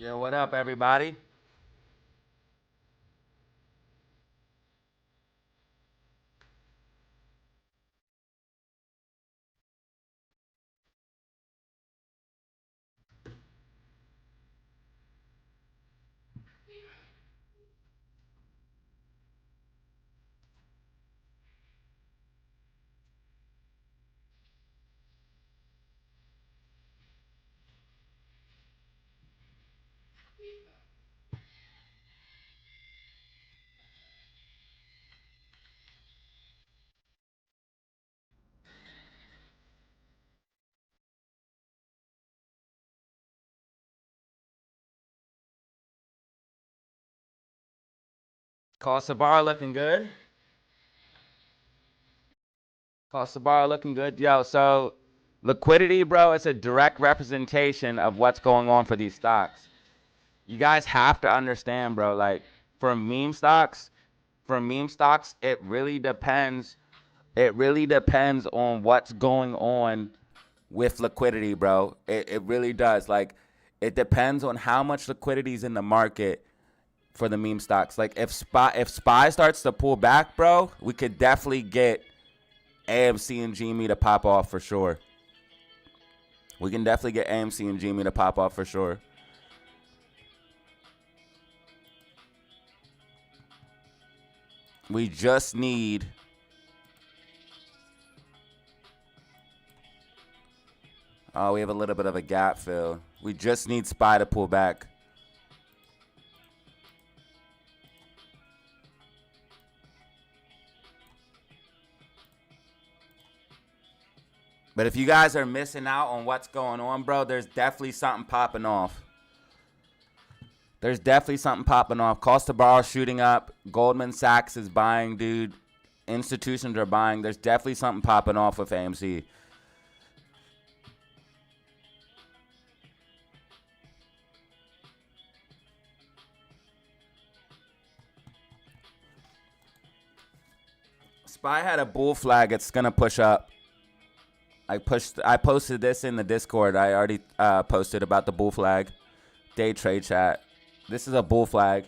Yo, what up, everybody? Cost of bar looking good. Cost of bar looking good. Yo, so liquidity, bro, it's a direct representation of what's going on for these stocks. You guys have to understand, bro. Like for meme stocks, it really depends. It really depends on what's going on with liquidity, bro. It really does. Like it depends on how much liquidity is in the market for the meme stocks. Like if SPY starts to pull back, bro, we could definitely get AMC and GME to pop off for sure. We can definitely get AMC and GME to pop off for sure. We just need we have a little bit of a gap fill. We just need SPY to pull back. But if you guys are missing out on what's going on, bro, there's definitely something popping off. There's definitely something popping off. Cost of borrow shooting up. Goldman Sachs is buying, dude. Institutions are buying. There's definitely something popping off with AMC. SPY had a bull flag. It's gonna push up. I posted this in the Discord. I already posted about the bull flag. Day trade chat. This is a bull flag.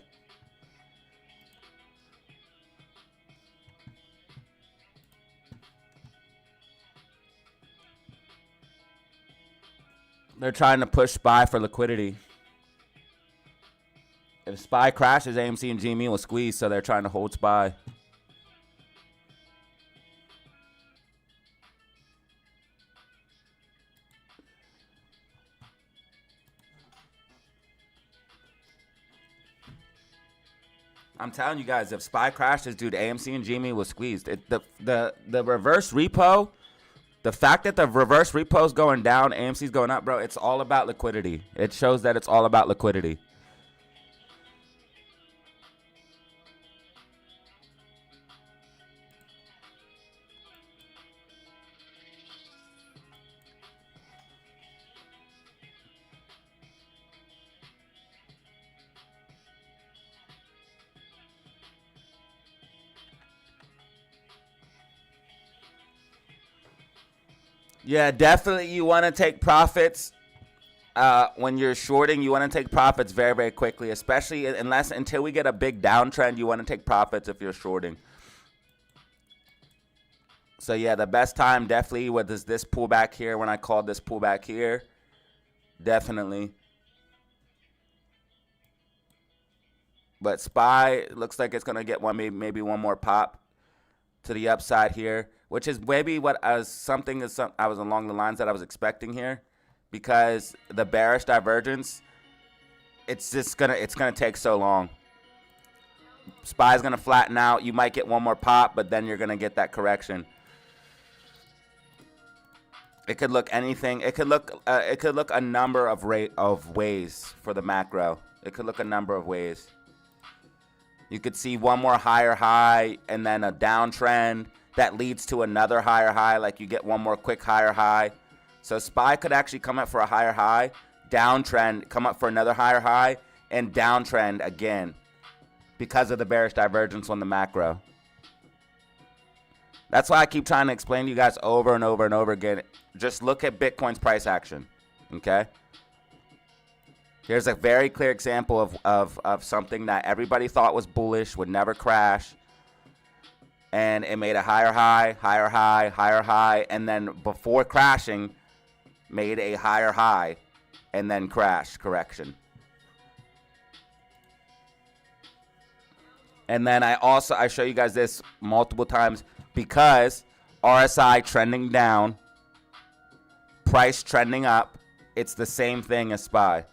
They're trying to push SPY for liquidity. If SPY crashes, AMC and GME will squeeze, so they're trying to hold SPY. I'm telling you guys, if SPY crashes, dude, AMC and GME will squeeze. The reverse repo, the fact that the reverse repo is going down, AMC's going up, bro, it's all about liquidity. It shows that it's all about liquidity. Yeah, definitely you want to take profits. When you're shorting, you want to take profits very, very quickly, especially until we get a big downtrend, you want to take profits if you're shorting. So yeah, the best time definitely was this pullback here when I called this pullback here. Definitely. But SPY looks like it's gonna get maybe one more pop to the upside here, which is maybe what I was I was along the lines that I was expecting here, because the bearish divergence, it's gonna take so long. SPY is gonna flatten out. You might get one more pop, but then you're gonna get that correction. It could look anything. It could look a number of ways for the macro. It could look a number of ways. You could see one more higher high and then a downtrend that leads to another higher high. Like you get one more quick higher high. So SPY could actually come up for a higher high, downtrend, come up for another higher high, and downtrend again because of the bearish divergence on the macro. That's why I keep trying to explain to you guys over and over and over again. Just look at Bitcoin's price action, okay? Here's a very clear example of something that everybody thought was bullish, would never crash. And it made a higher high, higher high, higher high. And then before crashing, made a higher high. And then crashed, correction. And then I show you guys this multiple times because RSI trending down, price trending up, it's the same thing as SPY.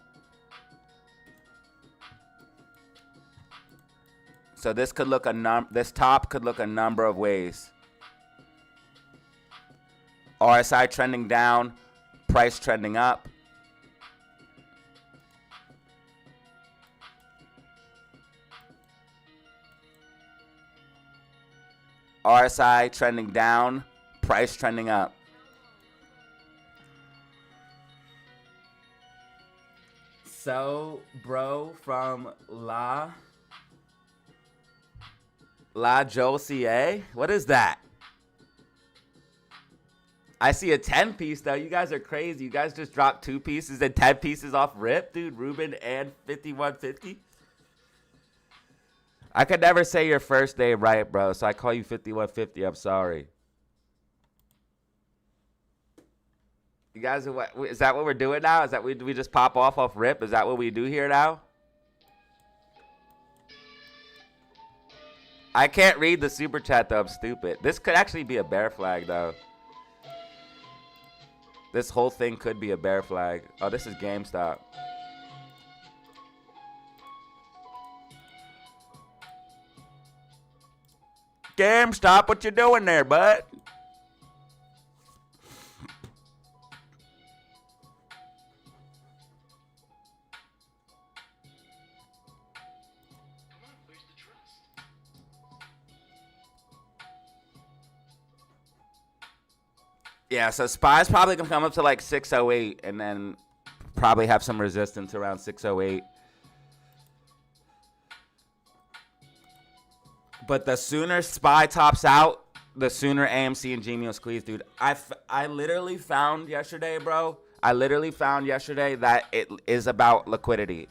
So this could look this top could look a number of ways. RSI trending down, price trending up. RSI trending down, price trending up. So, bro, from La Josie, what is that? I see a 10 piece though. You guys are crazy. You guys just dropped 2 pieces and 10 pieces off rip, dude. Ruben and 5150. I could never say your first name right, bro. So I call you 5150. I'm sorry. You guys, is that what we're doing now? Is that we just pop off rip? Is that what we do here now? I can't read the super chat though. I'm stupid. This could actually be a bear flag though. This whole thing could be a bear flag. Oh, this is GameStop. GameStop, what you doing there, bud? Yeah, so SPY's probably going to come up to like 608 and then probably have some resistance around 608. But the sooner SPY tops out, the sooner AMC and GME will squeeze, dude. I literally found yesterday, bro. I literally found yesterday that it is about liquidity.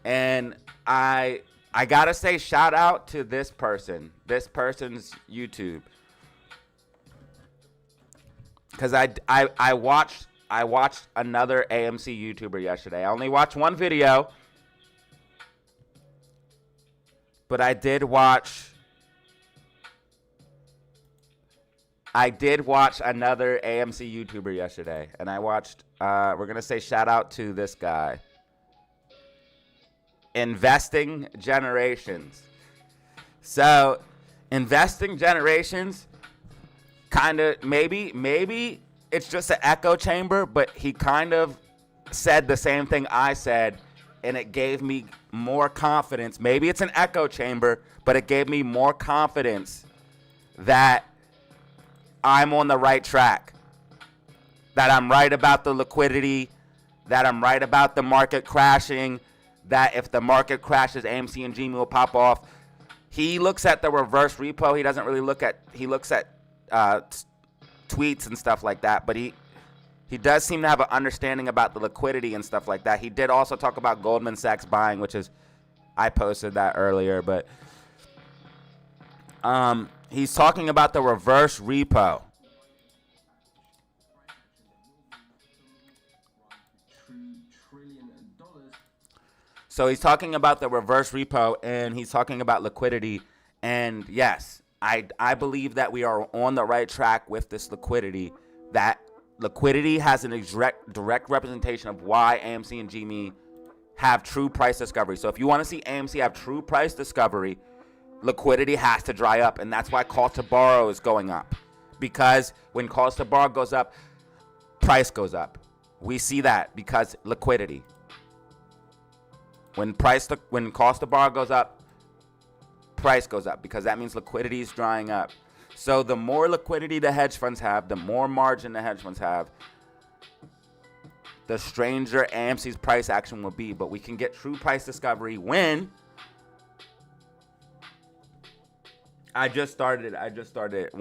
And I got to say shout out to this person. This person's YouTube. Because I watched another AMC YouTuber yesterday. I only watched one video. But I did watch another AMC YouTuber yesterday. And I watched, we're going to say shout out to this guy. Investing Generations. So, Investing Generations, kind of, maybe it's just an echo chamber, but he kind of said the same thing I said, and it gave me more confidence. Maybe it's an echo chamber, but it gave me more confidence that I'm on the right track, that I'm right about the liquidity, that I'm right about the market crashing, that if the market crashes, AMC and GME will pop off. He looks at the reverse repo. He doesn't really look at, he looks at tweets and stuff like that, but he does seem to have an understanding about the liquidity and stuff like that. He did also talk about Goldman Sachs buying, which is, I posted that earlier, but he's talking about the reverse repo. So he's talking about the reverse repo, and he's talking about liquidity. And yes, I believe that we are on the right track with this liquidity. That liquidity has an direct representation of why AMC and GME have true price discovery. So if you want to see AMC have true price discovery, liquidity has to dry up, and that's why cost to borrow is going up. Because when cost to borrow goes up, price goes up. We see that because liquidity. When cost to borrow goes up, price goes up, because that means liquidity is drying up. So the more liquidity the hedge funds have, the more margin the hedge funds have, the stranger AMC's price action will be. But we can get true price discovery when I just started it.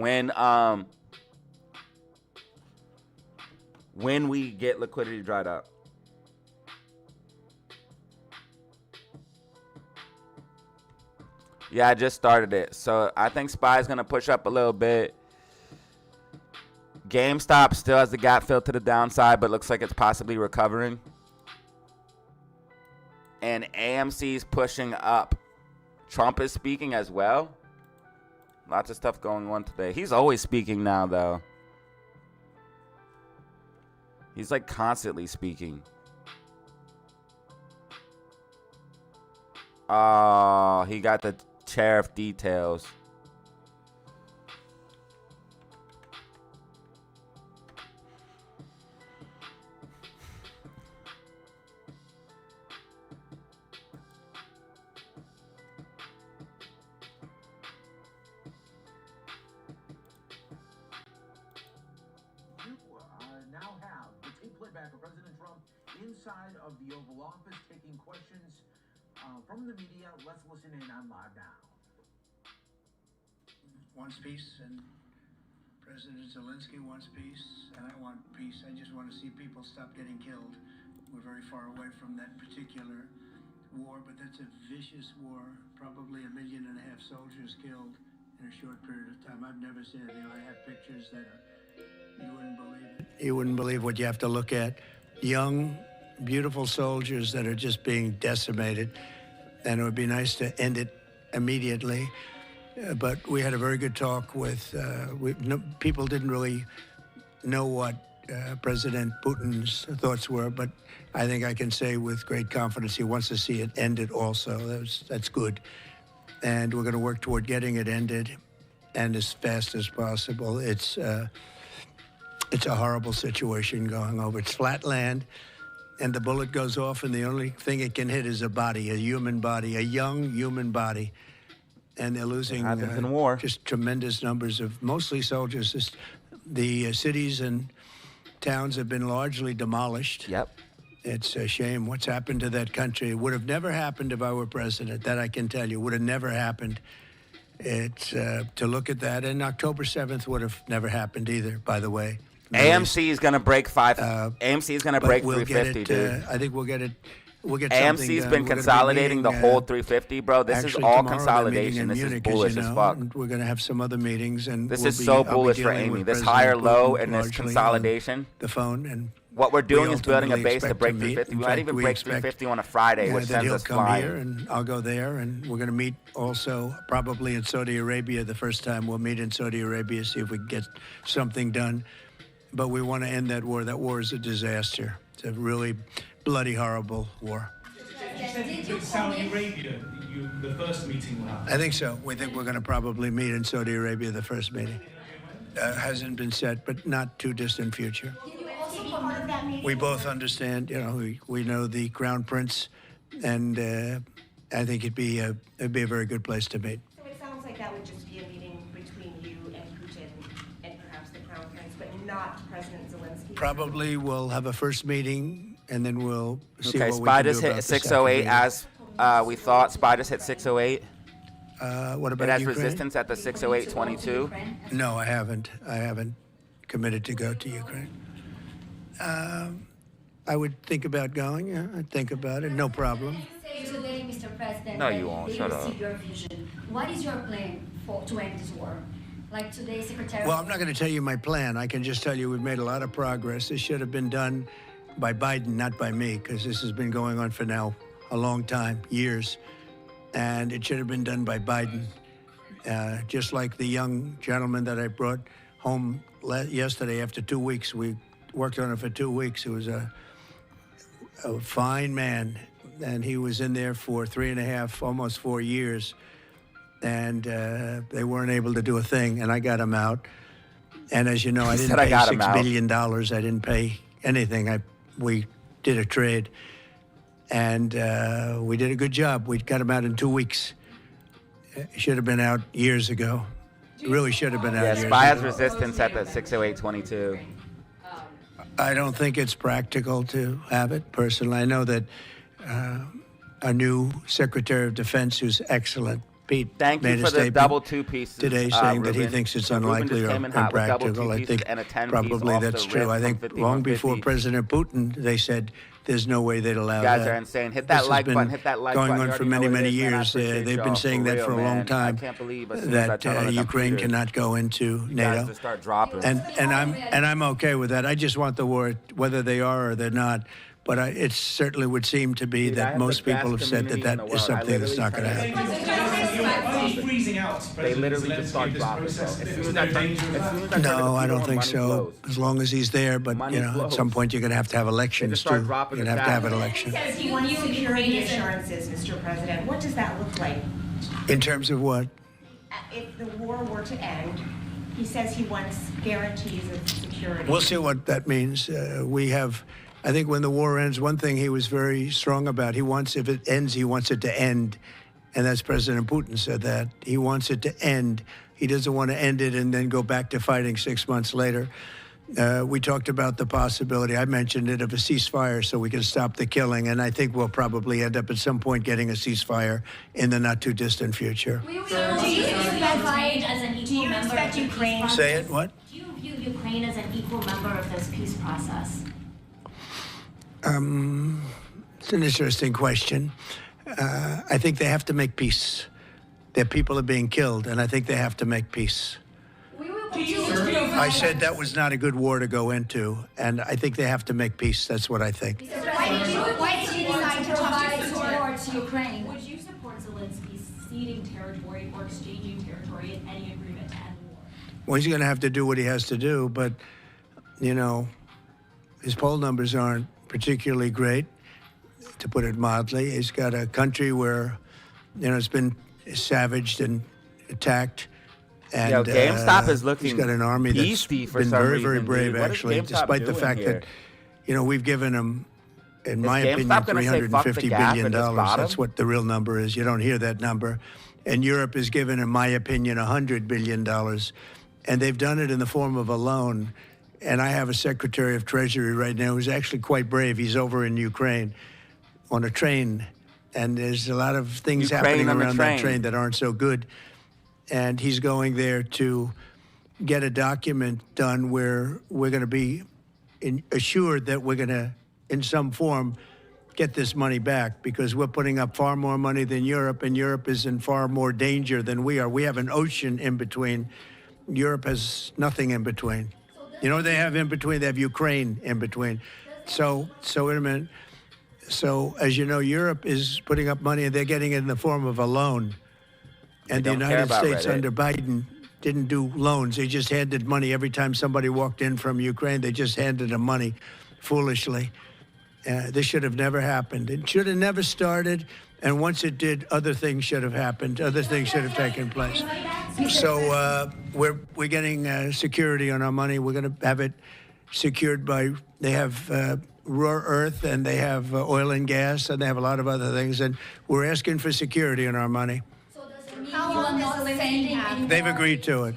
When we get liquidity dried up. Yeah, I just started it. So I think SPY is going to push up a little bit. GameStop still has the gap fill to the downside, but looks like it's possibly recovering. And AMC is pushing up. Trump is speaking as well. Lots of stuff going on today. He's always speaking now, though. He's like constantly speaking. Oh, he got the tariff details. Inside of the Oval Office, taking questions from the media. Let's listen in on live now. Wants peace, and President Zelensky wants peace, and I want peace. I just want to see people stop getting killed. We're very far away from that particular war, but that's a vicious war. Probably 1.5 million soldiers killed in a short period of time. I've never seen anything. I have pictures that are, you wouldn't believe it. You wouldn't believe what you have to look at. Young, beautiful soldiers that are just being decimated, and it would be nice to end it immediately. But we had a very good talk with, people didn't really know what President Putin's thoughts were, but I think I can say with great confidence he wants to see it ended also. That's good. And we're going to work toward getting it ended, and as fast as possible. It's a horrible situation going over. It's flat land, and the bullet goes off, and the only thing it can hit is a body, a human body, a young human body. And they're losing in war. Just tremendous numbers of mostly soldiers. The cities and towns have been largely demolished. Yep. It's a shame what's happened to that country. It would have never happened if I were president. That I can tell you. Would have never happened. It's to look at that. And October 7th would have never happened either, by the way. AMC is going to break AMC is going to break 350, dude. I think we'll get it. We'll get AMC's been consolidating the whole 350, bro. This is all consolidation. This is bullish as fuck. We're going to have some other meetings, and this is so bullish for Amy. This higher low and this consolidation. The phone and what we're doing is building a base to break 350. We might even break 350 on a Friday, which sends us flying. Here, and I'll go there, and we're going to meet also probably in Saudi Arabia the first time. We'll meet in Saudi Arabia, see if we can get something done. But we want to end that war. That war is a disaster. It's a really bloody, horrible war. With Saudi Arabia, the first meeting will happen? I think so. We think we're going to probably meet in Saudi Arabia, the first meeting. Hasn't been set, but not too distant future. Can you also be part of that meeting? We both understand, we know the Crown Prince, and I think it'd be a very good place to meet. So it sounds like that would just be a meeting between you and Putin and perhaps the Crown Prince, but not President Zelensky? Probably we'll have a first meeting, and then we'll see what we SPY can do just hit about 608 as we thought. SPY just hit 608. What about It has Ukraine? resistance at the 608.22. No, I haven't. I haven't committed to go to Ukraine. I would think about going. Yeah, I'd think about it. No problem. Say today, Mr. President, No, you won't. they Shut receive up. your vision. What is your plan to end this war? Like today, Secretary. Well, I'm not going to tell you my plan. I can just tell you we've made a lot of progress. This should have been done by Biden, not by me, because this has been going on for now a long time, years. And it should have been done by Biden. Just like the young gentleman that I brought home yesterday after 2 weeks. We worked on it for 2 weeks. He was a fine man, and he was in there for 3.5, almost 4 years. And they weren't able to do a thing, and I got him out. And as you know, I didn't pay $6 billion. I didn't pay anything. We did a trade, and we did a good job. We got him out in 2 weeks. Should have been out years ago. Really should have been out years ago. SPY has resistance at the 608.22. I don't think it's practical to have it, personally. I know that our new Secretary of Defense, who's excellent, Pete, Thank made you a for the statement double two pieces today saying that he Ruben. thinks it's Ruben unlikely just or came in hot with double impractical. two I pieces think and a 10 piece probably off that's the true. rip I from think 50, long before 150. President Putin, they said there's no way they'd allow You guys that. are insane. Hit This that has like been button. Hit that like going button. on You for already many, know what it many is, man. I years. appreciate They've y'all, been saying for that real, for a long man. time. I can't believe as soon as I That turn on the Ukraine computer, cannot go into you guys NATO. just start dropping. And I'm okay with that. I just want the war, whether they are or they're not. But it certainly would seem to be Dude, I that have most the people have best said that community in that the is world. I something that's not going to literally happen. Are you freezing out They President literally just start Zelensky in this dropping, bro. process? As There's soon as no I turn, danger of as that? soon as I turn the No, I computer don't on, think money so. flows. As long as he's there, but Money at some flows. point you're going to have elections start too. dropping You're the going to have tax. elections. He says he wants security assurances, Mr. President. What does that look like? In terms of what? If the war were to end, he says he wants guarantees of security. We'll see what that means. I think when the war ends, one thing he was very strong about, if it ends, he wants it to end. And that's President Putin said that. He wants it to end. He doesn't want to end it and then go back to fighting 6 months later. We talked about the possibility, I mentioned it, of a ceasefire so we can stop the killing. And I think we'll probably end up at some point getting a ceasefire in the not too distant future. Do you expect Ukraine? Say it, what? Do you view Ukraine as an equal member of this peace process? It's an interesting question. I think they have to make peace. Their people are being killed, and I think they have to make peace. I said that was not a good war to go into, and I think they have to make peace. That's what I think. Why did you decide to provide support to Ukraine? Would you support Zelensky ceding territory or exchanging territory in any agreement to end the war? Well, he's going to have to do what he has to do, but, his poll numbers aren't particularly great, to put it mildly. He's got a country where, it's been savaged and attacked. And GameStop is looking he's got an army that's beastie for been some very, reason, very dude. brave, What is actually, GameStop despite the doing fact here? that, we've given him, in my GameStop opinion, gonna say, "Fuck the $350 gap" billion. at this bottom? That's what the real number is. You don't hear that number. And Europe has given, in my opinion, $100 billion. And they've done it in the form of a loan. And I have a Secretary of Treasury right now who's actually quite brave. He's over in Ukraine on a train. And there's a lot of things happening around that train that aren't so good. And he's going there to get a document done where we're going to be assured that we're going to, in some form, get this money back, because we're putting up far more money than Europe, and Europe is in far more danger than we are. We have an ocean in between. Europe has nothing in between. You know what they have in between? They have Ukraine in between. So wait a minute. So, as you know, Europe is putting up money, and they're getting it in the form of a loan. And the United States under Biden didn't do loans. They just handed money every time somebody walked in from Ukraine. They just handed them money foolishly. This should have never happened. It should have never started. And once it did, other things should have happened. Other things should have taken place. So we're getting security on our money. We're going to have it secured by, they have rare earth, and they have oil and gas, and they have a lot of other things. And we're asking for security on our money. How long does Zelensky have? They've agreed to it.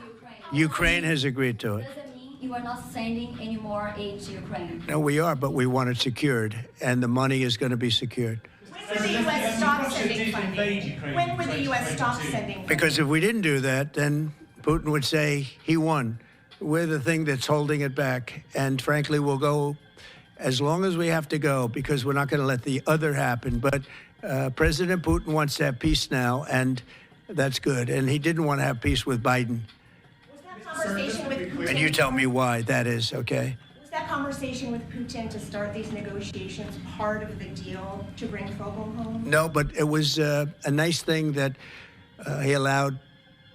Ukraine has agreed to it. Does it mean you are not sending any more aid to Ukraine? No, we are, but we want it secured, and the money is going to be secured. When will the U.S. stop sending funding? When will the U.S. stop sending funding? Because if we didn't do that, then Putin would say he won. We're the thing that's holding it back. And frankly, we'll go as long as we have to go, because we're not going to let the other happen. But President Putin wants to have peace now, and that's good. And he didn't want to have peace with Biden. Was that conversation with Putin? And you tell me why that is, okay? Was that conversation with Putin to start these negotiations part of the deal to bring Fogel home? No, but it was a nice thing that he allowed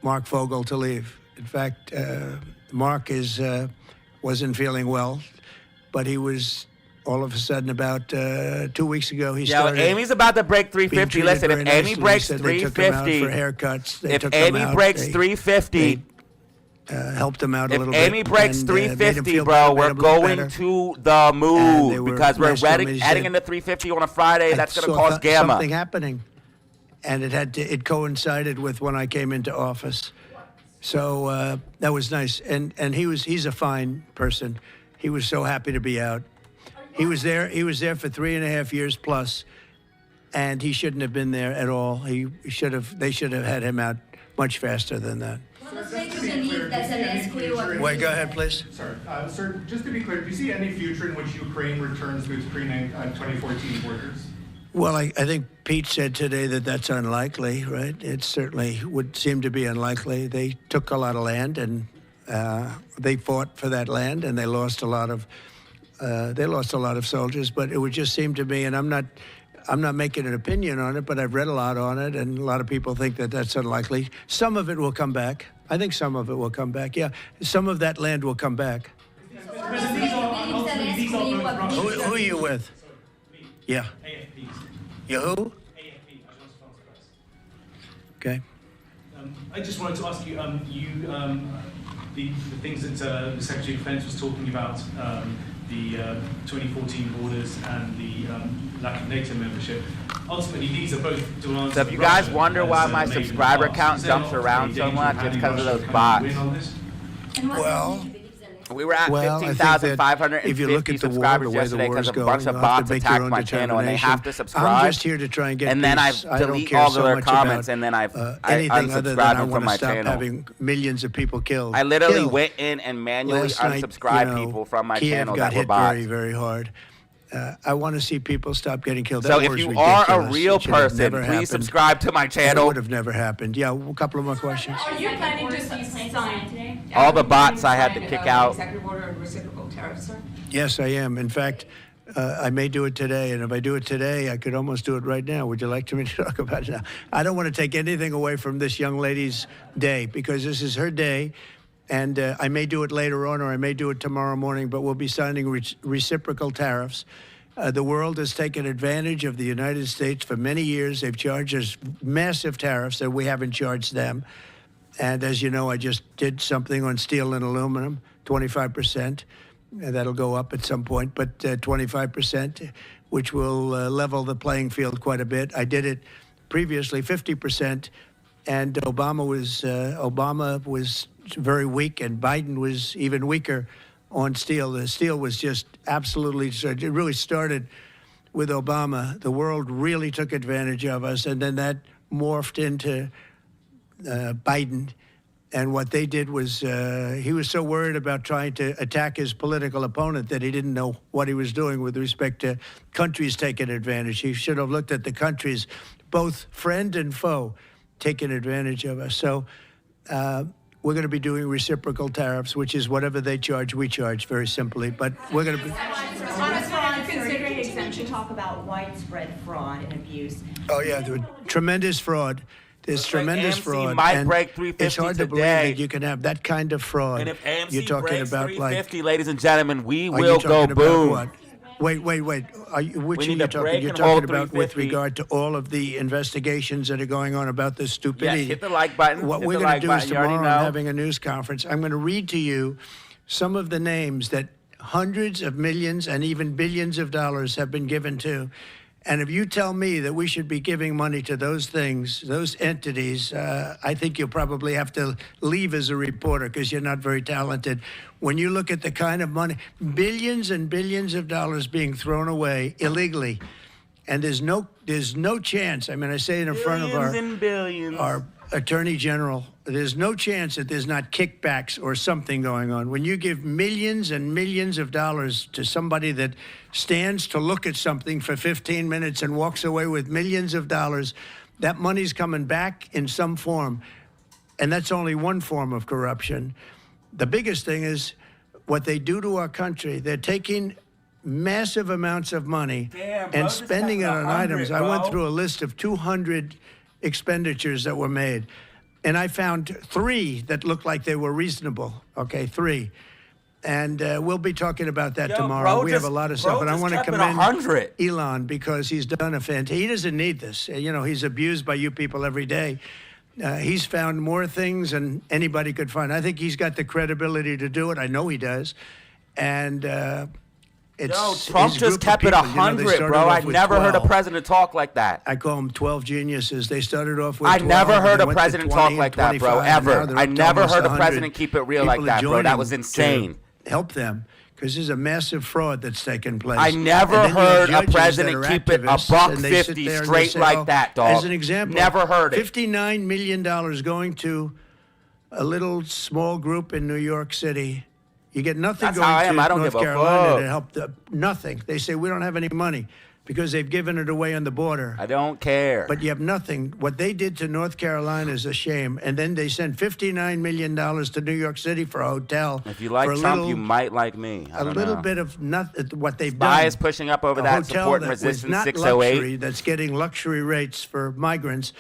Mark Fogel to leave. In fact, Mark wasn't feeling well, but he was all of a sudden about 2 weeks ago. He started. Amy's about to break 350. Listen, if Amy breaks 350, for haircuts. if Amy breaks 350, helped him out a little bit. If Amy breaks and, 350, bro, we're going to the moon, because we're heading into 350 on a Friday. That's going to cause gamma. Something happening, and it coincided with when I came into office. So that was nice, and he's a fine person. He was so happy to be out. He was there for 3.5 years plus, and he shouldn't have been there at all. They should have had him out much faster than that. What does it take to believe that's an SQE. Wait, go ahead, please. Sorry, sir, just to be clear, do you see any future in which Ukraine returns to its pre-2014 borders? Well, I think Pete said today that that's unlikely, right? It certainly would seem to be unlikely. They took a lot of land, and they fought for that land, and they lost a lot of soldiers. But it would just seem to me, and I'm not making an opinion on it, but I've read a lot on it, and a lot of people think that that's unlikely. Some of it will come back. I think some of it will come back. Yeah, some of that land will come back. President, these are both Who are you with? Yeah. AFPs. You who? AFP, Agence France Presse. Okay. I just wanted to ask you, the things that the Secretary of Defense was talking about, the 2014 borders and the lack of NATO membership. Ultimately, these are both demands. So if you guys wonder why my subscriber count jumps around so much, it's because of those bots. Well, We were at Well, I think that if you look 15,550 at the war, subscribers the way the yesterday war because is a going, bunch of you'll have bots to make your attacked own my channel and they determination. have to subscribe. I'm just here to try and get and then I peace. I don't delete care all so of their much comments about, and then I anything other than I unsubscribe them want from to my stop channel. having millions of people killed. I literally Killed. went in and manually Last night, unsubscribed people from my Kiev channel got that were hit bots. very, very hard. I want to see people stop getting killed. So That if war is you are a ridiculous. real It should have person, never please happened. subscribe to my It channel. would have never happened. Yeah, a couple of more questions. Are you planning to sign today? All the bots I had to kick out. Executive order on reciprocal tariffs, sir? Yes, I am. In fact, I may do it today, and if I do it today, I could almost do it right now. Would you like me to talk about it now? I don't want to take anything away from this young lady's day, because this is her day, and I may do it later on, or I may do it tomorrow morning, but we'll be signing reciprocal tariffs. The world has taken advantage of the United States for many years. They've charged us massive tariffs that we haven't charged them. And as you know, I just did something on steel and aluminum, 25%. That'll go up at some point, but 25%, which will level the playing field quite a bit. I did it previously 50%, and Obama was very weak, and Biden was even weaker on steel. The steel was just absolutely, it really started with Obama. The world really took advantage of us, and then that morphed into Biden. And what they did was he was so worried about trying to attack his political opponent that he didn't know what he was doing with respect to countries taking advantage. He should have looked at the countries, both friend and foe, taking advantage of us. So we're going to be doing reciprocal tariffs, which is whatever they charge, we charge, very simply. But we're going to be... Considering exemption, talk about widespread fraud and abuse. Oh, yeah, there was tremendous fraud. There's tremendous AMC fraud. might and break 350 it's hard to believe today. that you can have that kind of fraud. And if AMC You're talking breaks about 350, ladies and gentlemen, we are will you go talking boom. about what? Wait. Which We are need you to talking? break You're and talking hold about with 350. regard to all of the investigations that are going on about this stupidity. Yes, hit the like button. What hit we're the going like to do is button. You already tomorrow I'm know. having a news conference. I'm going to read to you some of the names that hundreds of millions and even billions of dollars have been given to. And if you tell me that we should be giving money to those things, those entities, I think you'll probably have to leave as a reporter because you're not very talented. When you look at the kind of money, billions and billions of dollars being thrown away illegally, and there's no chance. I mean, I say it in front of Billions and billions. our Attorney General, there's no chance that there's not kickbacks or something going on. When you give millions and millions of dollars to somebody that stands to look at something for 15 minutes and walks away with millions of dollars, that money's coming back in some form. And that's only one form of corruption. The biggest thing is what they do to our country. They're taking massive amounts of money Damn, bro, and this spending it happened on 100, items. I went bro. through a list of 200 expenditures that were made, and I found 3 that looked like they were reasonable. Okay, 3. And we'll be talking about that tomorrow. bro We have a just- lot of bro stuff, but I just want to kept it commend 100. Elon because he's done a fantastic. He doesn't need this. You know, he's abused by you people every day. He's found more things than anybody could find. I think he's got the credibility to do it. I know he does. And it's Trump his just group of kept it people. You know, they 100, started bro. off I with never heard a 12. president talk like that. I call them 12 geniuses. They started off with I 12, never and heard they a went to president 20 talk and like that, bro, 25, and now ever. they're I up to never almost heard a 100. president keep it real like People are that, bro. That joining was to insane. Help them, because there's a massive fraud that's taken place. I never And then you have heard a judges president that are keep it activists, and they sit $150 there and they straight say, like oh, that, dog. As an example, Never heard it. $59 million going to a little small group in New York City. You get nothing That's how I going am. to I don't North give a Carolina fuck. to help nothing. They say we don't have any money because they've given it away on the border. I don't care. But you have nothing. What they did to North Carolina is a shame. And then they sent $59 million to New York City for a hotel. If you like for Trump, little, you might like me. I a don't little know. bit of what they've Spy done. is pushing up over A that hotel support and that was resistance not 608. luxury, that's getting luxury rates for migrants,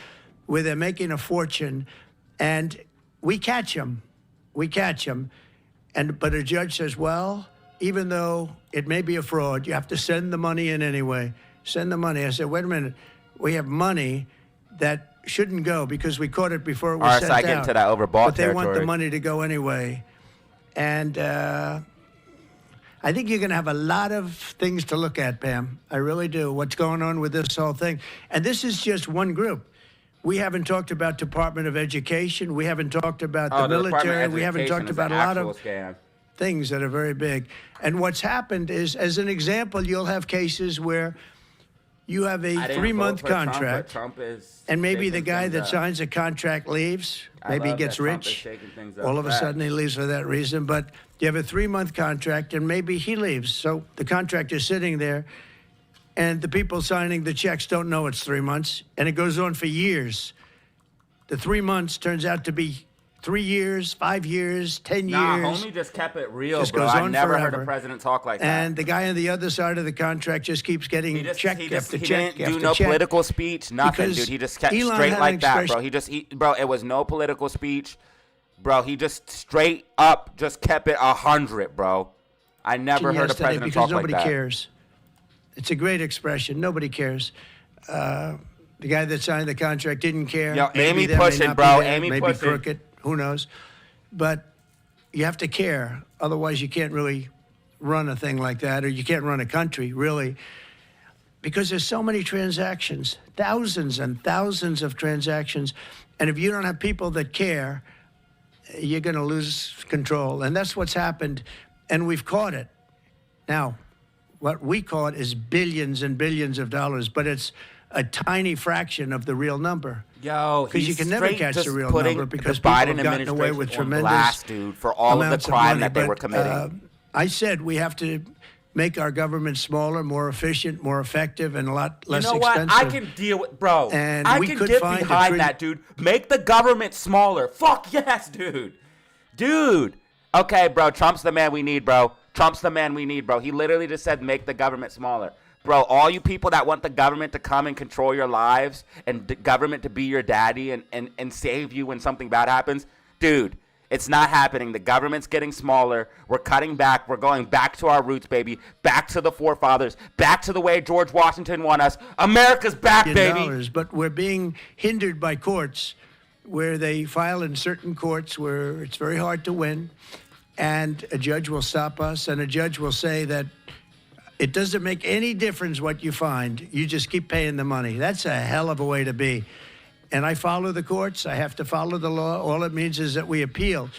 where they're making a fortune, and we catch them. But a judge says, well, even though it may be a fraud, you have to send the money in anyway. Send the money. I said, wait a minute. We have money that shouldn't go because we caught it before it was sent RSI out. getting to that overbought But they want the territory. money to go anyway. And I think you're going to have a lot of things to look at, Pam. I really do. What's going on with this whole thing? And this is just one group. We haven't talked about Department of Education. We haven't talked about the military. We haven't talked about a lot of things that are very big. And what's happened is, as an example, you'll have cases where you have a 3-month contract, and maybe the guy that signs a contract leaves. Maybe he gets rich. All of a sudden he leaves for that reason. But you have a 3-month contract, and maybe he leaves. So the contract is sitting there, and the people signing the checks don't know it's 3 months, and it goes on for years. The 3 months turns out to be 3 years, 5 years, 10 Nah, years. homie just kept it real, Just bro. goes I on never heard forever. a president talk like that. And the guy on the other side of the contract just keeps getting check after he check didn't do after no check. political speech, nothing, Because dude. He just kept Elon straight had like an that, bro. Bro, it was no political speech, bro. He just straight up just kept it 100, bro. I never heard a president because talk like nobody that. cares. It's a great expression. Nobody cares. The guy that signed the contract didn't care. Yo, Maybe Amy there may pushing, not be bro. there, Amy maybe pushing. crooked. Who knows? But you have to care. Otherwise, you can't really run a thing like that, or you can't run a country, really, because there's so many transactions, thousands and thousands of transactions. And if you don't have people that care, you're going to lose control. And that's what's happened. And we've caught it. Now, what we caught is billions and billions of dollars, but it's a tiny fraction of the real number. Yo, Because you he's can never straight catch just the real putting number because the people Biden have gotten away with administration on tremendous blast, dude, for all of the amounts crime money. that they But, were committing. I said we have to make our government smaller, more efficient, more effective, and a lot less You know what? expensive. I can deal with, bro. And I we can could get find a behind that, dude. Make the government smaller. Fuck yes, dude. Dude. Okay, bro. Trump's the man we need, bro. Trump's the man we need, bro. He literally just said make the government smaller. Bro, all you people that want the government to come and control your lives and the government to be your daddy and save you when something bad happens, dude, it's not happening. The government's getting smaller. We're cutting back. We're going back to our roots, baby. Back to the forefathers. Back to the way George Washington won us. America's back, baby. Dollars, but we're being hindered by courts where they file in certain courts where it's very hard to win, and a judge will stop us, and a judge will say that it doesn't make any difference what you find. You just keep paying the money. That's a hell of a way to be. And I follow the courts. I have to follow the law. All it means is that we appeal.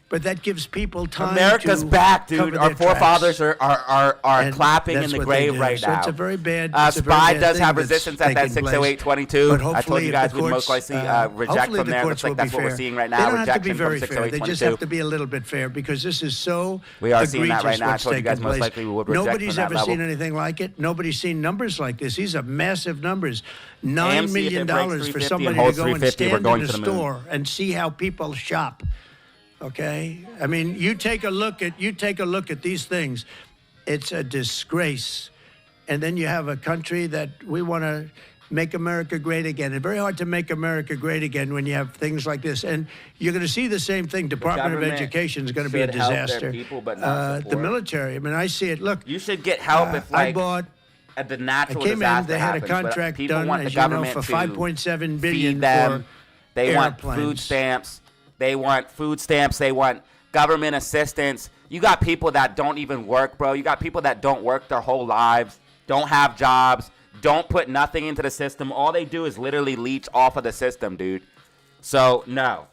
But that gives people time America's to back, dude. cover Our their forefathers tracks. are And clapping in that's the what they grave do. right So now. it's a very bad. it's a very Spy bad does thing have that's resistance at that taking place. 60822. But I told hopefully you if guys the would most courts, likely reject hopefully from the there. courts Looks like will that's be what we're fair. seeing right They now. don't have to be Rejection from very fair. They just have 60822. to be a little bit fair because this is so We are seeing that egregious right now. I what's told you guys taking most place. likely we would reject Nobody's from that ever level. seen anything like it. Nobody's seen numbers like this. These are massive numbers. $9 AMC, if million it breaks for 350 somebody and to holds go and 350, we're stand going in a to the moon. store and see how people shop. Okay? I mean, you take a look at these things. It's a disgrace. And then you have a country that we want to make America great again. It's very hard to make America great again when you have things like this. And you're going to see the same thing. Department of government Education is going to be a should help their disaster. people, but not The support. military, I mean, I see it. Look, You should get help if, I like, bought. the I natural came in. disaster They had a happens, but contract people done, want the as you know, government for to $5.7 billion feed them. for They want food airplanes. stamps. They want food stamps. They want government assistance. You got people that don't even work, bro. You got people that don't work their whole lives, don't have jobs, don't put nothing into the system. All they do is literally leech off of the system, dude. So, no.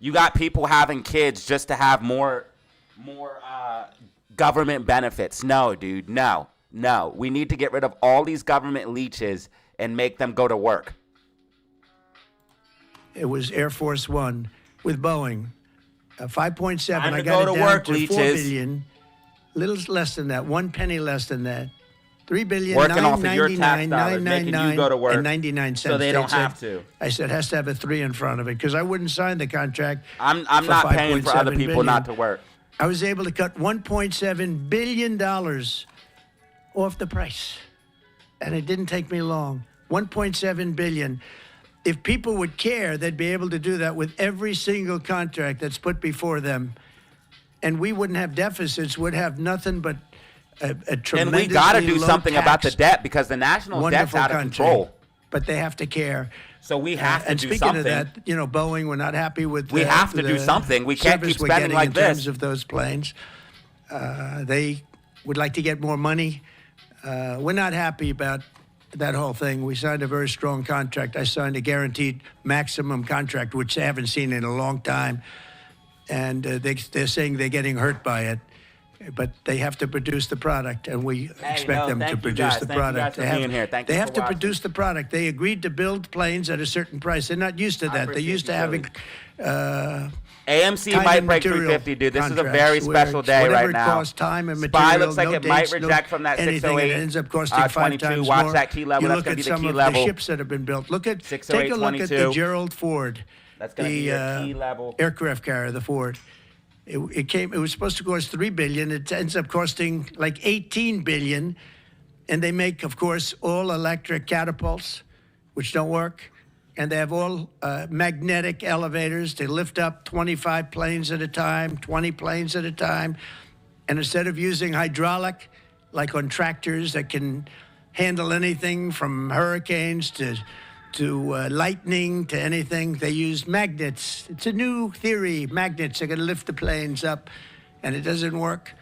You got people having kids just to have more government benefits. No, dude, no. No. We need to get rid of all these government leeches and make them go to work. It was Air Force One. with Boeing. 5.7. Time I to got go it to down work, to 4 leeches. billion. Little less than that. 1 penny less than that. 3 billion. Working off of your tax dollars, 999, making you go to work and 99 cents. so they don't have to. I said has to have a 3 in front of it because I wouldn't sign the contract. I'm for not paying for other 5.7 people billion. not to work. I was able to cut $1.7 billion off the price. And it didn't take me long. $1.7 billion. If people would care, they'd be able to do that with every single contract that's put before them. And we wouldn't have deficits, would have nothing but a tremendously And we got to do something about the low-taxed, debt because the national debt's wonderful out of country. control. But they have to care. So we have to and do speaking something. of that, you know, Boeing, we're not happy with. We have to do the something. We can't service keep we're spending getting like in this. terms of those planes. They would like to get more money. We're not happy about that whole thing. We signed a very strong contract. I signed a guaranteed maximum contract, which they haven't seen in a long time. And they're saying they're getting hurt by it. But they have to produce the product, and we expect them to produce the product. Thank you guys for being here. Thank they you have for to watching. produce the product. They agreed to build planes at a certain price. They're not used to that. They're appreciate used to you, having AMC time might and break material 350, dude. This is a contracts very where special day whatever right it now. costs, time and material, SPY looks like no it might dates, reject from that anything, 608. and it ends up costing 5 22. times Watch more. that key level. You That's look gonna at be the some key of level. the ships that have been built. Take a 608, look at the 22. Gerald Ford, That's going to be the your key level. aircraft carrier, the Ford. It was supposed to cost $3 billion. It ends up costing like $18 billion. And they make, of course, all electric catapults, which don't work. And they have all magnetic elevators. They lift up 25 planes at a time, 20 planes at a time. And instead of using hydraulic, like on tractors that can handle anything from hurricanes to lightning to anything, they use magnets. It's a new theory. Magnets are going to lift the planes up, and it doesn't work.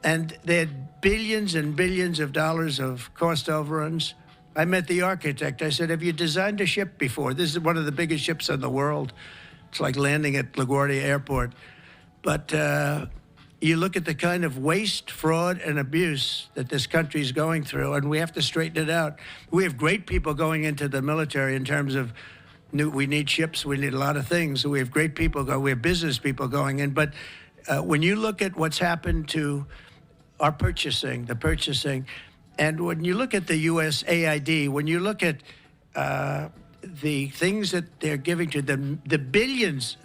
And they had billions and billions of dollars of cost overruns. I met the architect. I said, have you designed a ship before? This is one of the biggest ships in the world. It's like landing at LaGuardia Airport. But you look at the kind of waste, fraud, and abuse that this country is going through, and we have to straighten it out. We have great people going into the military in terms of we need ships, we need a lot of things. We have great people, we have business people going in. But when you look at what's happened to our purchasing, and when you look at the USAID, when you look at the things that they're giving to them, the billions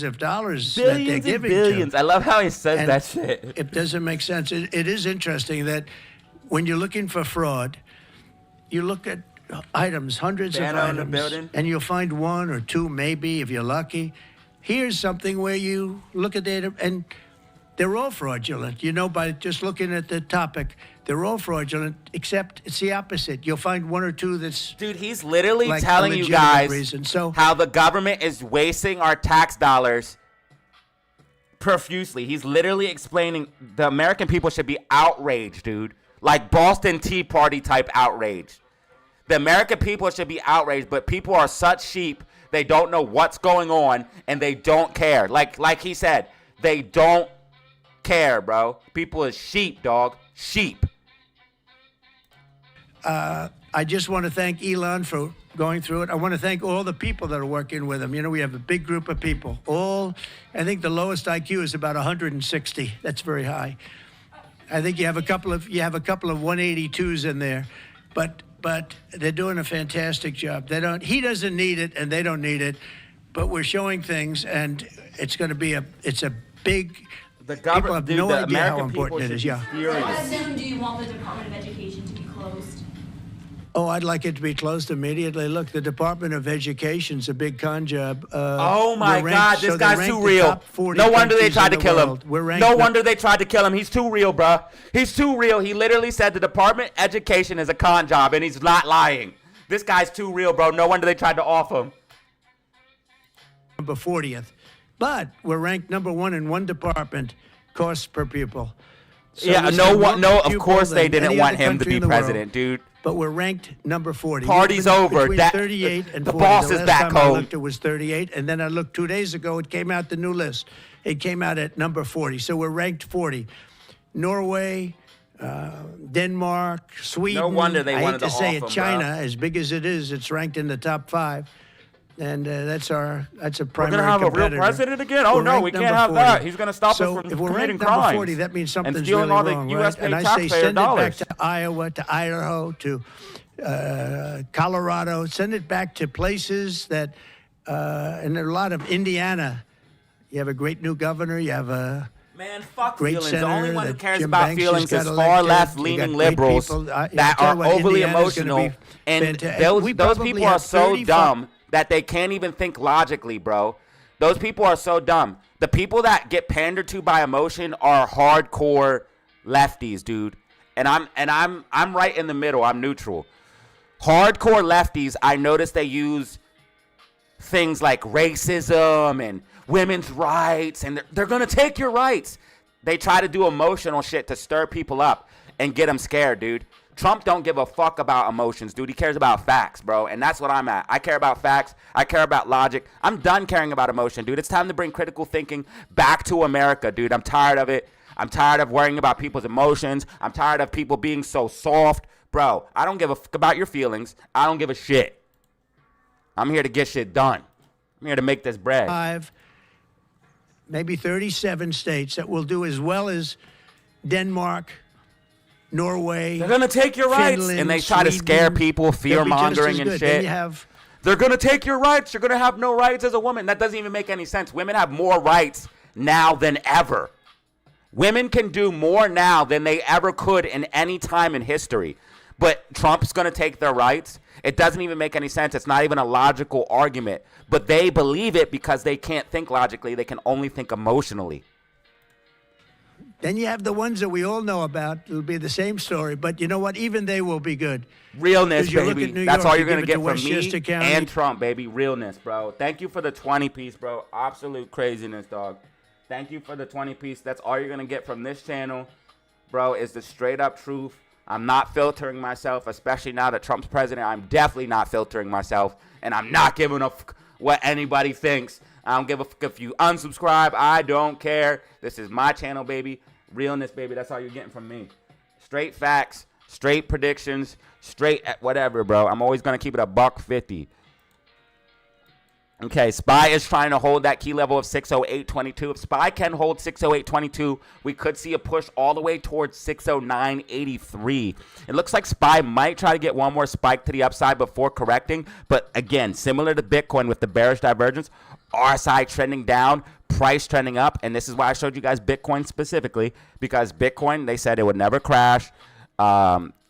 of dollars that they're giving Billions. to. I love how he says And that shit. it doesn't make sense. It is interesting that when you're looking for fraud, you look at items, hundreds Banner of on the items, building. and you'll find one or two, maybe, if you're lucky. Here's something where you look at it, and they're all fraudulent. You know, by just looking at the topic, they're all fraudulent, except it's the opposite. You'll find one or two that's Dude, he's literally like a telling you legitimate guys reason. So how the government is wasting our tax dollars profusely. He's literally explaining the American people should be outraged, dude. Like Boston Tea Party type outrage. The American people should be outraged, but people are such sheep, they don't know what's going on, and they don't care. Like he said, they don't care, bro. People is sheep, dog. Sheep. I just want to thank Elon for going through it. I want to thank all the people that are working with him. You know, we have a big group of people. I think the lowest IQ is about 160. That's very high. I think you have a couple of 182s in there, but they're doing a fantastic job. He doesn't need it, and they don't need it, but we're showing things, and it's going to be it's a big. The People government, have dude, no the idea American how important people it is. should Yeah. be furious. How soon do you want the Department of Education to be closed? Oh, I'd like it to be closed immediately. Look, the Department of Education's a big con job. Oh my we're ranked- God, this so they guy's rank too the real. top 40 No wonder they countries tried in to the kill him. world. We're ranked No num- wonder they tried to kill him. He's too real, bruh. He's too real. He literally said the Department of Education is a con job, and he's not lying. This guy's too real, bro. No wonder they tried to off him. number 40th. But we're ranked number one in one department, cost per pupil. So Yeah, we spend more per of pupil course they than didn't any want other him to country be in the world. president, dude. But we're ranked number 40. Party's We've been over. Between That- 38 and the 40. boss The is last back time I home. looked, it was 38. And then I looked 2 days ago, it came out the new list. It came out at number 40. So we're ranked 40. Norway, Denmark, Sweden. No wonder they I wanted hate to to say off it, him, China, bro. as big as it is, it's ranked in the top 5. And that's a We're primary gonna have competitor. a real president again? Oh We're no, ranked we can't number have 40. that. He's gonna stop So us from if we're committing ranked number crimes 40, that means and something's stealing really all the wrong, U.S. right? And paid I say taxpayer send dollars. it back to Iowa, to Idaho, to Colorado. Send it back to places that, and there are a lot of Indiana. You have a great new governor. You have a Man, fuck great feelings. senator. The only one who that cares Jim about Banks feelings just got is elected. far You left-leaning got great liberals people. that tell are you what, overly Indiana's gonna emotional. be And fantastic. those We people probably are have so 35 dumb that they can't even think logically, bro. Those people are so dumb. The people that get pandered to by emotion are hardcore lefties, dude. And I'm right in the middle. I'm neutral. Hardcore lefties, I notice they use things like racism and women's rights, and they're going to take your rights. They try to do emotional shit to stir people up and get them scared, dude. Trump don't give a fuck about emotions, dude. He cares about facts, bro, and that's what I'm at. I care about facts. I care about logic. I'm done caring about emotion, dude. It's time to bring critical thinking back to America, dude. I'm tired of it. I'm tired of worrying about people's emotions. I'm tired of people being so soft. Bro, I don't give a fuck about your feelings. I don't give a shit. I'm here to get shit done. I'm here to make this bread. 5, maybe 37 states that will do as well as Denmark, Norway. They're going to take your rights. Finland, And they try to scare Sweden. people, fear-mongering and Then shit. you have They're going to take your rights. You're going to have no rights as a woman. That doesn't even make any sense. Women have more rights now than ever. Women can do more now than they ever could in any time in history. But Trump's going to take their rights. It doesn't even make any sense. It's not even a logical argument. But they believe it because they can't think logically. They can only think emotionally. Then you have the ones that we all know about. It'll be the same story. But you know what? Even they will be good. Realness, 'Cause you look baby. at New That's York, all you you're going to give get it from to me Westchester County. and Trump, baby. Realness, bro. Thank you for the 20-piece, bro. Absolute craziness, dog. Thank you for the 20-piece. That's all you're going to get from this channel, bro, is the straight-up truth. I'm not filtering myself, especially now that Trump's president. I'm definitely not filtering myself, and I'm not giving a fuck what anybody thinks. I don't give a fuck if you unsubscribe. I don't care. This is my channel, baby. Realness, baby. That's all you're getting from me. Straight facts, straight predictions, straight whatever, bro. I'm always going to keep it a $1.50. Okay, SPY is trying to hold that key level of 608.22. If SPY can hold 608.22, we could see a push all the way towards 609.83. It looks like SPY might try to get one more spike to the upside before correcting. But again, similar to Bitcoin with the bearish divergence, RSI trending down, price trending up. And this is why I showed you guys Bitcoin specifically, because Bitcoin, they said it would never crash.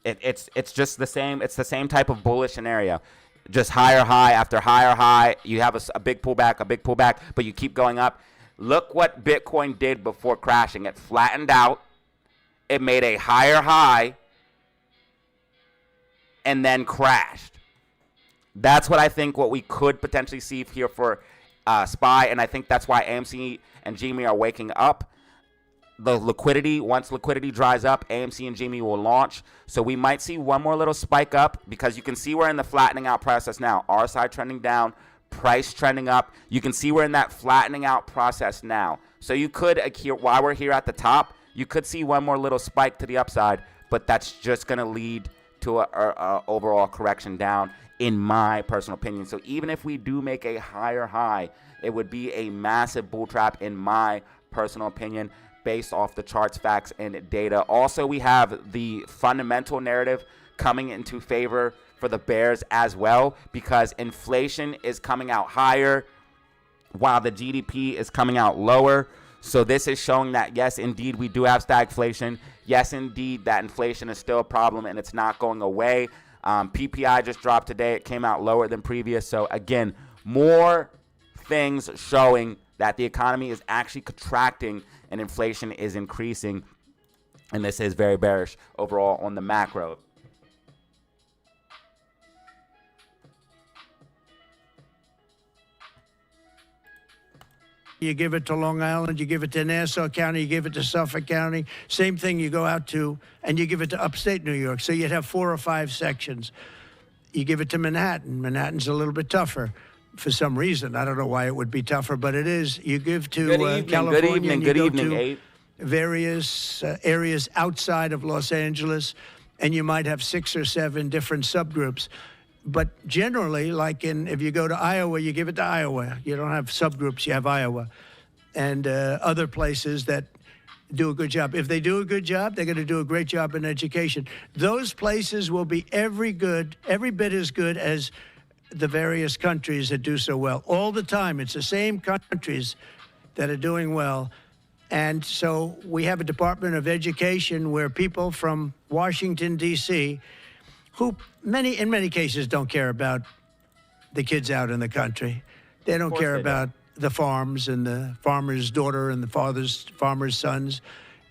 It's just the same. It's the same type of bullish scenario. Just higher high after higher high. You have a big pullback, but you keep going up. Look what Bitcoin did before crashing. It flattened out. It made a higher high and then crashed. That's what I think what we could potentially see here for SPY, and I think that's why AMC and GME are waking up. The liquidity, once liquidity dries up, AMC and GME will launch. So we might see one more little spike up because you can see we're in the flattening out process now. RSI trending down, price trending up. You can see we're in that flattening out process now. So you could, while we're here at the top, you could see one more little spike to the upside, but that's just going to lead to a overall correction down, in my personal opinion. So even if we do make a higher high, it would be a massive bull trap, in my personal opinion, based off the charts, facts, and data. Also, we have the fundamental narrative coming into favor for the bears as well, because inflation is coming out higher while the GDP is coming out lower. So this is showing that, yes, indeed, we do have stagflation. Yes, indeed, that inflation is still a problem and it's not going away. PPI just dropped today. It came out lower than previous. So again, more things showing that the economy is actually contracting and inflation is increasing. And this is very bearish overall on the macro. You give it to Long Island, you give it to Nassau County, you give it to Suffolk County. Same thing, you go out to, and you give it to upstate New York. So you'd have 4 or 5 sections. You give it to Manhattan. Manhattan's a little bit tougher for some reason. I don't know why it would be tougher, but it is. You give to California, and you go to various areas outside of Los Angeles, and you might have 6 or 7 different subgroups. But generally, like if you go to Iowa, you give it to Iowa. You don't have subgroups, you have Iowa. And other places that do a good job. If they do a good job, they're going to do a great job in education. Those places will be every bit as good as the various countries that do so well. All the time, it's the same countries that are doing well. And so we have a Department of Education where people from Washington, D.C., who in many cases don't care about the kids out in the country. They don't care about the farms and the farmer's daughter and the farmer's sons.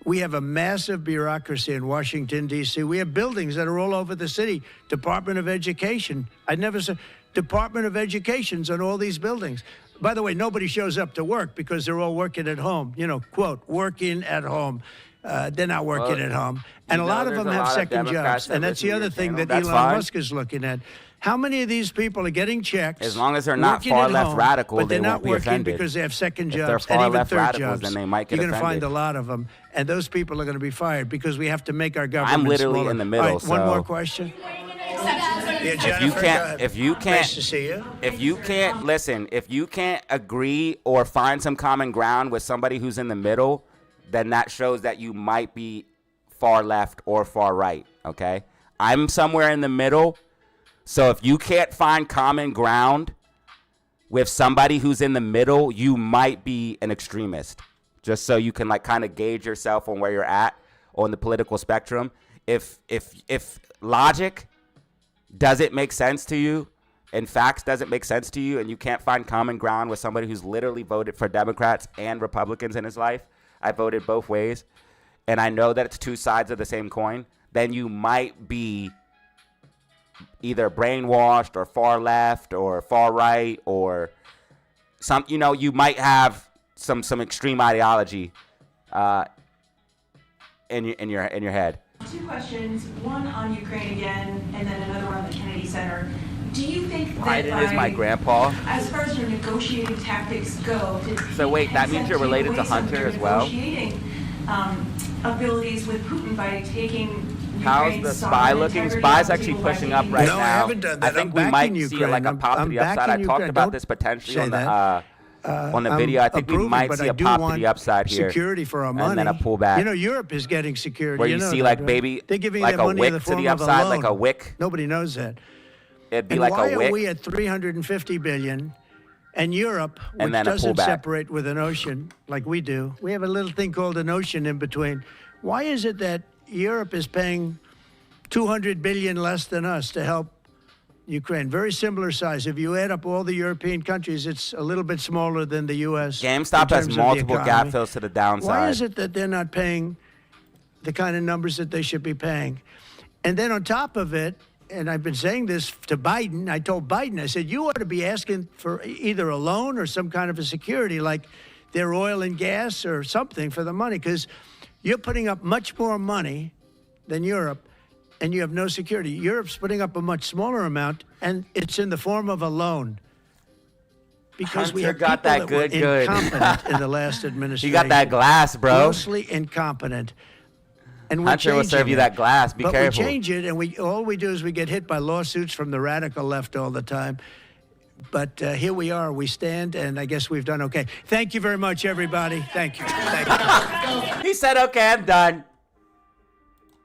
We have a massive bureaucracy in Washington, D.C. We have buildings that are all over the city. Department of Education. I never said Department of Education's on all these buildings. By the way, nobody shows up to work because they're all working at home. You know, quote, working at home. They're not working at home. And a lot of them have second jobs. And that's the other thing that Elon Musk is looking at. How many of these people are getting checks? As long as they're not far left radical, but they're they not won't be working offended. because they have second If jobs they're far and even left third radicals, jobs. then they might get You're going to find offended. a lot of them, and those people are going to be fired because we have to make our government I'm literally smaller. in the middle. All right, so one more question. Yeah, if you can't, nice to see you. if you can't agree or find some common ground with somebody who's in the middle, then that shows that you might be far left or far right. Okay, I'm somewhere in the middle. So if you can't find common ground with somebody who's in the middle, you might be an extremist. Just so you can like kind of gauge yourself on where you're at on the political spectrum. If logic doesn't make sense to you and facts doesn't make sense to you and you can't find common ground with somebody who's literally voted for Democrats and Republicans in his life, I voted both ways, and I know that it's two sides of the same coin, then you might be either brainwashed or far left or far right or some, you know, you might have some extreme ideology in your head. Two questions, one on Ukraine again, and then another on the Kennedy Center. Do you think that Biden is my grandpa. as far as your negotiating tactics go, So wait, that means you're related to Hunter as well? Negotiating abilities with Putin by taking How's the spy looking? Spy's actually pushing up right now. No, I haven't done that. I think I'm we might backing see like a Ukraine. pop to I'm the upside. backing I talked Ukraine. about Don't this potentially say on that. the video. I think we might see a pop to the upside here. Security for our money. And then a pullback. You know, Europe is getting security. Where you know see that, like right? maybe They're giving like their a money in wick the to form the of a upside, like a loan. wick. Nobody knows that. It'd be And like why a wick. are we at 350 billion? And Europe, which And then a doesn't pullback. separate with an ocean like we do, we have a little thing called an ocean in between. Why is it that Europe is paying 200 billion less than us to help Ukraine? Very similar size. If you add up all the European countries, it's a little bit smaller than the U.S. GameStop has multiple gap fills to the downside. Why is it that they're not paying the kind of numbers that they should be paying? And then on top of it, and I've been saying this to Biden, I told Biden, I said, you ought to be asking for either a loan or some kind of a security, like their oil and gas or something for the money, because you're putting up much more money than Europe, and you have no security. Europe's putting up a much smaller amount, and it's in the form of a loan. Because we Hunter have got people that were good. incompetent in the last administration. You got that glass, bro. Grossly incompetent. And we're Hunter will serve changing you it. that glass. Be but careful. we change it, and all we do is we get hit by lawsuits from the radical left all the time. But here we are. We stand, and I guess we've done okay. Thank you very much, everybody. Thank you. Thank you. He said, okay, I'm done.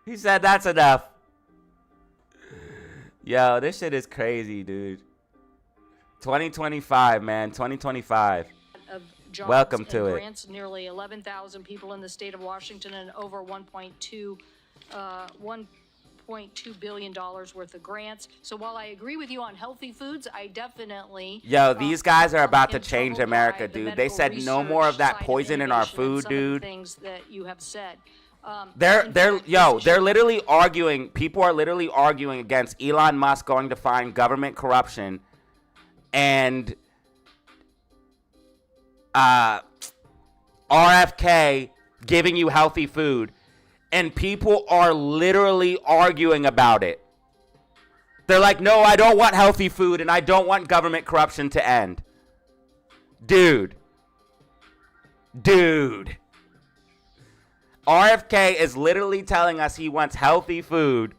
He said, that's enough. Yo, this shit is crazy, dude. 2025, man. 2025. Of jobs Welcome to and it. grants, nearly 11,000 people in the state of Washington and over $1.2 billion worth of grants. So while I agree with you on healthy foods, I definitely Yo, these guys are about to am change troubled America, by the dude. They medical said no more of that research side poison in our innovation and food, some of the dude. things that you have said. They're In fact, they're literally arguing. People are literally arguing against Elon Musk going to find government corruption and RFK giving you healthy food, and people are literally arguing about it. They're like, no, I don't want healthy food and I don't want government corruption to end. Dude. RFK is literally telling us he wants healthy food,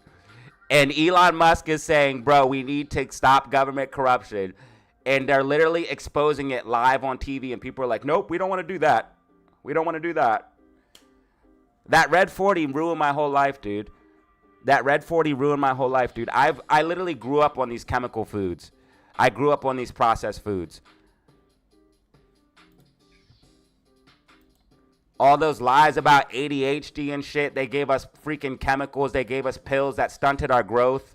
And Elon Musk is saying, bro, we need to stop government corruption. And they're literally exposing it live on TV. And people are like, nope, we don't want to do that. We don't want to do that. That Red 40 ruined my whole life, dude. That Red 40 ruined my whole life, dude. I literally grew up on these chemical foods. I grew up on these processed foods. All those lies about ADHD and shit, they gave us freaking chemicals. They gave us pills that stunted our growth.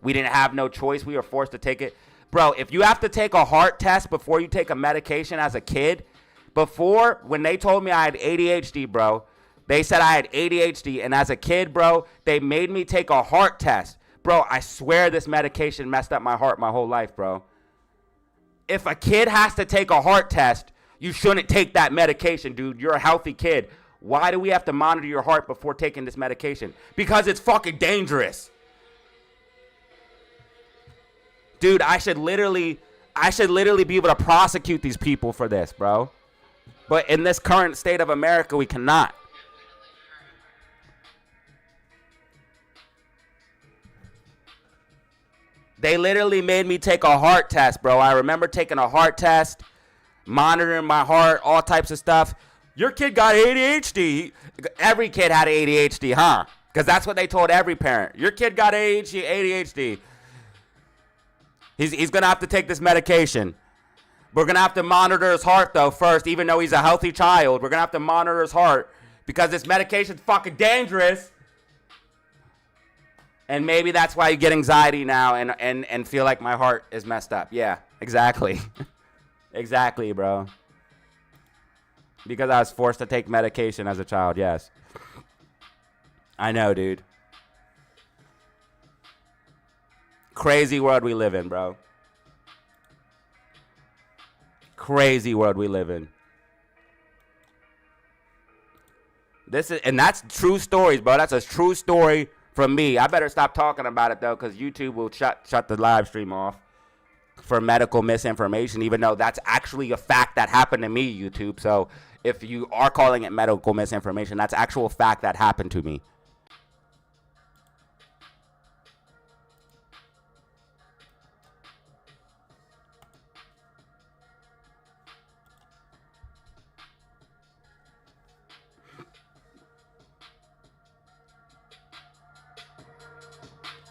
We didn't have no choice. We were forced to take it. Bro, if you have to take a heart test before you take a medication as a kid, before, when they told me I had ADHD, bro, they said I had ADHD. And as a kid, bro, they made me take a heart test. Bro, I swear this medication messed up my heart my whole life, bro. If a kid has to take a heart test, you shouldn't take that medication, dude. You're a healthy kid. Why do we have to monitor your heart before taking this medication? Because it's fucking dangerous. Dude, I should literally be able to prosecute these people for this, bro. But in this current state of America, we cannot. They literally made me take a heart test, bro. I remember taking a heart test, monitoring my heart, all types of stuff. Your kid got ADHD. Every kid had ADHD, huh? Because that's what they told every parent. Your kid got ADHD. He's going to have to take this medication. We're going to have to monitor his heart, though, first, even though he's a healthy child. We're going to have to monitor his heart because this medication's fucking dangerous. And maybe that's why you get anxiety now and feel like my heart is messed up. Yeah, exactly. Exactly, bro. Because I was forced to take medication as a child, yes. I know, dude. Crazy world we live in, bro. Crazy world we live in. And that's true stories, bro. That's a true story from me. I better stop talking about it, though, because YouTube will shut the live stream off for medical misinformation, even though that's actually a fact that happened to me, YouTube. So if you are calling it medical misinformation, that's actual fact that happened to me.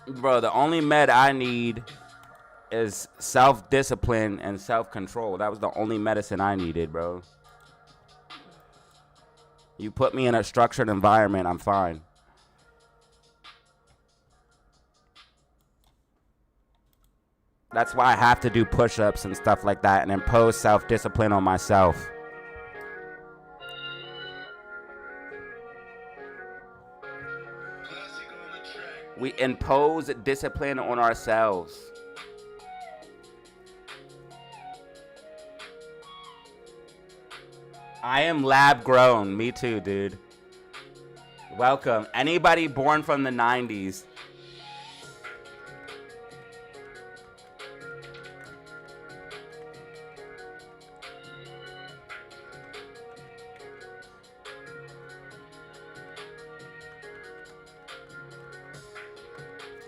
Bro, the only med I need is self-discipline and self-control. That was the only medicine I needed, bro. You put me in a structured environment, I'm fine. That's why I have to do push-ups and stuff like that and impose self-discipline on myself. We impose discipline on ourselves. I am lab grown. Me too, dude. Welcome. Anybody born from the 90s.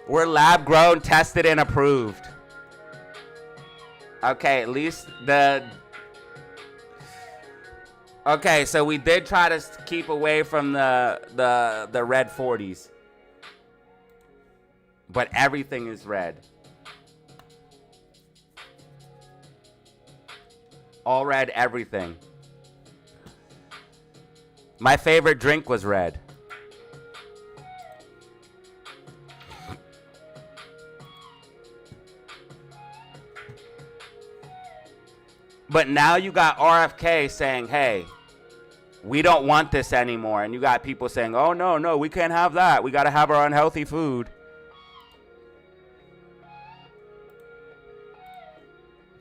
We're lab grown, tested, and approved. Okay, at least Okay, so we did try to keep away from the red 40s. But everything is red. All red, everything. My favorite drink was red. But now you got RFK saying, hey, we don't want this anymore. And you got people saying, oh, no, we can't have that. We got to have our unhealthy food.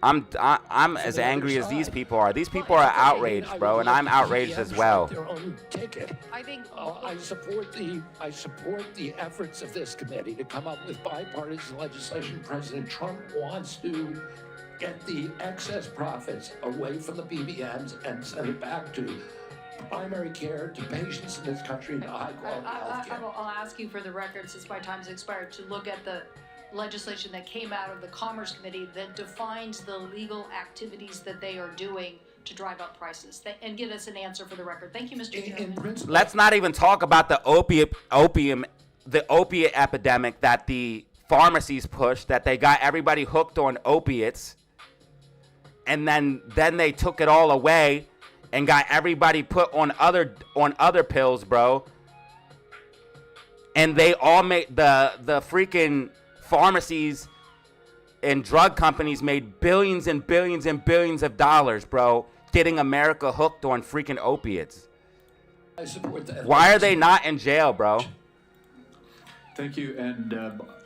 I'm as angry as these people are. These people are outraged, bro, and I'm outraged as well. Their own ticket. I think I support the efforts of this committee to come up with bipartisan legislation. President Trump wants to get the excess profits away from the PBMs and send it back to primary care to patients in this country and high quality health care. I'll ask you for the record, since my time's expired, to look at the legislation that came out of the Commerce Committee that defines the legal activities that they are doing to drive up prices, and give us an answer for the record. Thank you, Mr. Chairman. Let's not even talk about the opiate epidemic that the pharmacies pushed, that they got everybody hooked on opiates, and then they took it all away and got everybody put on other pills, bro. And they all made the freaking pharmacies and drug companies made billions and billions and billions of dollars, bro, getting America hooked on freaking opiates. I support that. Why are they not in jail, bro? Thank you, and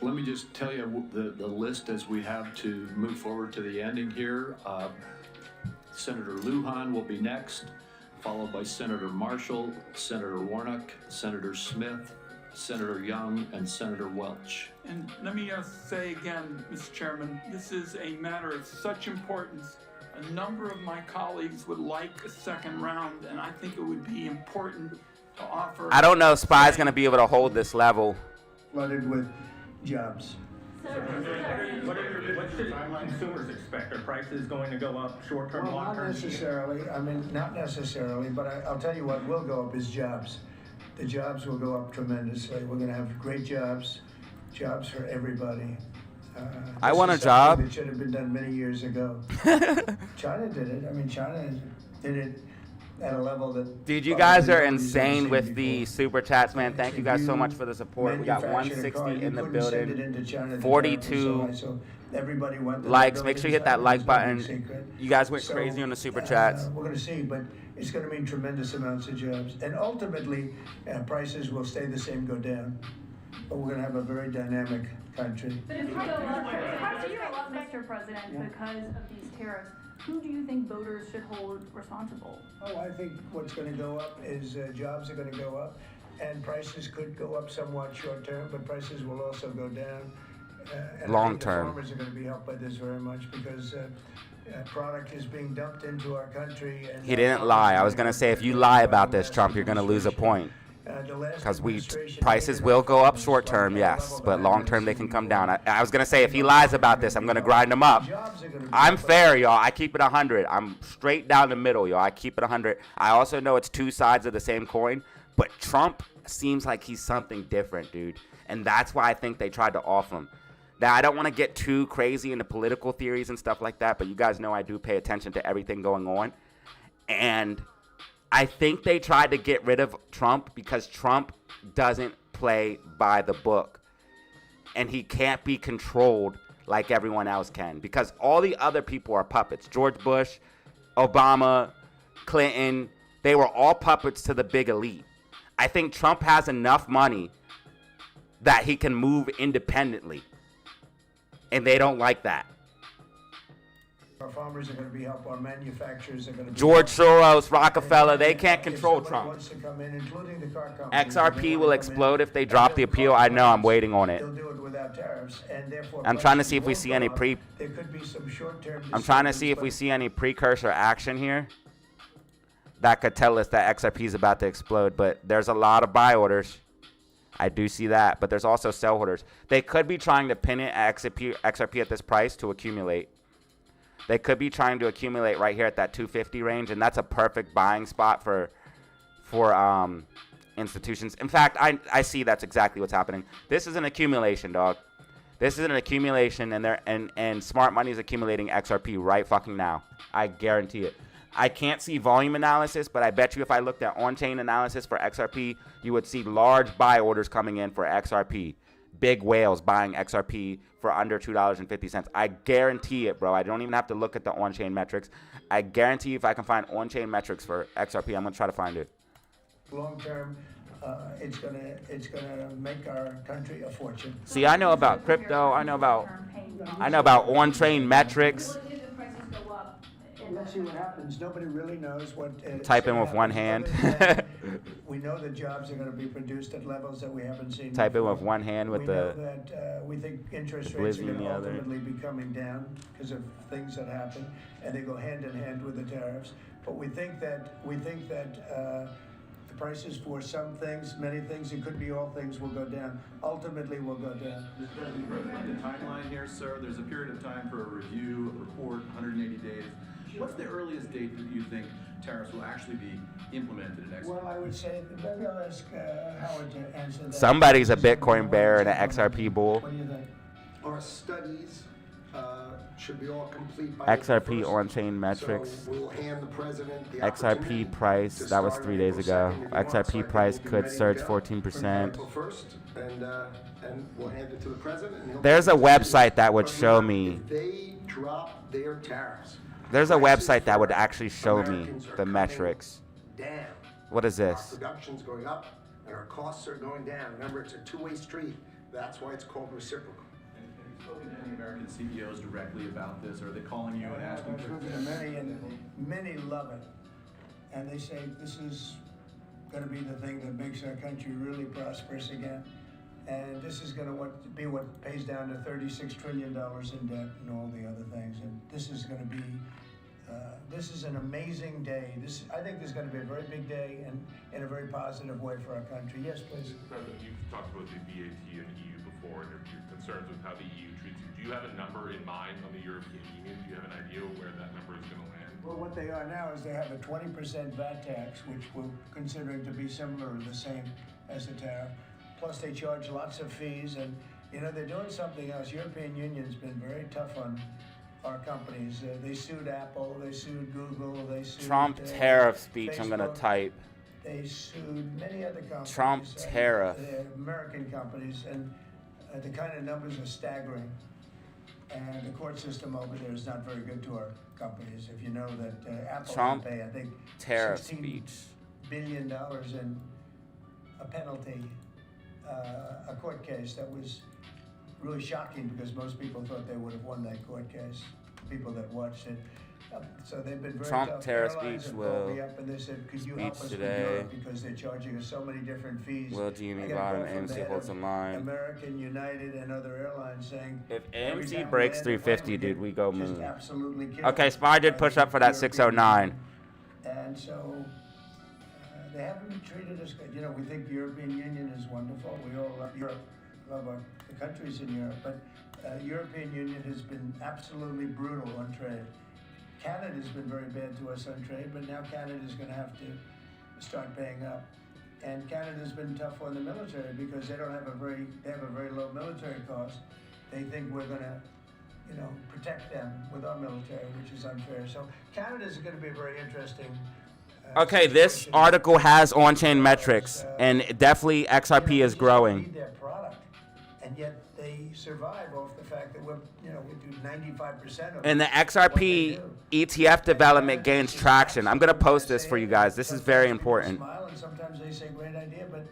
let me just tell you the list as we have to move forward to the ending here. Senator Lujan will be next, followed by Senator Marshall, Senator Warnock, Senator Smith, Senator Young, and Senator Welch. And let me say again, Mr. Chairman, this is a matter of such importance. A number of my colleagues would like a second round, and I think it would be important to offer. I don't know if SPY's going to be able to hold this level. Flooded with jobs. What should consumers expect? Are prices going to go up short-term, Well, long-term? not necessarily. I mean, not necessarily, but I'll tell you what will go up is jobs. The jobs will go up tremendously. We're going to have great jobs for everybody. I This want a is something job. that should have been done many years ago. China did it. I mean, China did it at a level that. Dude, you guys are nobody's ever insane seen with the before. super chats, man. Thank you If guys so you much for the support. We got manufactured a car, 160 in the you couldn't send it building. into China, the 42 tariff was so high, so everybody went to the likes. Make sure you hit that buildings, like it was no button. big secret. You guys went So, crazy on the super chats. We're going to see, but it's going to mean tremendous amounts of jobs. And ultimately, prices will stay the same, go down. But we're going to have a very dynamic country. But if you go up, Mr. President, because of these tariffs, who do you think voters should hold responsible? Oh, I think what's going to go up is jobs are going to go up, and prices could go up somewhat short term, but prices will also go down. And I Long think term. The farmers are going to be helped by this very much because product is being dumped into our country. And He didn't lie. I was going to say, if you lie about this, Trump, you're going to lose a point. Because prices will go up short term, yes, but long term they can come down. I was gonna say, if he lies about this, I'm gonna grind him up. I'm fair, y'all. I keep it 100. I'm straight down the middle, y'all. I keep it 100. I also know it's two sides of the same coin, but Trump seems like he's something different, dude, and that's why I think they tried to off him. Now, I don't want to get too crazy into political theories and stuff like that, but you guys know I do pay attention to everything going on, and I think they tried to get rid of Trump because Trump doesn't play by the book. And he can't be controlled like everyone else can. Because all the other people are puppets. George Bush, Obama, Clinton, they were all puppets to the big elite. I think Trump has enough money that he can move independently. And they don't like that. Our farmers are going to be helped. Our manufacturers are going to be George helped. Soros, Rockefeller, they can't If control somebody Trump. wants to come in, including the car companies, XRP will explode if they drop the appeal. I know, I'm waiting on it. They'll do it without tariffs, and therefore I'm trying to prices see if we won't see go any up. There could be some short-term I'm trying to see if we disturbance, see any precursor action here that could tell us that XRP is about to explode, but there's a lot of buy orders. I do see that, but there's also sell orders. They could be trying to pin it at XRP at this price to accumulate. They could be trying to accumulate right here at that 250 range, and that's a perfect buying spot for institutions. In fact, I see that's exactly what's happening. This is an accumulation, dog. This is an accumulation, and smart money is accumulating XRP right fucking now. I guarantee it. I can't see volume analysis, but I bet you if I looked at on-chain analysis for XRP, you would see large buy orders coming in for XRP. Big whales buying XRP for under $2.50. I guarantee it, bro. I don't even have to look at the on-chain metrics. I guarantee you if I can find on-chain metrics for XRP, I'm going to try to find it. long term, it's gonna make our country a fortune. See, I know about crypto. I know about on-chain metrics. Let's see what happens. Nobody really knows what. Type in with one hand. We know that jobs are going to be produced at levels that we haven't seen Type it before. with one hand with we the. know that we think interest rates are Blizzy going in to the other. ultimately be coming down because of things that happen, and they go hand in hand with the tariffs. But we think that the prices for some things, many things, it could be all things, will go down. Ultimately, will go down. Mr. President, the timeline here, sir, there's a period of time for a review, a report, 180 days. What's the earliest date that you think tariffs will actually be implemented in next? Well, I would say, maybe I'll ask Howard to answer that. Somebody's a Bitcoin bear and an XRP bull. What do you think? Our studies should be all complete by XRP April 1st. on-chain metrics. So we'll hand the president the XRP price, that was 3 days ago. XRP price could surge 14%. April 1st, and we'll hand it to the president. And he'll There's a make a decision. website that would But show remember, me. if they drop their tariffs. There's a prices website that would for actually show me Americans are the coming metrics. Down. What is Our this? production's going up, and our costs are going down. Remember, it's a two-way street. That's why it's called reciprocal. Have you spoken to any American CEOs directly about this? Or are they calling you and asking I've for? spoken to many, and many love it. And they say this is going to be the thing that makes our country really prosperous again. And this is going to be what pays down to $36 trillion in debt and all the other things. And this is going to be, this is an amazing day. I think this is going to be a very big day and in a very positive way for our country. Yes, please. Mr. President, you've talked about the VAT and EU before and your concerns with how the EU treats you. Do you have a number in mind on the European Union? Do you have an idea where that number is going to land? Well, what they are now is they have a 20% VAT tax, which we're considering to be similar or the same as the tariff. Plus, they charge lots of fees, and they're doing something else. European Union's been very tough on our companies. They sued Apple, they sued Google, they sued Trump tariff speech, I'm gonna Facebook. type. They sued many other companies. Trump tariff. American companies, and the kind of numbers are staggering. And the court system over there is not very good to our companies. If you know that Apple Trump will pay, I think, tariff $16 speech. billion in a penalty, a court case that was really shocking because most people thought they would have won that court case, people that watched it. So they've been very Trump tough. tariff Airlines speech have called will me up and they said, could you help speech us today. with Europe because they're charging us so many different fees. Will GME I got a bottom call from the AMC head holds of in line. American, United, and other airlines saying If every AMC time we breaks land a plane, 350, we dude, get we go just moon. absolutely killed Okay, Spy did by push the up for that European 609. Union. And so they haven't treated us good. We think the European Union is wonderful. We all love Europe, love the countries in Europe. But European Union has been absolutely brutal on trade. Canada's been very bad to us on trade, but now Canada's going to have to start paying up. And Canada's been tough on the military because they have a very low military cost. They think we're going to, protect them with our military, which is unfair. So Canada's going to be a very interesting. Okay, this situation. article has on-chain metrics, and definitely XRP is Need growing. their product, and yet they survive off the fact that we do 95% of And the what XRP they do. ETF development gains traction. I'm gonna post this for you guys. This is very Sometimes people important. Smile, and sometimes they say great idea, but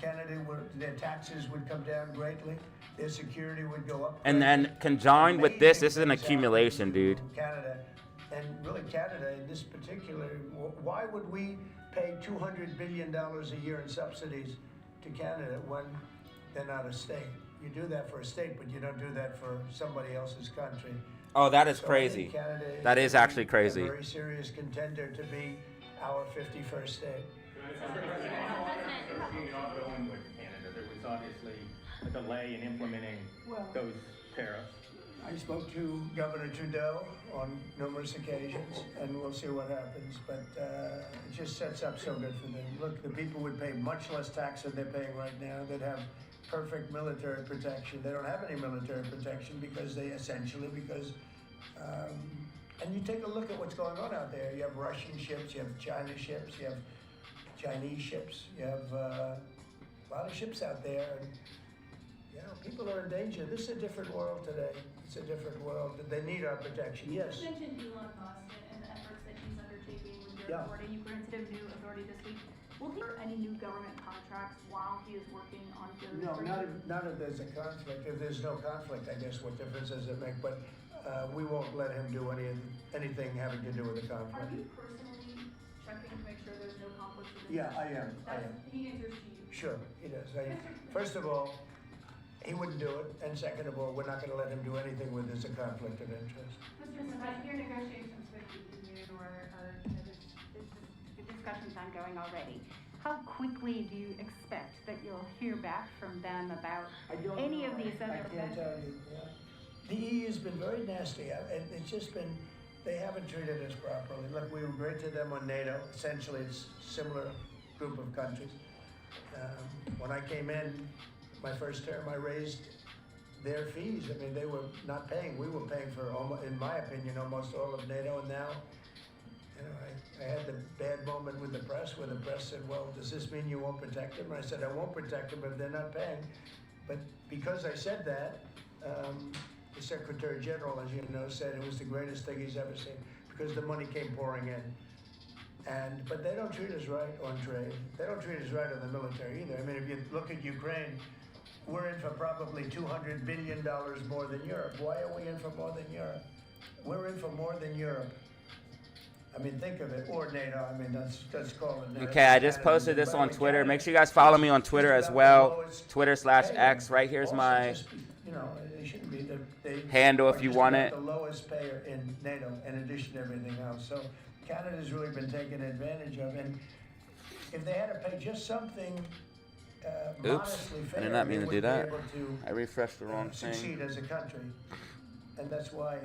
Canada, their taxes would come down greatly, their security would go up. And greatly. then conjoined with this Amazing is an things happen accumulation, to dude. Canada, and really Canada in this particular, why would we pay $200 billion a year in subsidies to Canada when they're not a state? You do that for a state, but you don't do that for somebody else's country. Oh, that is So I crazy. think Canada That is gonna actually be crazy. A very serious contender to be our 51st state. Being ongoing with Canada, there was obviously a delay in implementing those tariffs. I spoke to Governor Trudeau on numerous occasions, and we'll see what happens. But it just sets up so good for them. Look, the people would pay much less tax than they're paying right now. They'd have perfect military protection. They don't have any military protection because and you take a look at what's going on out there. You have Russian ships, you have China ships, you have Chinese ships, you have a lot of ships out there. And, people are in danger. This is a different world today. It's a different world. They need our protection. Yes. You mentioned Elon Musk and the efforts that he's undertaking with your authority. You granted him new authority this week. Will he any new government contracts while he is working on those? No, not if there's a conflict. If there's no conflict, I guess what difference does it make? But we won't let him do anything having to do with the conflict. Are you personally checking to make sure there's no conflicts of Yeah, interest? I am. He answers to you. Sure, he does. First of all, he wouldn't do it, and second of all, we're not gonna let him do anything where there's a conflict of interest. Mr. Smith, your negotiations with the union or the discussion's ongoing already. How quickly do you expect that you'll hear back from them about any of these other? I can't tell you. Yeah. The EU's been very nasty, and it's just been, they haven't treated us properly. Look, we were great to them on NATO. Essentially, it's a similar group of countries. When I came in, my first term, I raised their fees. I mean, they were not paying. We were paying for, in my opinion, almost all of NATO. And now, you know, I had the bad moment with the press where the press said, well, does this mean you won't protect them? And I said, I won't protect them if they're not paying. But because I said that, the Secretary General, as you know, said it was the greatest thing he's ever seen because the money came pouring in. But they don't treat us right on trade. They don't treat us right on the military either. I mean, if you look at Ukraine, we're in for probably $200 billion more than Europe. Why are we in for more than Europe? We're in for more than Europe. I mean, think of it, or NATO. I mean, let's call it NATO. Okay, I just posted this on Twitter. Make sure you guys follow me on Twitter as well. Twitter/X. Right here's my you know, they shouldn't be handle if you want it. The lowest payer in NATO, in addition to everything else. So Canada's really been taken advantage of, and if they had to pay just something Oops, modestly fair, I did not mean to do that. To, I refreshed the wrong thing. Succeed as a country, and that's why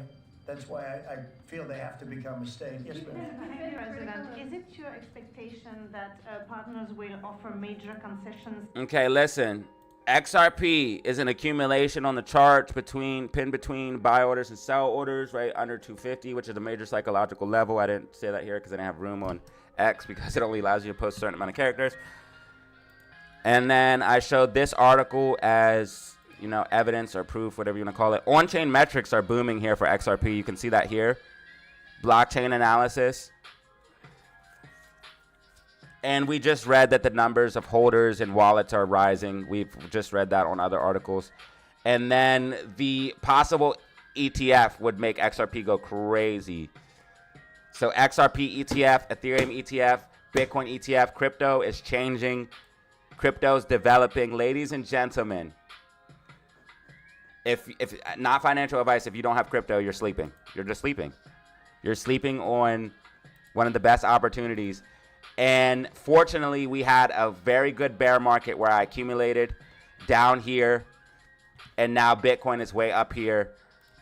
I feel they have to become a state. Yes, ma'am. President, is it your expectation that partners will offer major concessions? Okay, listen. XRP is an accumulation on the chart pinned between buy orders and sell orders, right under 250, which is a major psychological level. I didn't say that here because I didn't have room on X because it only allows you to post a certain amount of characters. And then I showed this article as, you know, evidence or proof, whatever you want to call it. On-chain metrics are booming here for XRP. You can see that here. Blockchain analysis. And we just read that the numbers of holders and wallets are rising. We've just read that on other articles. And then the possible ETF would make XRP go crazy. So XRP ETF, Ethereum ETF, Bitcoin ETF, crypto is changing. Crypto's developing. Ladies and gentlemen, if not financial advice, if you don't have crypto, you're sleeping. You're just sleeping. You're sleeping on one of the best opportunities. And fortunately, we had a very good bear market where I accumulated down here. And now Bitcoin is way up here.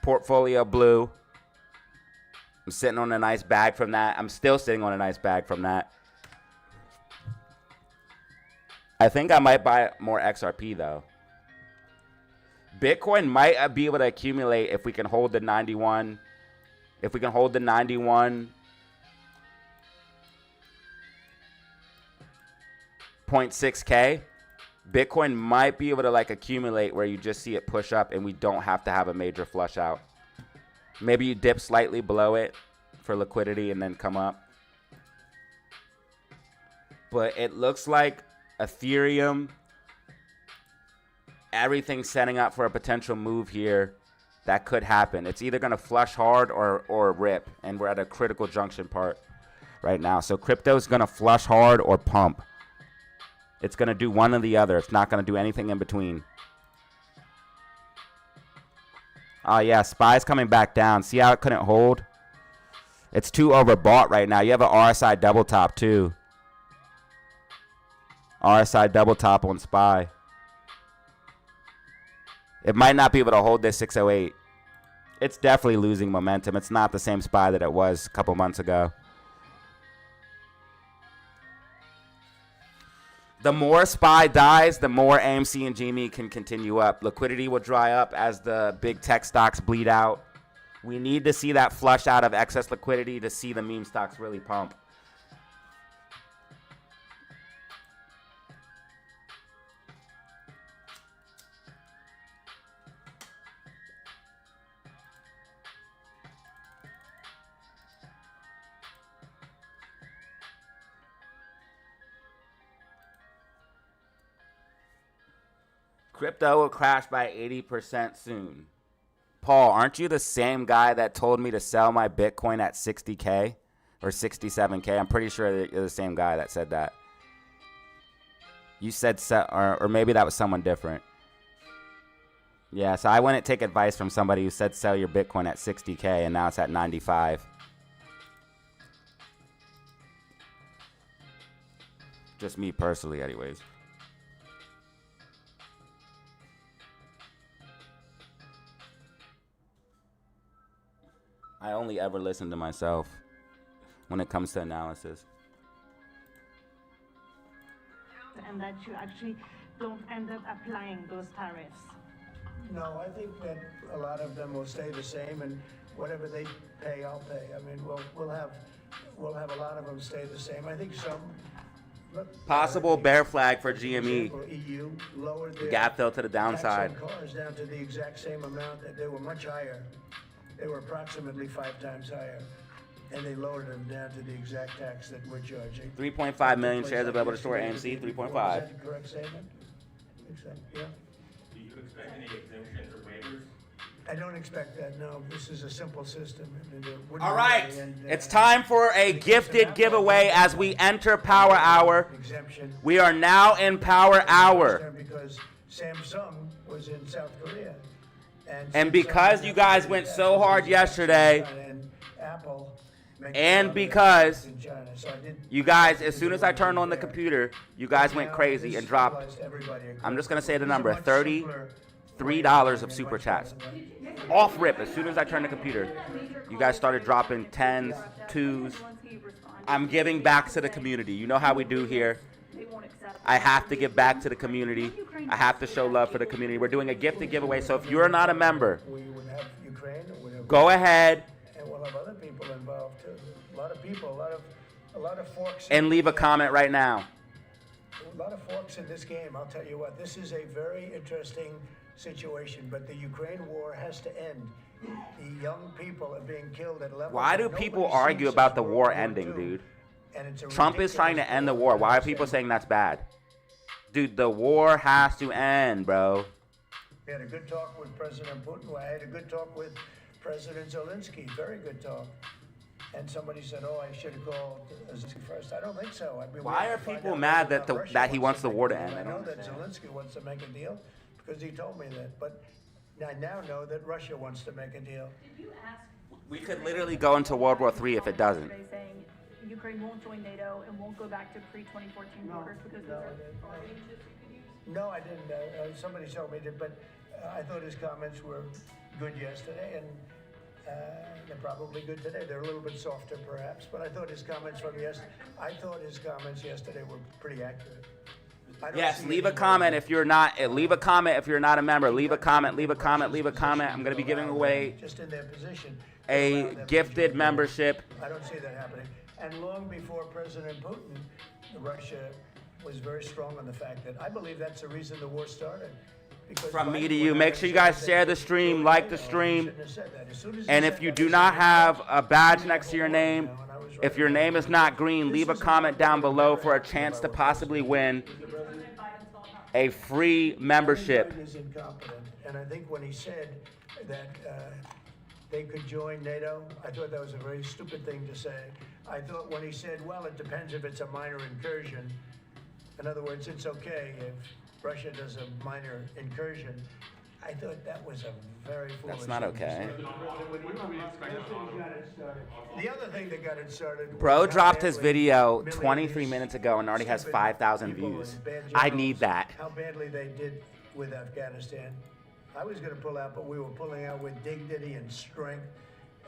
Portfolio blue. I'm sitting on a nice bag from that. I'm still sitting on a nice bag from that. I think I might buy more XRP, though. Bitcoin might be able to accumulate if we can hold the 91. If we can hold the 91.6K, Bitcoin might be able to like accumulate where you just see it push up and we don't have to have a major flush out. Maybe you dip slightly below it for liquidity and then come up. But it looks like Ethereum, everything's setting up for a potential move here that could happen. It's either going to flush hard or rip, and we're at a critical junction part right now. So crypto is going to flush hard or pump. It's going to do one or the other. It's not going to do anything in between. Oh, yeah, SPY's coming back down. See how it couldn't hold? It's too overbought right now. You have an RSI double top, too. RSI double top on SPY. It might not be able to hold this 608. It's definitely losing momentum. It's not the same SPY that it was a couple months ago. The more SPY dies, the more AMC and GME can continue up. Liquidity will dry up as the big tech stocks bleed out. We need to see that flush out of excess liquidity to see the meme stocks really pump. Crypto will crash by 80% soon. Paul, aren't you the same guy that told me to sell my Bitcoin at 60K? or 67K. I'm pretty sure that you're the same guy that said that. You said or maybe that was someone different. Yeah, so I wouldn't take advice from somebody who said sell your Bitcoin at 60K and now it's at 95. Just me personally, anyways. I only ever listen to myself when it comes to analysis. And that you actually don't end up applying those tariffs? No, I think that a lot of them will stay the same, and whatever they pay, I'll pay. I mean, we'll have a lot of them stay the same. I think some. Possible bear flag for GME. EU lowered their Gap fill to the downside. tax on cars down to the exact same amount that they were much higher. They were approximately 5 times higher, and they lowered them down to the exact tax that we're charging. 3.5 million shares available to store AMC. 3.5. Is that the correct statement? Yeah. Do you expect any exemptions or waivers? I don't expect that, no. This is a simple system. All right, it's time for a gifted giveaway as we enter Power Hour. We are now in Power Hour. Because Samsung was in South Korea. And because you guys went so hard yesterday, and because you guys, as soon as I turned on the computer, you guys went crazy and dropped, I'm just going to say the number, $33 of super chats. Off rip, as soon as I turned the computer, you guys started dropping 10s, 2s. I'm giving back to the community. You know how we do here. I have to give back to the community. I have to show love for the community. We're doing a gifted giveaway, so if you're not a member, go ahead and we'll have other people involved too. A lot of people, a lot of forks. And leave a comment right now. A lot of forks in this game. I'll tell you what. This is a very interesting situation, but the Ukraine war has to end. The young people are being killed at levels. Why do people argue about the war ending, dude? Trump is trying to end the war. Why are people saying that's bad? Dude, the war has to end, bro. We had a good talk with President Putin. I had a good talk with President Zelensky. Very good talk. And somebody said, "Oh, I should have called Zelensky first." I don't think so. I mean, why are people mad that he wants the war to end? I know that Zelensky wants to make a deal because he told me that. But I now know that Russia wants to make a deal. Did you ask? We could literally go into World War III if it doesn't. Saying Ukraine won't join NATO and won't go back to pre-2014 borders because those are bargaining chips you could use? No, I didn't. Somebody told me that, but I thought his comments were good yesterday, and they're probably good today. They're a little bit softer, perhaps, but I thought his comments yesterday were pretty accurate. Yes, leave a comment if you're not. Leave a comment if you're not a member. Leave a comment. Leave a comment. Leave a comment. I'm going to be giving away just in their position a gifted membership. I don't see that happening. And long before President Putin, Russia was very strong on the fact that I believe that's the reason the war started. From me to you, make sure you guys share the stream, like the stream. And if you do not have a badge next to your name, if your name is not green, leave a comment down below for a chance to possibly win a free membership. And I think when he said that they could join NATO, I thought that was a very stupid thing to say. I thought when he said, well, it depends if it's a minor incursion. In other words, it's okay if Russia does a minor incursion. I thought that was a very foolish. That's not okay. The other thing that got it started. Bro dropped his video 23 minutes ago and already has 5,000 views. I need that. How badly they did with Afghanistan. I was going to pull out, but we were pulling out with dignity and strength,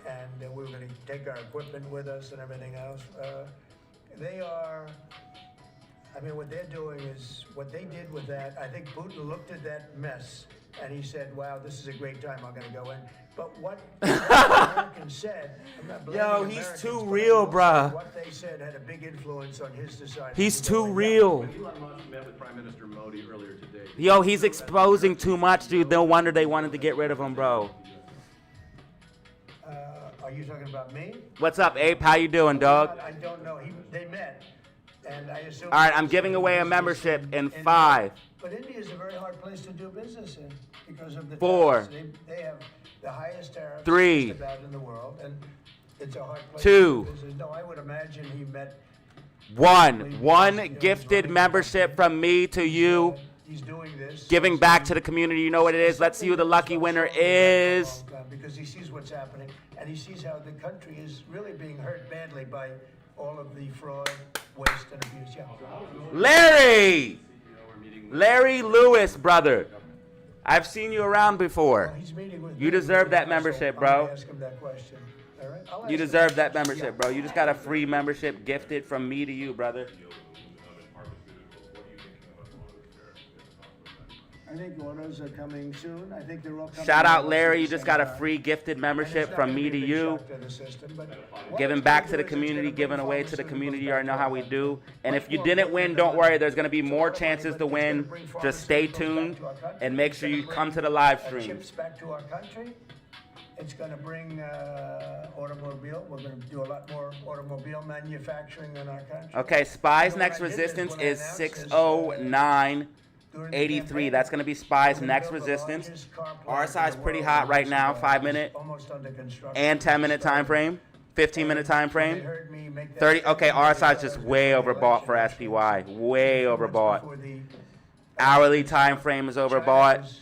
and we were going to take our equipment with us and everything else. They are. I mean, what they're doing is, what they did with that, I think Putin looked at that mess and he said, wow, this is a great time, I'm going to go in. But what the Americans said, I'm not blaming Yo, Americans, he's too real, bruh. What they said had a big influence on his decision. He's too real. Elon Musk met with Prime Minister Modi earlier today. Yo, he's exposing too much, dude. No wonder they wanted to get rid of him, bro. Are you talking about me? What's up, Ape? How you doing, dog? I don't know. They met. And I assume. All right, I'm giving away a membership in 5. But India is a very hard place to do business in because of the 4. They have the highest tariffs 3. just about in the world, and It's a hard place 2. to visit. No, I would imagine he met. 1 gifted membership from me to you. He's doing this. Giving back to the community. You know what it is. Let's see who the lucky winner is. Because he sees what's happening, and he sees how the country is really being hurt badly by all of the fraud, waste, and abuse. Yeah. Larry Lewis, brother. I've seen you around before. He's meeting with You deserve that membership, bro. Ask him that question. All right? I'll You ask him deserve that membership, bro. You just got a free membership gifted from me to you, brother. I think orders are coming soon. I think they're all coming. Shout out Larry, you just got a free gifted membership from me to you. Giving back to the community, giving away to the community. You already know how we do. And if you didn't win, don't worry. There's going to be more chances to win. Just stay tuned and make sure you come to the live streams. Chips back to our country. It's going to bring automobile. We're going to do a lot more automobile manufacturing in our country. Okay, Spy's next resistance is 609.83. That's going to be Spy's next resistance. RSI is pretty hot right now, 5-minute and 10-minute time frame, 15-minute time frame, 30. Okay, RSI is just way overbought for SPY, way overbought. Hourly time frame is overbought.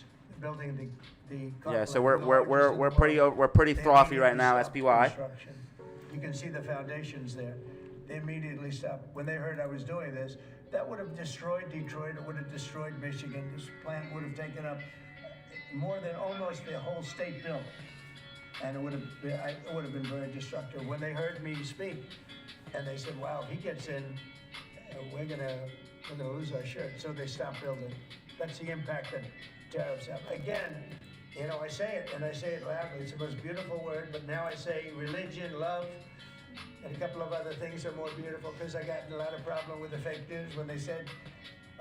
Yeah, so we're pretty frothy right now, SPY. You can see the foundations there. They immediately stopped when they heard I was doing this. That would have destroyed Detroit. It would have destroyed Michigan. This plant would have taken up more than almost the whole state bill, and it would have been very destructive. When they heard me speak, and they said, "Wow, if he gets in, we're gonna lose our shirt." So they stopped building. That's the impact that tariffs have. Again, you know, I say it and I say it loudly. It's the most beautiful word, but now I say religion, love, and a couple of other things are more beautiful, because I got in a lot of problem with the fake news when they said,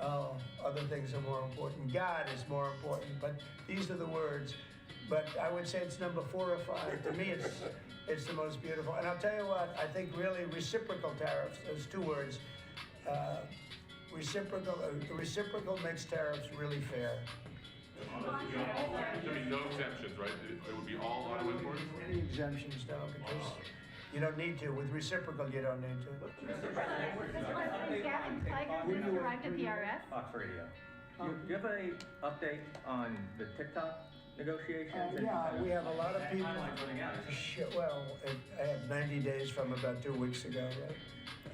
oh, other things are more important. God is more important, but these are the words. But I would say it's number 4 or 5. To me, it's the most beautiful. And I'll tell you what, I think really reciprocal tariffs, those 2 words, reciprocal makes tariffs really fair. There'd be no exemptions, right? It would be all auto imports? Any exemptions, no, because you don't need to. With reciprocal, you don't need to. Gavin Tiger just arrived at the RF. Fox Radio. Do you have an update on the TikTok negotiations? Yeah, we have a lot of people. Well, I have 90 days from about 2 weeks ago, right?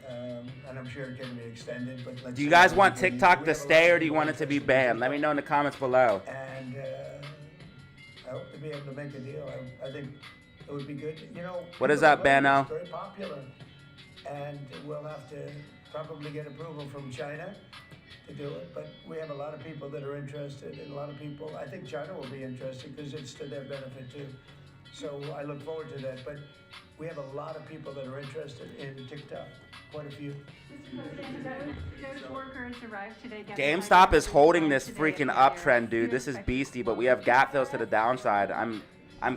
And I'm sure it can be extended. But Do you guys want TikTok to stay, or do you want it to be banned? Let me know in the comments below. And I hope to be able to make a deal. I think it would be good. You know, What is up, Bano? It's very popular, and we'll have to probably get approval from China to do it. But we have a lot of people that are interested, and a lot of people. I think China will be interested because it's to their benefit too. So I look forward to that. But we have a lot of people that are interested in TikTok. Quite a few. Those workers arrived today. GameStop is holding this freaking uptrend, dude. This is beastie, but we have gap fills to the downside. I'm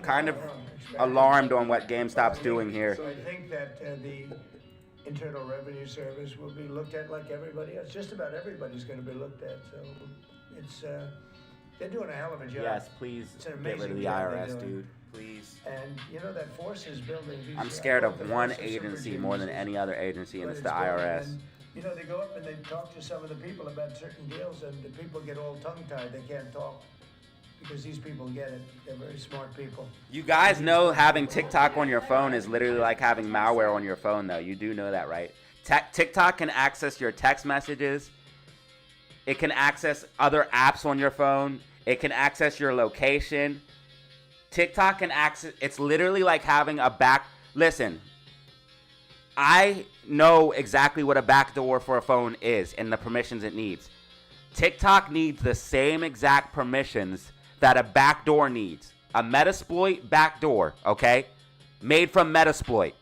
kind of alarmed on what GameStop's doing here. So I think that the Internal Revenue Service will be looked at like everybody else. Just about everybody's going to be looked at. So it's they're doing a hell of a job. Yes, please get rid of the IRS, dude. Please. And you know that force is building. I'm scared of one agency more than any other agency, and it's the IRS. And, you know, they go up and they talk to some of the people about certain deals, and the people get all tongue-tied. They can't talk because these people get it. They're very smart people. You guys know having TikTok on your phone is literally like having malware on your phone, though. You do know that, right? TikTok can access your text messages. It can access other apps on your phone. It can access your location. TikTok can access, it's literally like having a listen, I know exactly what a backdoor for a phone is and the permissions it needs. TikTok needs the same exact permissions that a backdoor needs. A Metasploit backdoor, okay, made from Metasploit,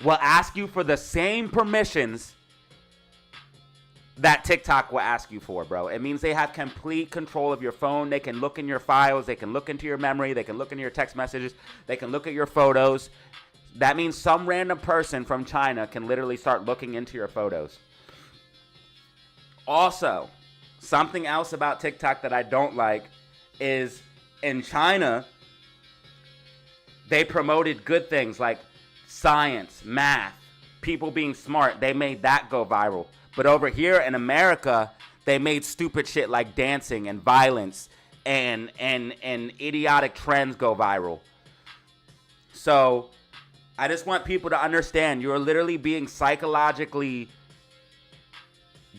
will ask you for the same permissions that TikTok will ask you for, bro. It means they have complete control of your phone. They can look in your files. They can look into your memory. They can look into your text messages. They can look at your photos. That means some random person from China can literally start looking into your photos. Also, something else about TikTok that I don't like is in China, They promoted good things like science, math, people being smart. They made that go viral. But over here in America, they made stupid shit like dancing and violence and idiotic trends go viral. So I just want people to understand you're literally being psychologically,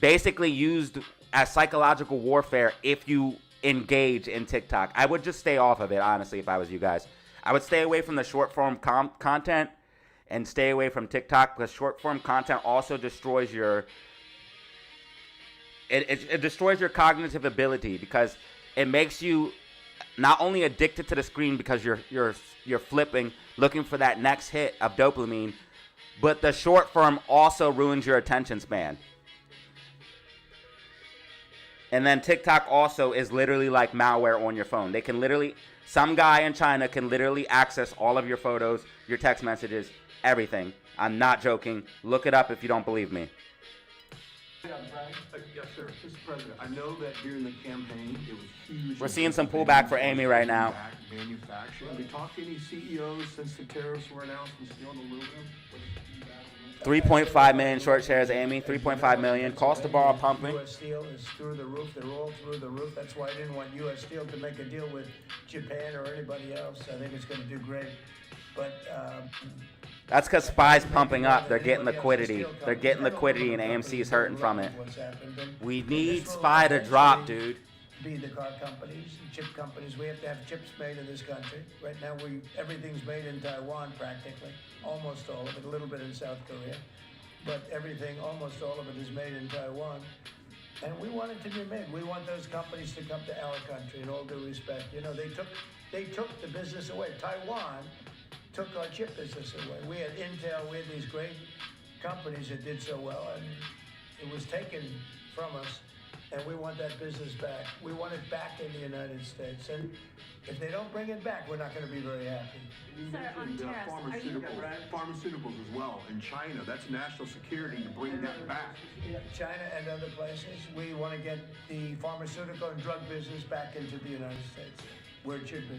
basically used as psychological warfare if you engage in TikTok. I would just stay off of it, honestly, if I was you guys. I would stay away from the short form content and stay away from TikTok, because short form content also destroys your it destroys your cognitive ability, because it makes you not only addicted to the screen because you're flipping, looking for that next hit of dopamine, but the short form also ruins your attention span. And then TikTok also is literally like malware on your phone. They can literally, some guy in China can literally access all of your photos, your text messages, everything. I'm not joking. Look it up if you don't believe me. Yes, sir. Mr. President, I know that during the campaign, it was huge. We're seeing some pullback for Amy right now. Manufacturing. Have you talked to any CEOs since the tariffs were announced in steel and aluminum? 3.5 million short shares, Amy. 3.5 million. Cost to borrow pumping. U.S. Steel is through the roof. They're all through the roof. That's why I didn't want U.S. Steel to make a deal with Japan or anybody else. I think it's going to do great. But that's because SPY's pumping up. They're getting liquidity. They're getting liquidity, and AMC is hurting from it. We need SPY to drop, dude. Be the car companies, chip companies. We have to have chips made in this country. Right now, everything's made in Taiwan practically. Almost all of it, a little bit in South Korea. But everything, almost all of it is made in Taiwan. And we want it to be made. We want those companies to come to our country in all due respect. You know, they took the business away. Taiwan took our chip business away. We had Intel, we had these great companies that did so well, and it was taken from us, and we want that business back. We want it back in the United States, and if they don't bring it back, we're not going to be very happy. You mentioned pharmaceuticals as well in China. That's national security to bring that back. Yeah, China and other places. We want to get the pharmaceutical and drug business back into the United States, where it should be.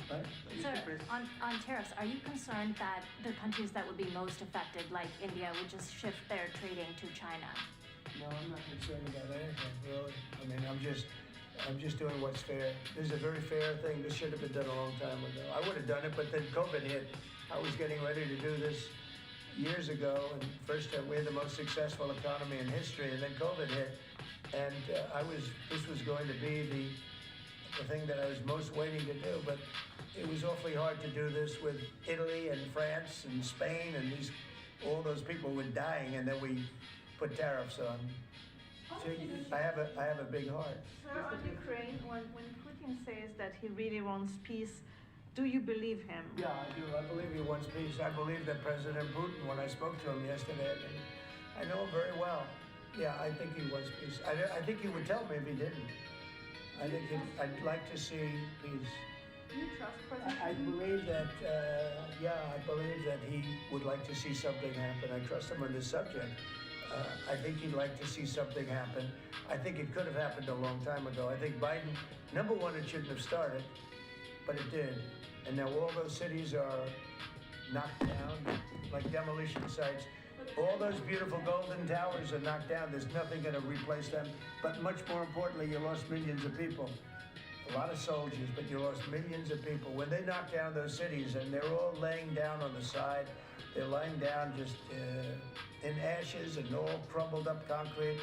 Right? Sir, on tariffs, are you concerned that the countries that would be most affected, like India, would just shift their trading to China? No, I'm not concerned about anything, really. I mean, I'm just doing what's fair. This is a very fair thing. This should have been done a long time ago. I would have done it, but then COVID hit. I was getting ready to do this years ago, and first we had the most successful economy in history, and then COVID hit, and this was going to be the thing that I was most waiting to do, but it was awfully hard to do this with Italy and France and Spain, and all those people were dying, and then we put tariffs on. So I have a big heart. Sir, on Ukraine, when Putin says that he really wants peace, do you believe him? Yeah, I do. I believe he wants peace. I believe that President Putin, when I spoke to him yesterday, I know him very well. Yeah, I think he wants peace. I think he would tell me if he didn't. I'd like to see peace. Do you trust President Putin? I believe that, I believe that he would like to see something happen. I trust him on this subject. I think he'd like to see something happen. I think it could have happened a long time ago. I think Biden, number one, it shouldn't have started, but it did. And now all those cities are knocked down like demolition sites. All those beautiful golden towers are knocked down. There's nothing going to replace them. But much more importantly, you lost millions of people. A lot of soldiers, but you lost millions of people. When they knock down those cities, and they're all laying down on the side, they're lying down just in ashes and all crumbled up concrete.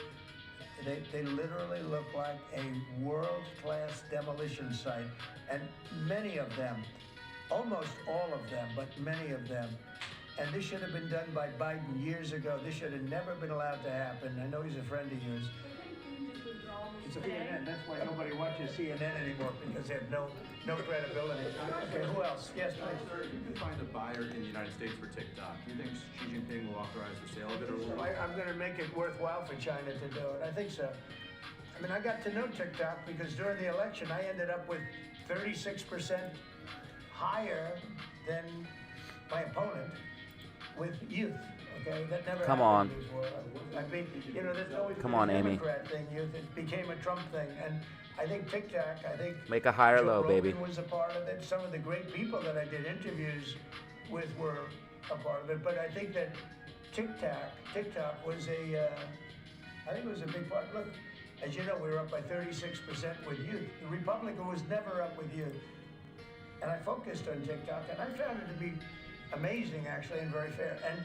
They literally look like a world-class demolition site. And many of them, almost all of them, but many of them. And this should have been done by Biden years ago. This should have never been allowed to happen. I know he's a friend of yours. It's a CNN. That's why nobody watches CNN anymore, because they have no credibility. Okay, who else? Yes, please. Sir, if you can find a buyer in the United States for TikTok, do you think Xi Jinping will authorize the sale of it, or will I'm going to make it worthwhile for China to do it. I think so. I mean, I got to know TikTok because during the election, I ended up with 36% higher than my opponent with youth. okay? That never Come happened on. before. I mean, you know, there's always Come been on, a Amy. Democrat thing. It became a Trump thing. And I think TikTok, I think Make a higher Joe low, Rogan baby. was a part of it. Some of the great people that I did interviews with were a part of it. But I think that TikTok was I think it was a big part. Look, as you know, we were up by 36% with youth. The Republican was never up with youth. And I focused on TikTok, and I found it to be amazing, actually, and very fair. And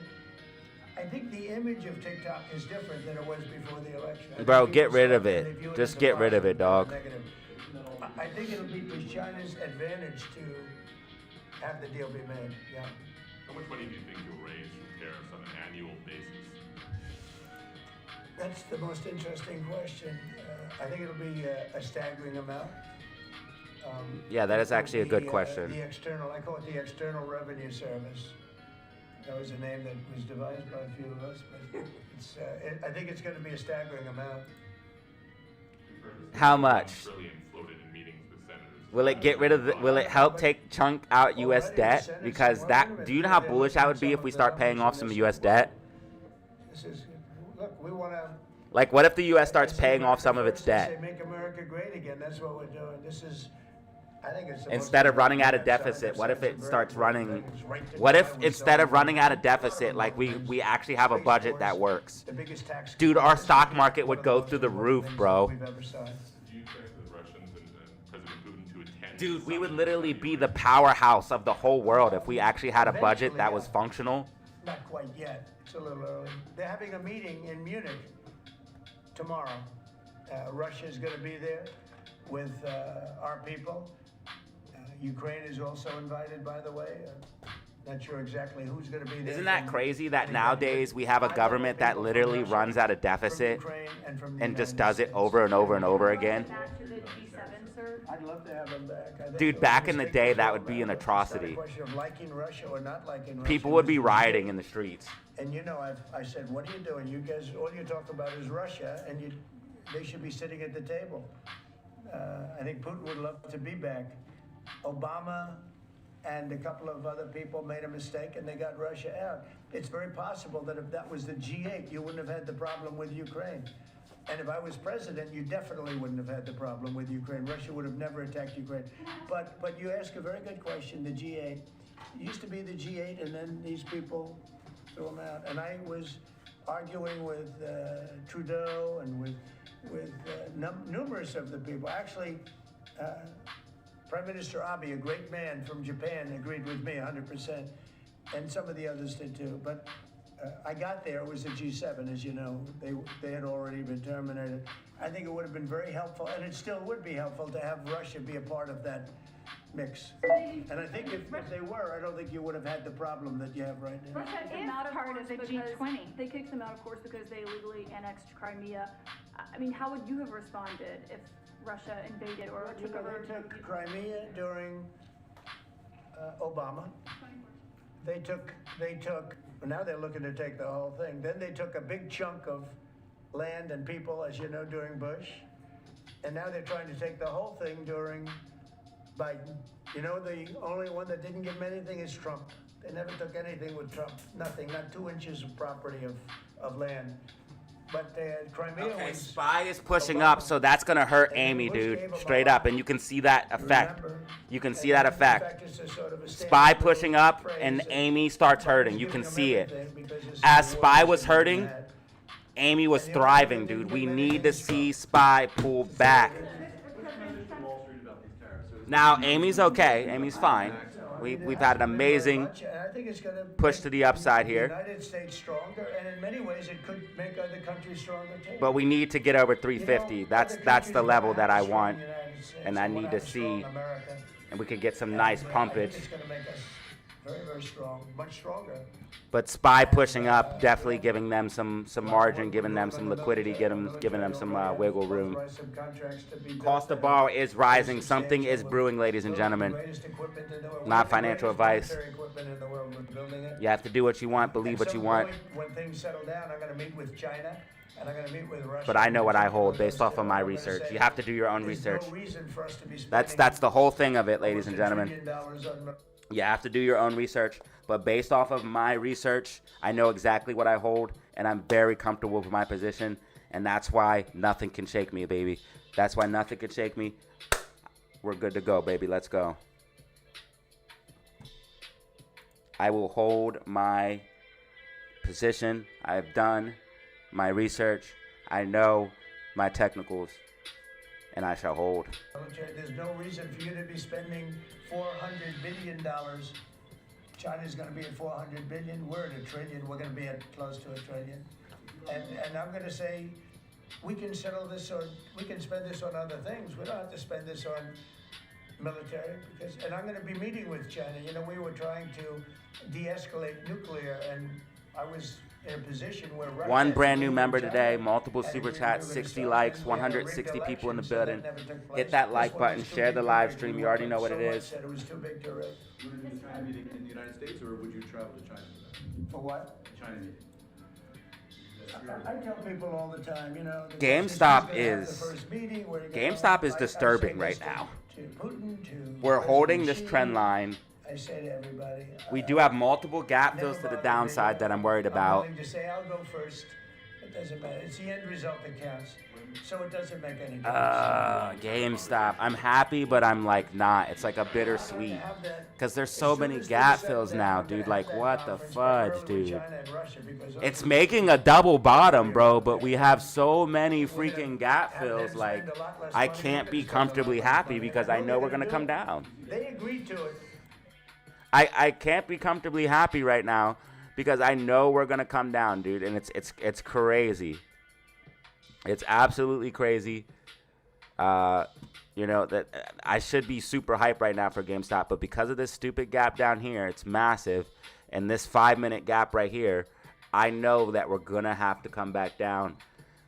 I think the image of TikTok is different than it was before the election. Bro, get rid of it. Just get rid of it, dog. I think it'll be to China's advantage to have the deal be made, yeah. How much money do you think you'll raise from tariffs on an annual basis? That's the most interesting question. I think it'll be a staggering amount. Yeah, that is actually a good question. The external, I call it the External Revenue Service. That was a name that was devised by a few of us, but it's, I think it's going to be a staggering amount. How much? Trillion floated in meetings with senators. Will it get rid of the, will it help chunk out US debt? Because that, do you know how bullish that would be if we start paying off some US debt? This is, look, we want to... Like, what if the US starts paying off some of its debt? Make America great again. That's what we're doing. This is, I think it's Instead of running at a deficit, what if it starts running, what if instead of running at a deficit, like we actually have a budget that works? Dude, our stock market would go through the roof, bro. Do you expect the Russians and President Putin to attend? Dude, we would literally be the powerhouse of the whole world if we actually had a budget that was functional. Not quite yet. It's a little early. They're having a meeting in Munich tomorrow. Russia is going to be there with our people. Ukraine is also invited, by the way. Not sure exactly who's going to be there. Isn't that crazy that nowadays we have a government that literally runs at a deficit and just does it over and over and over again? I'd love to have them back. Dude, back in the day, that would be an atrocity. Question of liking Russia or not liking Russia. People would be rioting in the streets. And you know, I said, what are you doing? You guys, all you talk about is Russia, and they should be sitting at the table. I think Putin would love to be back. Obama and a couple of other people made a mistake, and they got Russia out. It's very possible that if that was the G8, you wouldn't have had the problem with Ukraine. And if I was president, you definitely wouldn't have had the problem with Ukraine. Russia would have never attacked Ukraine. But you ask a very good question, the G8. It used to be the G8, and then these people threw them out. And I was arguing with Trudeau and with numerous of the people. Actually, Prime Minister Abe, a great man from Japan, agreed with me 100%. And some of the others did too. But I got there, it was the G7, as you know. They had already been terminated. I think it would have been very helpful, and it still would be helpful to have Russia be a part of that mix. And I think if they were, I don't think you would have had the problem that you have right now. Russia is part of the G20. They kicked them out, of course, because they illegally annexed Crimea. I mean, how would you have responded if Russia invaded or took over? They took Crimea during Obama. They took, now they're looking to take the whole thing. Then they took a big chunk of land and people, as you know, during Bush. And now they're trying to take the whole thing during Biden. You know, the only one that didn't give them anything is Trump. They never took anything with Trump. Nothing, not 2 inches of property of land. But Crimea Okay, was... SPY is pushing up, so that's going to hurt Amy, dude, straight up. And you can see that effect. You can see that effect. SPY pushing up, and Amy starts hurting. You can see it. As SPY was hurting, Amy was thriving, dude. We need to see SPY pull back. Now, Amy's okay. Amy's fine. We've had an amazing push to the upside here. United States stronger, and in many ways it could make other countries stronger too. But we need to get over 350. That's the level that I want, and I need to see, and we could get some nice pumpage. It's going to make us very, very strong, much stronger. But SPY pushing up, definitely giving them some margin, giving them some liquidity, giving them some wiggle room. Cost of borrow is rising. Something is brewing, ladies and gentlemen. Not financial advice. You have to do what you want, believe what you want. When things settle down, I'm going to meet with China, and I'm going to meet with Russia. But I know what I hold based off of my research. You have to do your own research. That's the whole thing of it, ladies and gentlemen. You have to do your own research. But based off of my research, I know exactly what I hold, and I'm very comfortable with my position. And that's why nothing can shake me, baby. That's why nothing can shake me. We're good to go, baby. Let's go. I will hold my position. I've done my research. I know my technicals, and I shall hold. There's no reason for you to be spending $400 billion. China's going to be at 400 billion. We're at $1 trillion. We're going to be at close to $1 trillion. And I'm going to say, we can settle this on, we can spend this on other things. We don't have to spend this on military, because, and I'm going to be meeting with China. You know, we were trying to de-escalate nuclear, and I was in a position where Russia One brand new member today, multiple super chats, 60 likes, 160 people in the building. Hit that like button, share the live stream. You already know what it is. It was too big to risk. You would have China meeting in the United States, or would you travel to China for that? For what? China meeting. I tell people all the time, you know. GameStop is disturbing right now. We're holding this trend line. I say to everybody, We do have multiple gap fills to the downside that I'm worried about. I'm willing to say I'll go first. It doesn't matter. It's the end result that counts. So it doesn't make any difference. GameStop. I'm happy, but I'm like not. It's like a bittersweet. Because there's so many gap fills now, dude. Like, what the fudge, dude? It's making a double bottom, bro, but we have so many freaking gap fills. Like, I can't be comfortably happy because I know we're going to come down. They agreed to it. I can't be comfortably happy right now because I know we're going to come down, dude, and it's crazy. It's absolutely crazy. You know, that I should be super hyped right now for GameStop, but because of this stupid gap down here, it's massive, and this 5-minute gap right here, I know that we're going to have to come back down.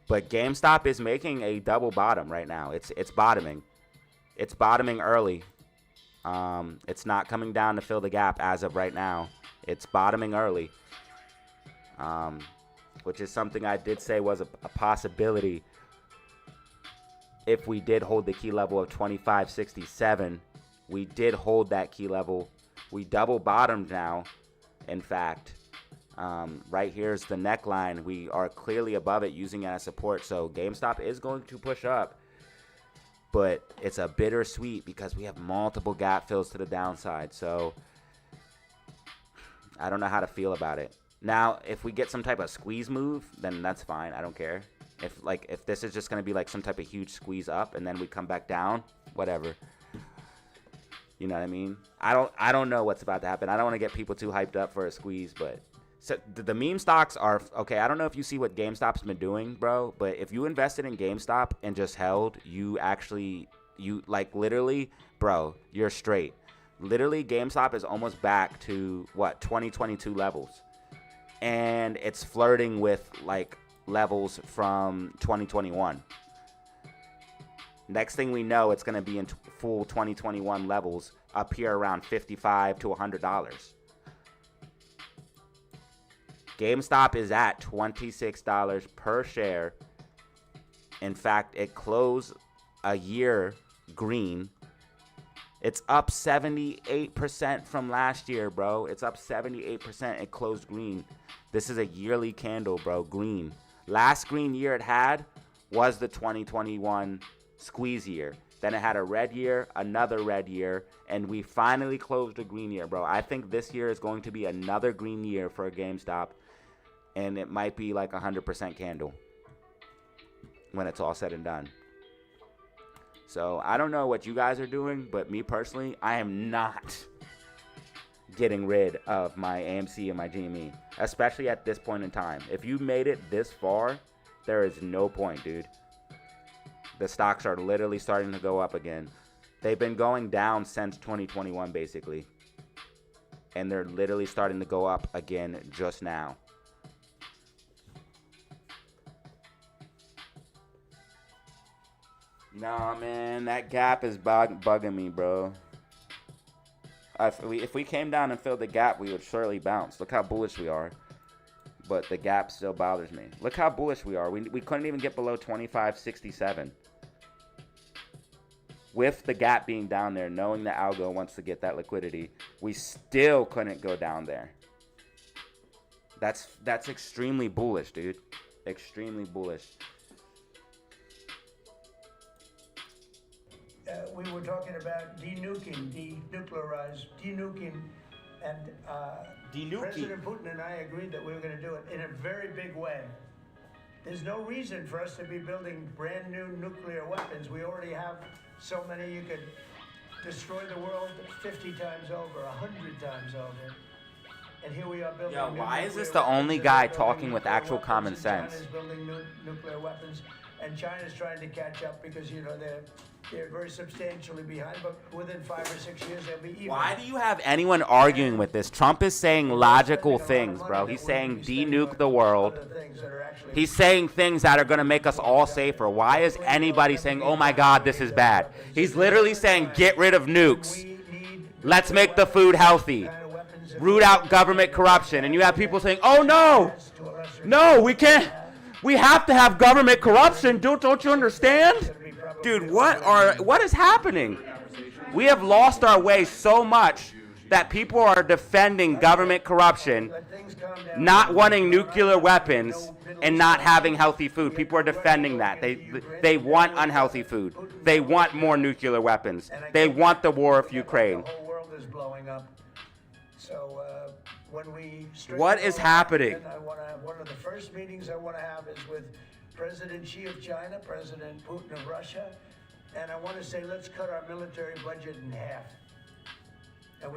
But GameStop is making a double bottom right now. It's bottoming. It's bottoming early. It's not coming down to fill the gap as of right now. It's bottoming early. Which is something I did say was a possibility if we did hold the key level of 2567. We did hold that key level. We double bottomed now, in fact. Right here's the neckline. We are clearly above it, using it as support. So GameStop is going to push up. But it's a bittersweet because we have multiple gap fills to the downside. So I don't know how to feel about it. Now, if we get some type of squeeze move, then that's fine. I don't care. If this is just going to be like some type of huge squeeze up and then we come back down, whatever. You know what I mean? I don't know what's about to happen. I don't want to get people too hyped up for a squeeze, but so the meme stocks are okay. I don't know if you see what GameStop's been doing, bro, but if you invested in GameStop and just held, you like literally, bro, you're straight. Literally, GameStop is almost back to what 2022 levels. And it's flirting with like levels from 2021. Next thing we know, it's going to be in full 2021 levels up here around $55 to $100. GameStop is at $26 per share. In fact, it closed a year green. It's up 78% from last year, bro. It's up 78%. It closed green. This is a yearly candle, bro. Green. Last green year it had was the 2021 squeeze year. Then it had a red year, another red year, and we finally closed a green year, bro. I think this year is going to be another green year for a GameStop, and it might be like 100% candle when it's all said and done. So I don't know what you guys are doing, but me personally, I am not getting rid of my AMC and my GME, especially at this point in time. If you made it this far, there is no point, dude. The stocks are literally starting to go up again. They've been going down since 2021, basically. And they're literally starting to go up again just now. Nah, man, that gap is bugging me, bro. If we came down and filled the gap, we would surely bounce. Look how bullish we are. But the gap still bothers me. Look how bullish we are. We couldn't even get below 2567. with the gap being down there, knowing that algo wants to get that liquidity, we still couldn't go down there. That's extremely bullish, dude. Extremely bullish. We were talking about denuclearizing, and President Putin and I agreed that we were going to do it in a very big way. There's no reason for us to be building brand new nuclear weapons. We already have so many. You could destroy the world 50 times over, 100 times over. And here we are building. Yo, why is this the only guy talking with actual common sense? China's building nuclear weapons, and China's trying to catch up because, you know, they're very substantially behind, but within 5 or 6 years they'll be even. Why do you have anyone arguing with this? Trump is saying logical things, bro. He's saying denuke the world. He's saying things that are going to make us all safer. Why is anybody saying, oh my God, this is bad? He's literally saying, get rid of nukes. Let's make the food healthy. Root out government corruption. And you have people saying, oh no, no, we can't. We have to have government corruption. Don't you understand? Dude, what is happening? We have lost our way so much that people are defending government corruption, not wanting nuclear weapons, and not having healthy food. People are defending that. They want unhealthy food. They want more nuclear weapons. They want the war of Ukraine. The whole world is blowing up. So when we what is happening? One of the first meetings I want to have is with President Xi of China, President Putin of Russia, and I want to say, let's cut our military budget in half.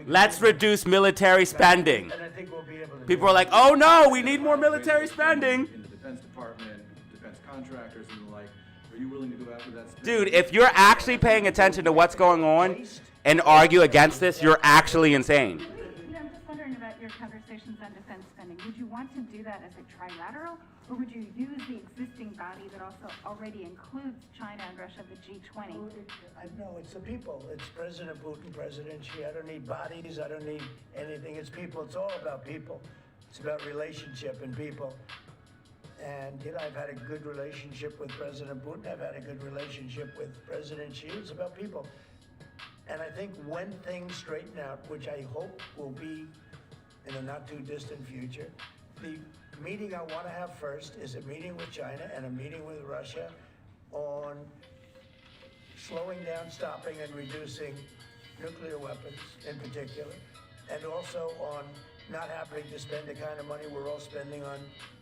Let's reduce military spending. And I think we'll be able to. People are like, oh no, we need more military spending. In the Defense Department, defense contractors, and the like, are you willing to go after that? Dude, if you're actually paying attention to what's going on and argue against this, you're actually insane. I'm just wondering about your conversations on defense spending. Would you want to do that as a trilateral, or would you use the existing body that also already includes China and Russia, the G20? No, it's the people. It's President Putin, President Xi. I don't need bodies. I don't need anything. It's people. It's all about people. It's about relationship and people. And, you know, I've had a good relationship with President Putin. I've had a good relationship with President Xi. It's about people. And I think when things straighten out, which I hope will be in a not too distant future, the meeting I want to have first is a meeting with China and a meeting with Russia on slowing down, stopping, and reducing nuclear weapons in particular, and also on not having to spend the kind of money we're all spending on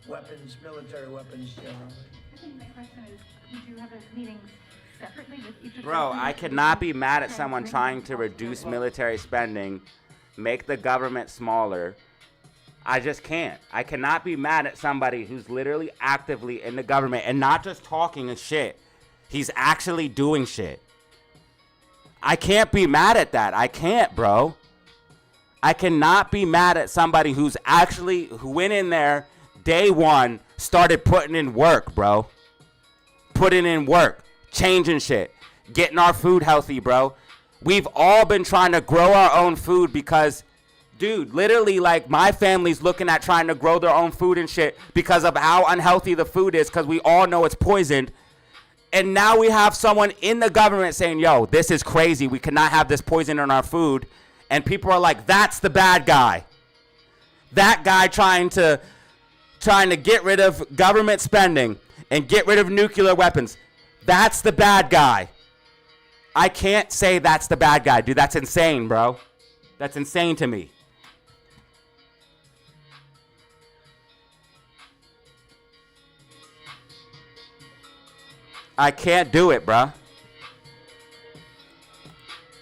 weapons, military weapons generally. I think my question is, would you have those meetings separately with each of Bro, I could not be mad at someone trying to reduce military spending, make the government smaller. I just can't. I cannot be mad at somebody who's literally actively in the government and not just talking and shit. He's actually doing shit. I can't be mad at that. I can't, bro. I cannot be mad at somebody who went in there day one, started putting in work, bro. Putting in work, changing shit, getting our food healthy, bro. We've all been trying to grow our own food because, dude, literally, like, my family's looking at trying to grow their own food and shit because of how unhealthy the food is, because we all know it's poisoned. And now we have someone in the government saying, yo, this is crazy. We cannot have this poison in our food. And people are like, that's the bad guy. That guy trying to get rid of government spending and get rid of nuclear weapons. That's the bad guy. I can't say that's the bad guy, dude. That's insane, bro. That's insane to me. I can't do it, bruh.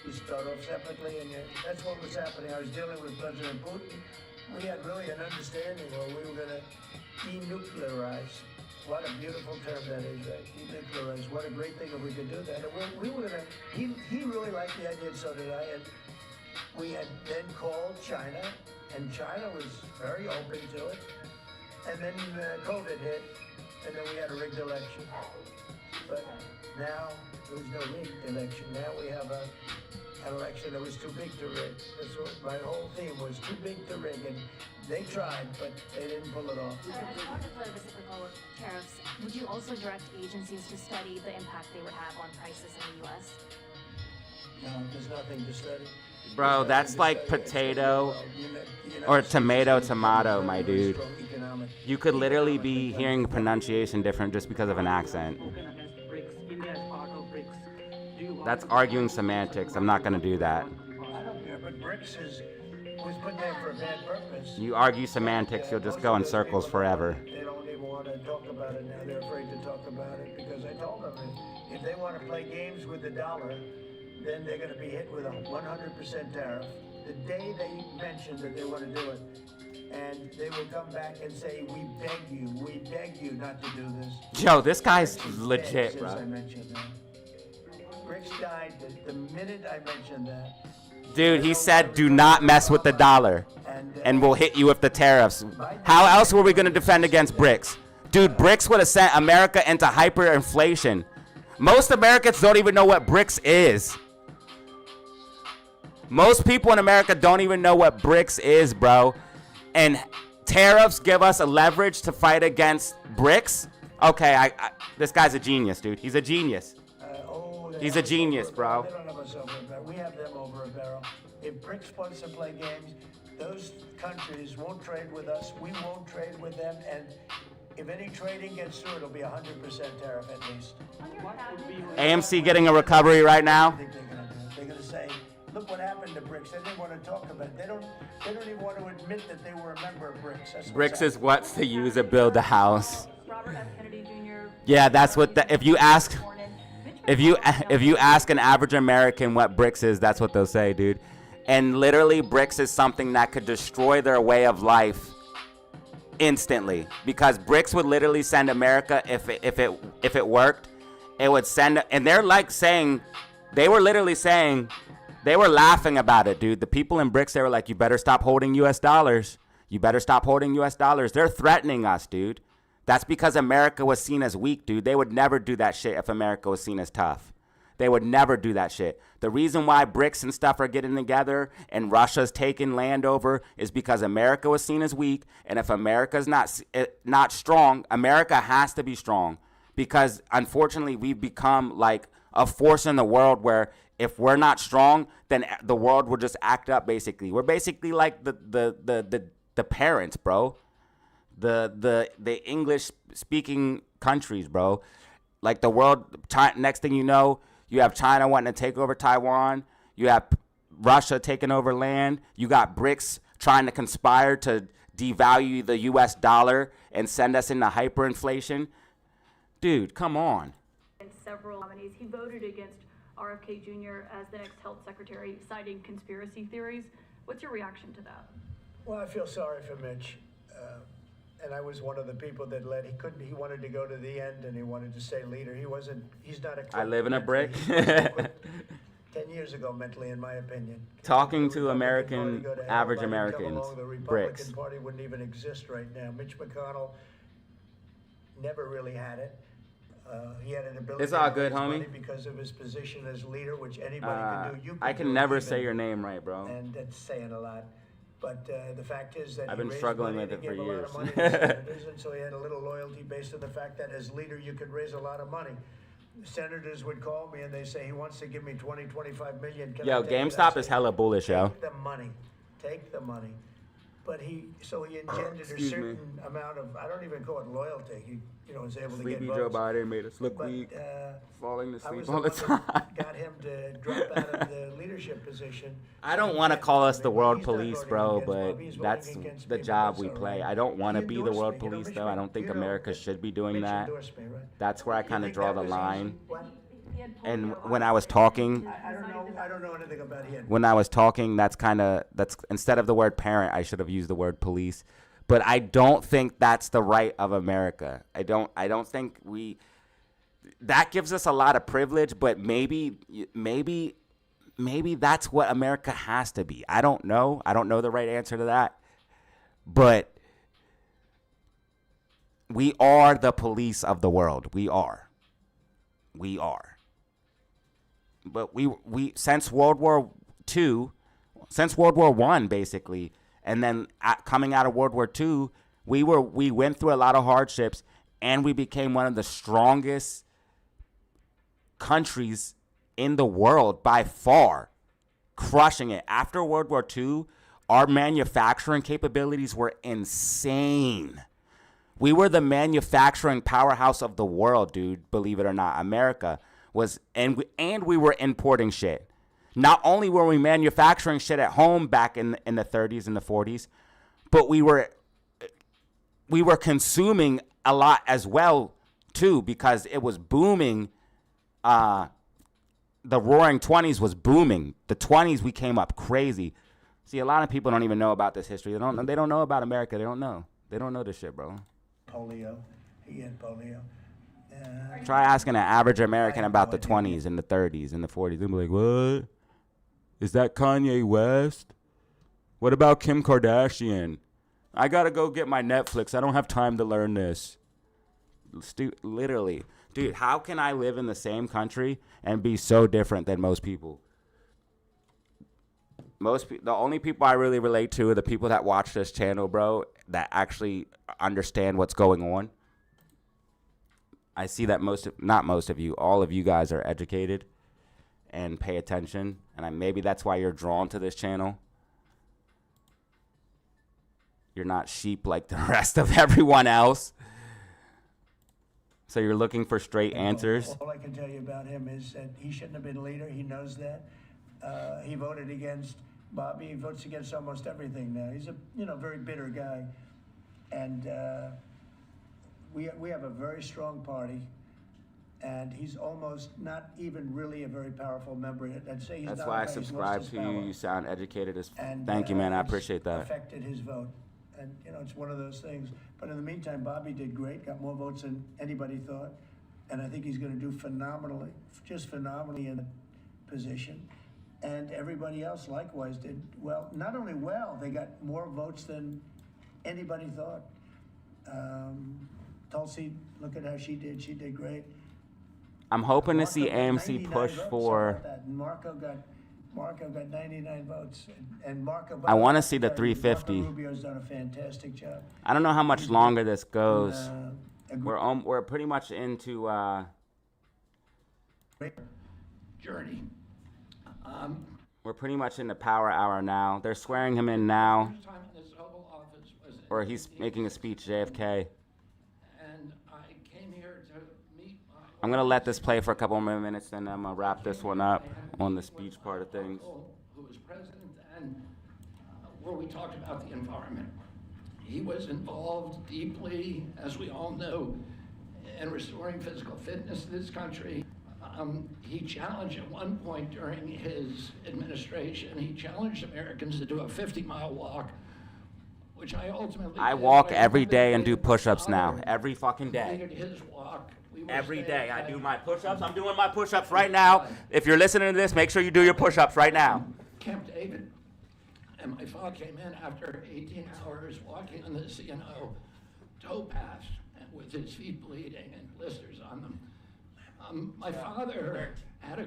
You start off separately, and that's what was happening. I was dealing with President Putin. We had really an understanding where we were going to denuclearize. What a beautiful term that is, right? Denuclearize. What a great thing if we could do that. And we were going to, he really liked the idea, and so did I. And we had then called China, and China was very open to it. And then COVID hit, and then we had a rigged election. But now there was no rigged election. Now we have an election that was too big to rig. That's what my whole theme was, too big to rig. And they tried, but they didn't pull it off. As part of the reciprocal tariffs, would you also direct agencies to study the impact they would have on prices in the U.S.? No, there's nothing to study. Bro, that's like potato or tomato, my dude. You could literally be hearing pronunciation different just because of an accent. That's arguing semantics. I'm not going to do that. I don't care, but BRICS was put there for a bad purpose. You argue semantics, you'll just go in circles forever. They don't even want to talk about it now. They're afraid to talk about it because I told them if they want to play games with the dollar, then they're going to be hit with a 100% tariff. The day they mention that they want to do it, and they will come back and say, we beg you not to do this. Yo, this guy's legit, bro. I mentioned that. BRICS died the minute I mentioned that. Dude, he said, do not mess with the dollar, and we'll hit you with the tariffs. How else were we going to defend against BRICS? Dude, BRICS would have sent America into hyperinflation. Most Americans don't even know what BRICS is. Most people in America don't even know what BRICS is, bro. And tariffs give us a leverage to fight against BRICS? Okay, this guy's a genius, dude. He's a genius. He's a genius, bro. We have them over a barrel. If BRICS wants to play games, those countries won't trade with us. We won't trade with them. And if any trading gets through, it'll be 100% tariff at least. AMC getting a recovery right now? They're going to say, look what happened to BRICS. They didn't want to talk about it. They don't even want to admit that they were a member of BRICS. BRICS is what's to use to build a house. Robert F. Kennedy Jr. Yeah, that's what if you ask an average American what BRICS is, that's what they'll say, dude. And literally BRICS is something that could destroy their way of life instantly, because BRICS would literally send America if it worked, it would send, and they're like saying, they were literally saying, they were laughing about it, dude. The people in BRICS, they were like, you better stop holding US dollars. You better stop holding US dollars. They're threatening us, dude. That's because America was seen as weak, dude. They would never do that shit if America was seen as tough. They would never do that shit. The reason why BRICS and stuff are getting together and Russia's taking land over is because America was seen as weak. And if America's not strong, America has to be strong. Because unfortunately, we've become like a force in the world where if we're not strong, then the world will just act up, basically. We're basically like the parents, bro. The English speaking countries, bro. Like the world, next thing you know, you have China wanting to take over Taiwan. You have Russia taking over land. You got BRICS trying to conspire to devalue the US dollar and send us into hyperinflation. Dude, come on. And several nominees, he voted against RFK Jr. as the next health secretary, citing conspiracy theories. What's your reaction to that? Well, I feel sorry for Mitch. And I was one of the people that he wanted to go to the end and he wanted to stay leader. He's not a. I live in a brick. 10 years ago, mentally, in my opinion. Talking to American, average Americans, the Republican bricks. Party wouldn't even exist right now. Mitch McConnell never really had it. He had an ability. It's all to good, raise homie. money because of his position as leader, which anybody can do. I can never say your name right, bro. And that's saying a lot. But the fact is that I've been struggling with it for years. And so he had a little loyalty based on the fact that as leader you could raise a lot of money. Senators would call me and they say he wants to give me 25 million. Yo, GameStop is hella bullish, yo. Take the money. But he engendered a certain amount of, I don't even call it loyalty. He was able to get votes. Joe Biden made us look weak, falling to sleep all the time. Got him to drop out of the leadership position. I don't want to call us the world police, bro, but that's the job we play. I don't want to be the world police, though. I don't think America should be doing that. That's where I kind of draw the line. And when I was talking, I don't know anything about him. When I was talking, that's instead of the word parent, I should have used the word police. But I don't think that's the right of America. I don't think that gives us a lot of privilege, but maybe that's what America has to be. I don't know. I don't know the right answer to that. But we are the police of the world. We are. But we since World War II, since World War I, basically, and then coming out of World War II, we went through a lot of hardships, and we became one of the strongest countries in the world by far, crushing it. After World War II, our manufacturing capabilities were insane. We were the manufacturing powerhouse of the world, dude, believe it or not. America was, and we were importing shit. Not only were we manufacturing shit at home back in the 30s and the 40s, but we were consuming a lot as well, too, because it was booming. The Roaring 20s was booming. The 20s, we came up crazy. See, a lot of people don't even know about this history. They don't know about America. They don't know. They don't know this shit, bro. Polio. He had polio. Try asking an average American about the 20s and the 30s and the 40s. They'll be like, what? Is that Kanye West? What about Kim Kardashian? I got to go get my Netflix. I don't have time to learn this. Literally. Dude, how can I live in the same country and be so different than most people? The only people I really relate to are the people that watch this channel, bro, that actually understand what's going on. I see that not most of you, all of you guys are educated and pay attention, and maybe that's why you're drawn to this channel. You're not sheep like the rest of everyone else. So you're looking for straight answers. All I can tell you about him is that he shouldn't have been leader. He knows that. He voted against Bobby. He votes against almost everything now. He's a very bitter guy, and we have a very strong party. And he's almost not even really a very powerful member. I'd say he's That's not why I he's lost subscribe his to power. you. You sound educated as And, thank you, man. I it's appreciate that. Affected his vote. And, it's one of those things. But in the meantime, Bobby did great, got more votes than anybody thought. And I think he's going to do phenomenally, just phenomenally in the position. And everybody else likewise did well. Not only well, they got more votes than anybody thought. Tulsi, look at how she did. She did great. I'm hoping to Marco see got AMC 99 push votes. for. How about that? And Marco got 99 votes. And Marco. I want to see the 350. Marco Rubio's done a fantastic job. I don't know how much longer this goes. And, We're pretty much into journey. we're pretty much in the power hour now. They're swearing him in now, First time in this Oval Office was in or he's making a speech. JFK. and I came here to meet my I'm gonna let this play for a couple more minutes, then I'm gonna wrap this one up on the speech part of things. who was president and where we talked about the environment. He was involved deeply, as we all know, in restoring physical fitness to this country. He challenged at one point during his administration, he challenged Americans to do a 50-mile walk, which I ultimately I did. walk I every day and do completed push-ups my now. father Every fucking day. completed his walk. We were Every staying day I at do my push-ups. I'm doing my push-ups right now. If you're listening to this, make sure you do your push-ups right now. Camp David. And my father came in after 18 hours walking on this, towpath with his feet bleeding and blisters on them. My father had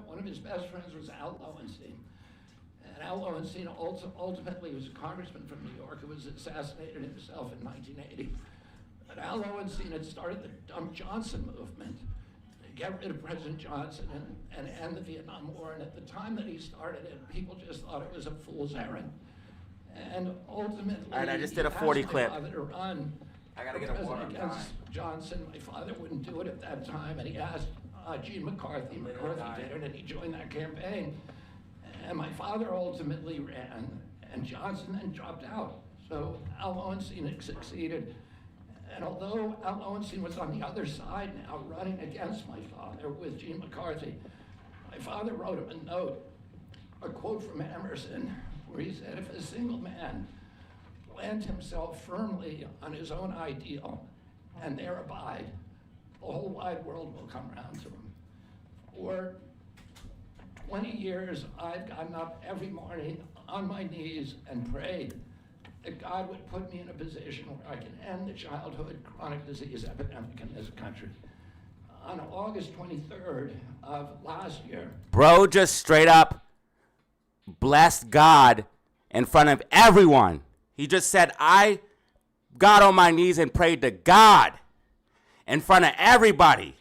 one of his best friends was Al Lowenstein. And Al Lowenstein ultimately was a congressman from New York who was assassinated himself in 1980. But Al Lowenstein had started the Dump Johnson movement to get rid of President Johnson and end the Vietnam War. And at the time that he started it, people just thought it was a fool's errand. And ultimately, All right, I just did a he 40 asked clip. my father to run I gotta for get a water. president against Johnson. My father wouldn't do it at that time, and he asked Gene McCarthy. McCarthy did it, and he joined that campaign. And my father ultimately ran, and Johnson then dropped out. So Al Lowenstein had succeeded. And although Al Lowenstein was on the other side now, running against my father with Gene McCarthy, my father wrote him a note, a quote from Emerson, where he said, if a single man plant himself firmly on his own ideal and there abide, the whole wide world will come around to him. For 20 years, I've gotten up every morning on my knees and prayed that God would put me in a position where I can end the childhood chronic disease epidemic in this country. On August 23rd of last year, Bro just straight up blessed God in front of everyone. He just said, I got on my knees and prayed to God in front of everybody.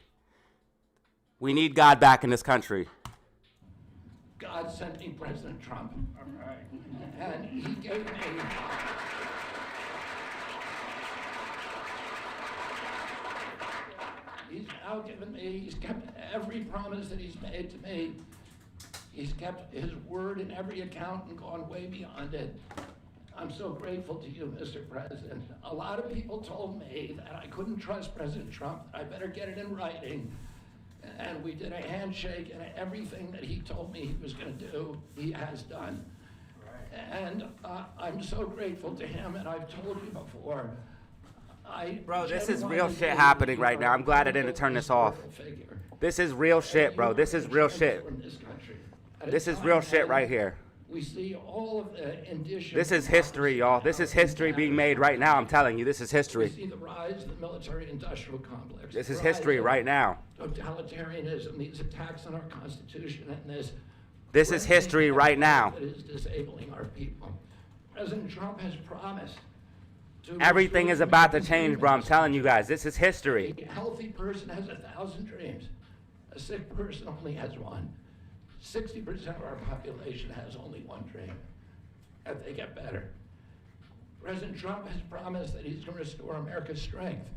We need God back in this country. God sent me President Trump. And he gave me, he's now given me, he's kept every promise that he's made to me. He's kept his word in every account and gone way beyond it. I'm so grateful to you, Mr. President. A lot of people told me that I couldn't trust President Trump, I better get it in writing. And we did a handshake, and everything that he told me he was going to do, he has done. And I'm so grateful to him, and I've told you before, Bro, this is real shit happening right now. I'm glad I didn't turn this off. This is real shit, bro. This is real shit. This is real shit right here. We see all of the indicia. This is history, y'all. This is history being made right now. I'm telling you, this is We history. see the rise of the military-industrial complex. This is the rise history of right now. Totalitarianism, these attacks on our Constitution, and This is history right now. that is disabling our people. President Trump has promised to Everything is about to change, bro. I'm telling you guys, this is history. A healthy person has 1,000 dreams. A sick person only has one. 60% of our population has only one dream, and they get better. President Trump has promised that he's going to restore America's strength.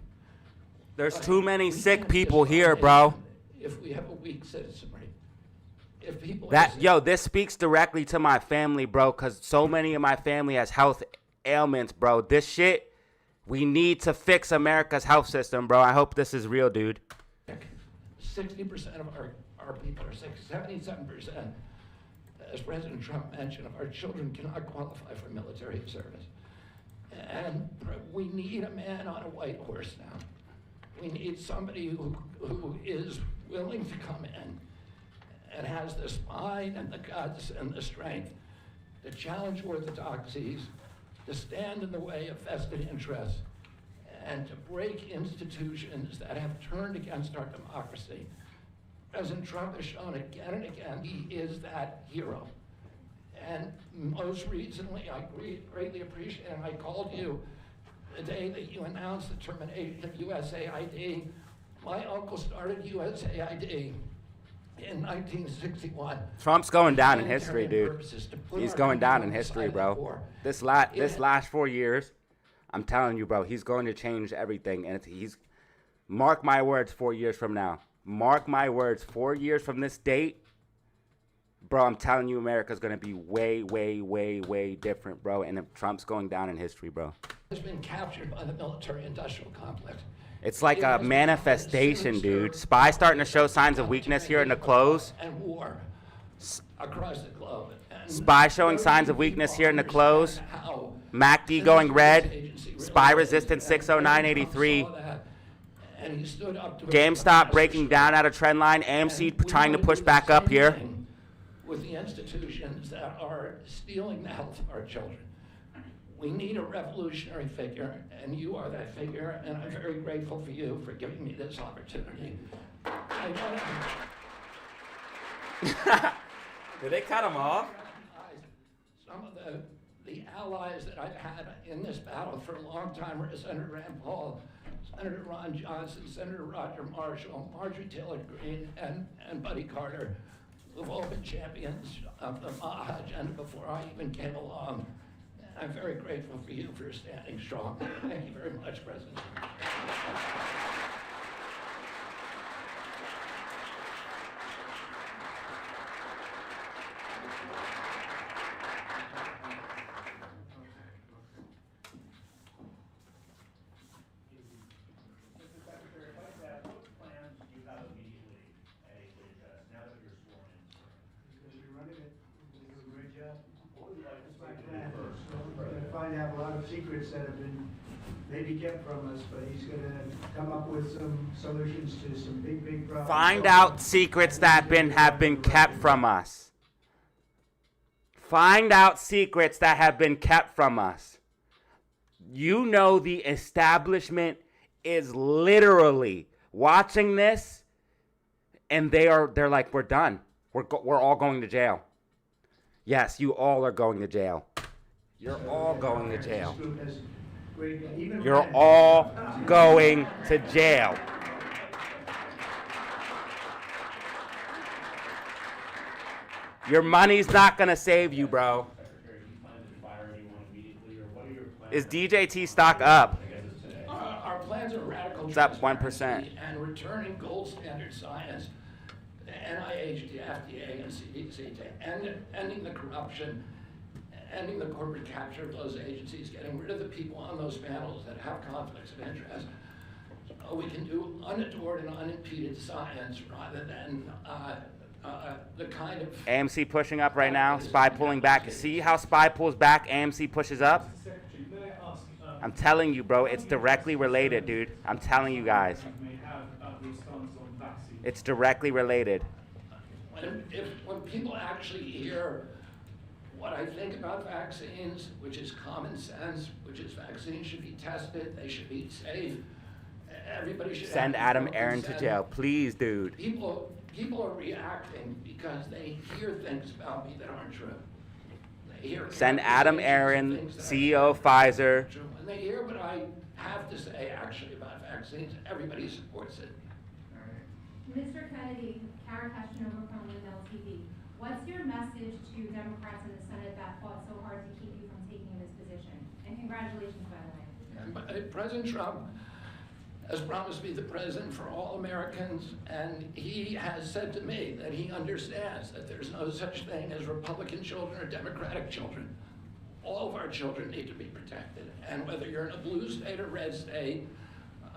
There's too many sick people here, bro. If we have a weak citizenry, if people This speaks directly to my family, bro, because so many of my family has health ailments, bro. This shit, we need to fix America's health system, bro. I hope this is real, dude. 60% of our people are sick, 77%, as President Trump mentioned, of our children cannot qualify for military service. And we need a man on a white horse now. We need somebody who is willing to come in and has the spine and the guts and the strength to challenge orthodoxies, to stand in the way of vested interests, and to break institutions that have turned against our democracy. President Trump has shown again and again he is that hero. And most recently, I greatly appreciate, and I called you the day that you announced the termination of USAID. My uncle started USAID in 1961. Trump's going down in history, dude. He's going down in history, bro. This last 4 years, I'm telling you, bro, he's going to change everything. And he's, mark my words, 4 years from now. Mark my words, 4 years from this date, bro, I'm telling you, America's going to be way, way, way, way different, bro. And Trump's going down in history, bro. Has been captured by the military-industrial complex. It's like a manifestation, dude. Spy starting to show signs of weakness here in the close. And war across the globe. Spy showing signs of weakness here in the close. MACD going red. Spy resistance 60983. GameStop breaking down out of trend line. AMC trying to push back up here. With the institutions that are stealing the health of our children. We need a revolutionary figure, and you are that figure, and I'm very grateful for you for giving me this opportunity. Did they cut him off? Some of the allies that I've had in this battle for a long time were Senator Rand Paul, Senator Ron Johnson, Senator Roger Marshall, Marjorie Taylor Greene, and Buddy Carter, who've all been champions of the MAHA agenda before I even came along. I'm very grateful for you for standing strong. Thank you very much, President. Find out a lot of secrets that have been maybe kept from us, but he's going to come up with some solutions to some big problems. Find out secrets that have been kept from us. Find out secrets that have been kept from us. You know the establishment is literally watching this, and they're like, we're done. We're all going to jail. Yes, you all are going to jail. You're all going to jail. You're all going to jail. Your money's not going to save you, bro. Is DJT stock up? Our plans are radical It's up transparency 1%. and returning gold standard science, NIH, the FDA, and CDC, to ending the corruption, ending the corporate capture of those agencies, getting rid of the people on those panels that have conflicts of interest. So we can do unadored and unimpeded science rather than the kind of... AMC pushing up right now, SPY pulling back. See how SPY pulls back, AMC pushes up? I'm telling you, bro, it's directly related, dude. I'm telling you guys. It's directly related. When people actually hear what I think about vaccines, which is common sense, which is vaccines should be tested, they should be safe, everybody should send Adam Aaron to jail, please, dude. People are reacting because they hear things about me that aren't true. They hear send Adam Aaron, CEO of Pfizer. When they hear what I have to say actually about vaccines, everybody supports it. Mr. Kennedy, Kara Kashinova from Lindell TV. What's your message to Democrats in the Senate that fought so hard to keep you from taking this position? And congratulations, by the way. President Trump has promised to be the president for all Americans, and he has said to me that he understands that there's no such thing as Republican children or Democratic children. All of our children need to be protected, and whether you're in a blue state or red state,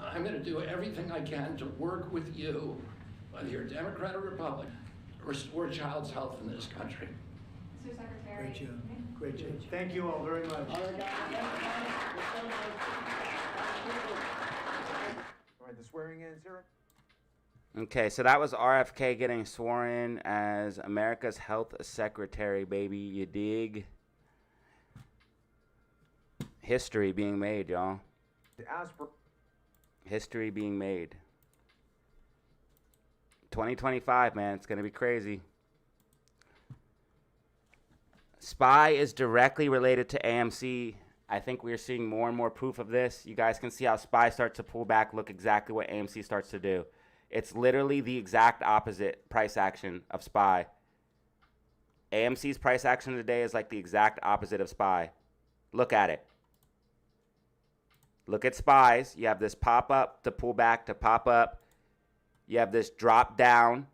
I'm going to do everything I can to work with you, whether you're Democrat or Republican, to restore child's health in this country. Mr. Secretary. Great job. Great job. Thank you all very much. All right, the swearing in is here. Okay, so that was RFK getting sworn in as America's health secretary, baby. You dig? History being made, y'all. History being made. 2025, man, it's going to be crazy. SPY is directly related to AMC. I think we're seeing more and more proof of this. You guys can see how SPY starts to pull back, look exactly what AMC starts to do. It's literally the exact opposite price action of SPY. AMC's price action today is like the exact opposite of SPY. Look at it. Look at SPYs. You have this pop up to pull back to pop up. You have this drop down.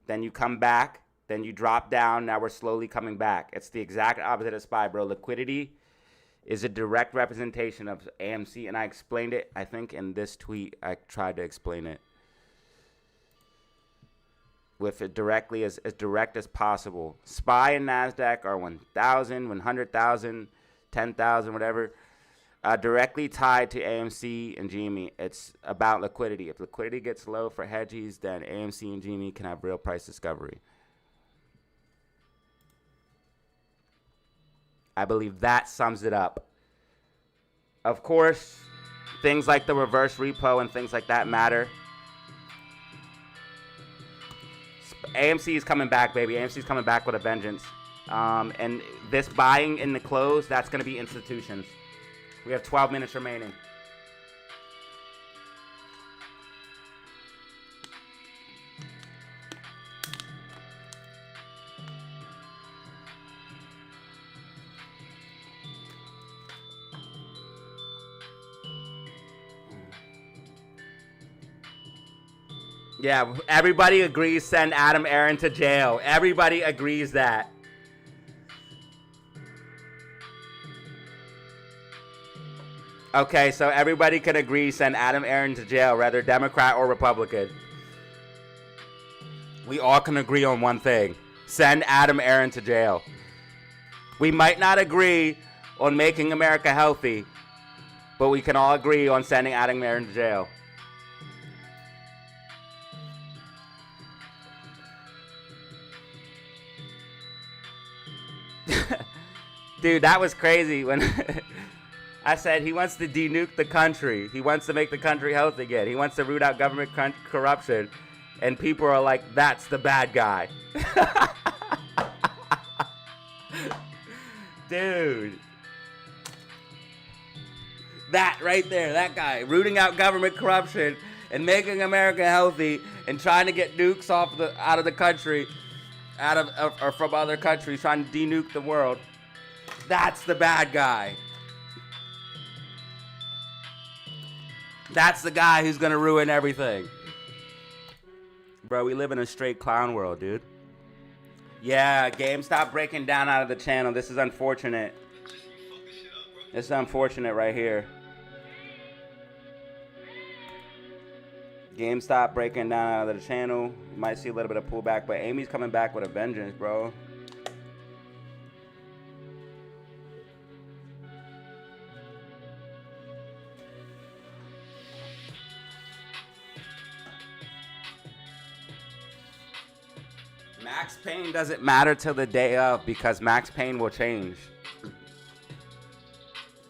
Then you come back. Then you drop down. Now we're slowly coming back. It's the exact opposite of SPY, bro. Liquidity is a direct representation of AMC. And I explained it, I think, in this tweet. I tried to explain it with it directly, as direct as possible. SPY and NASDAQ are 1,000, 100,000, 10,000, whatever. Directly tied to AMC and GME. It's about liquidity. If liquidity gets low for hedgies, then AMC and GME can have real price discovery. I believe that sums it up. Of course, things like the reverse repo and things like that matter. AMC is coming back, baby. AMC is coming back with a vengeance. And this buying in the close, that's going to be institutions. We have 12 minutes remaining. Yeah, everybody agrees send Adam Aaron to jail. Everybody agrees that. Okay, so everybody can agree send Adam Aaron to jail, whether Democrat or Republican. We all can agree on one thing. Send Adam Aaron to jail. We might not agree on making America healthy, but we can all agree on sending Adam Aaron to jail. Dude, that was crazy when I said he wants to denuke the country. He wants to make the country healthy again. He wants to root out government corruption. And people are like, that's the bad guy. Dude. That right there, that guy, rooting out government corruption and making America healthy and trying to get nukes out of the country. or from other countries trying to denuke the world. That's the bad guy. That's the guy who's gonna ruin everything. Bro, we live in a straight clown world, dude. Yeah, GameStop breaking down out of the channel. This is unfortunate. This is unfortunate right here. GameStop breaking down out of the channel. You might see a little bit of pullback, but Amy's coming back with a vengeance, bro. Max Payne doesn't matter till the day of because Max Payne will change.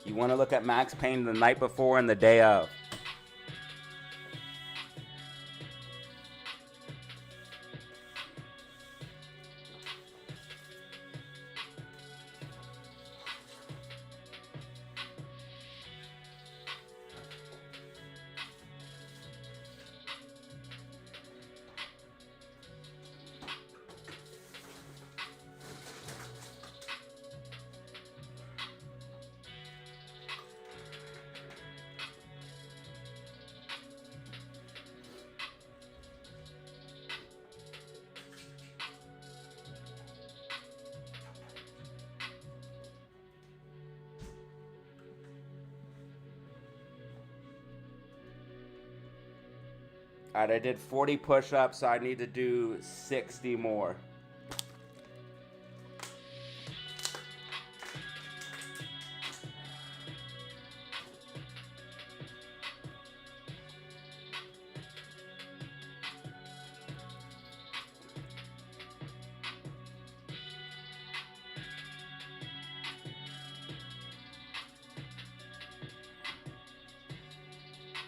You want to look at Max Payne the night before and the day of. All right, I did 40 push-ups, so I need to do 60 more.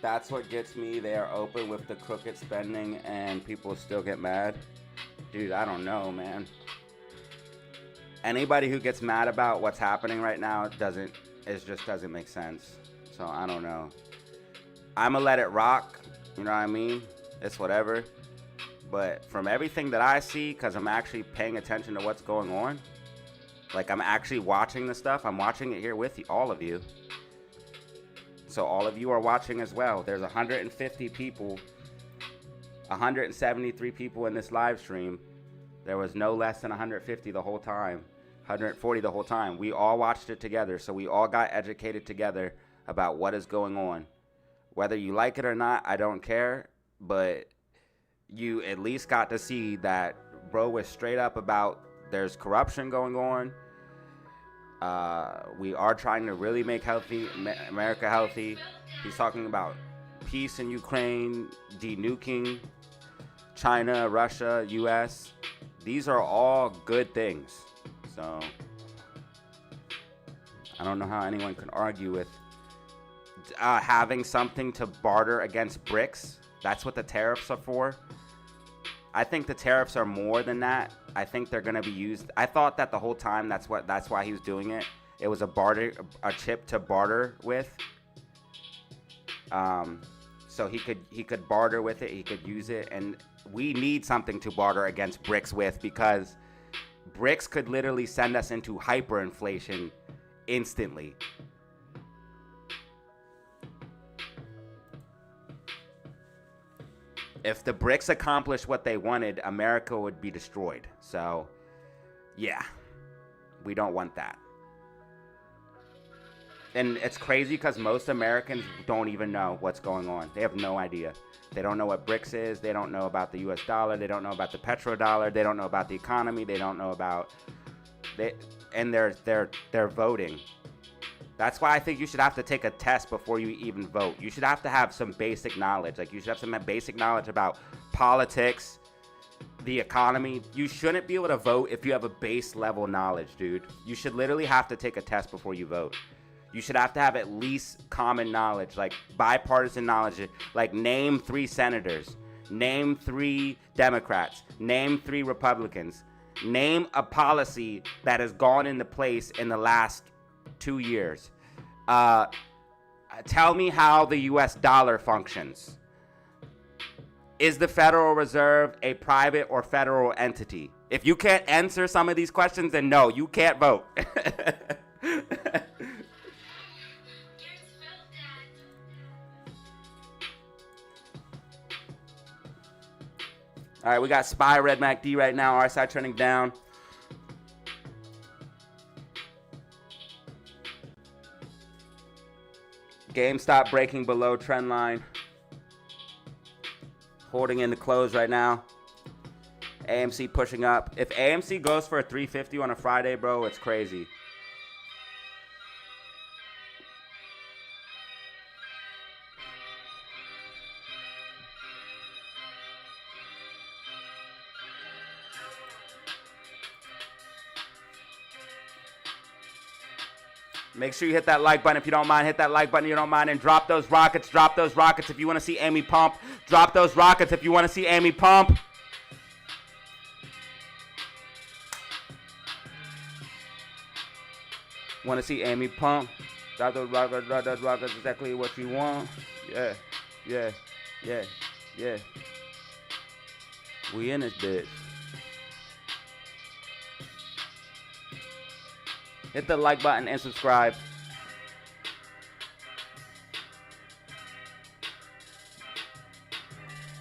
That's what gets me. They are open with the crooked spending and people still get mad. Dude, I don't know, man. Anybody who gets mad about what's happening right now just doesn't make sense. So I don't know. I'ma let it rock, you know what I mean? It's whatever. But from everything that I see, because I'm actually paying attention to what's going on, like I'm actually watching the stuff. I'm watching it here with you, all of you. So all of you are watching as well. There's 150 people, 173 people in this live stream. There was no less than 150 the whole time, 140 the whole time. We all watched it together. So we all got educated together about what is going on. Whether you like it or not, I don't care. But you at least got to see that bro was straight up about there's corruption going on. We are trying to really make America healthy. He's talking about peace in Ukraine, denuking China, Russia, US. These are all good things. So I don't know how anyone can argue with having something to barter against BRICS. That's what the tariffs are for. I think the tariffs are more than that. I think they're going to be used. I thought that the whole time that's why he was doing it. It was a chip to barter with. So he could barter with it. He could use it, and we need something to barter against BRICS with because BRICS could literally send us into hyperinflation instantly. If the BRICS accomplished what they wanted, America would be destroyed. So, yeah, we don't want that. And it's crazy because most Americans don't even know what's going on. They have no idea. They don't know what BRICS is. They don't know about the US dollar. They don't know about the petrodollar. They don't know about the economy. They don't know about... And they're voting. That's why I think you should have to take a test before you even vote. You should have to have some basic knowledge. Like, you should have some basic knowledge about politics, the economy. You shouldn't be able to vote if you have a base level knowledge, dude. You should literally have to take a test before you vote. You should have to have at least common knowledge, like bipartisan knowledge. Like, name 3 senators. Name 3 Democrats. Name 3 Republicans. Name a policy that has gone into place in the last 2 years. Tell me how the US dollar functions. Is the Federal Reserve a private or federal entity? If you can't answer some of these questions, then no, you can't vote. All right, we got SPY, Red MACD right now. RSI trending down. GameStop breaking below trend line. Holding in the close right now. AMC pushing up. If AMC goes for a 350 on a Friday, bro, it's crazy. Make sure you hit that like button if you don't mind. Hit that like button if you don't mind. And drop those rockets. Drop those rockets if you want to see Amy pump. Drop those rockets if you want to see Amy pump. Want to see Amy pump? Drop those rockets, exactly what you want. Yeah, yeah, yeah, yeah. We in this bitch. Hit the like button and subscribe.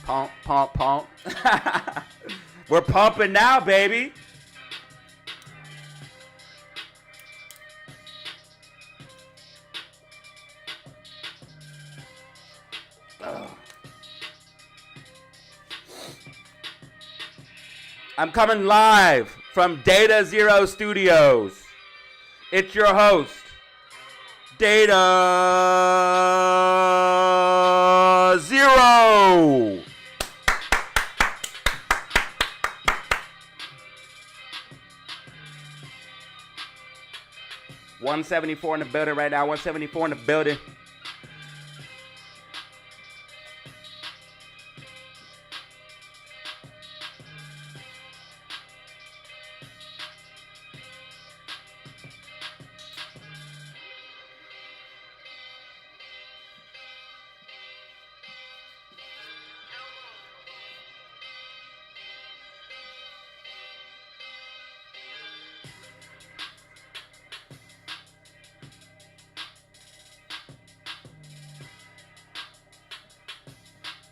Pump, pump, pump. We're pumping now, baby. I'm coming live from Datazero Studios. It's your host, Datazero. $174 in the building right now. 174 in the building.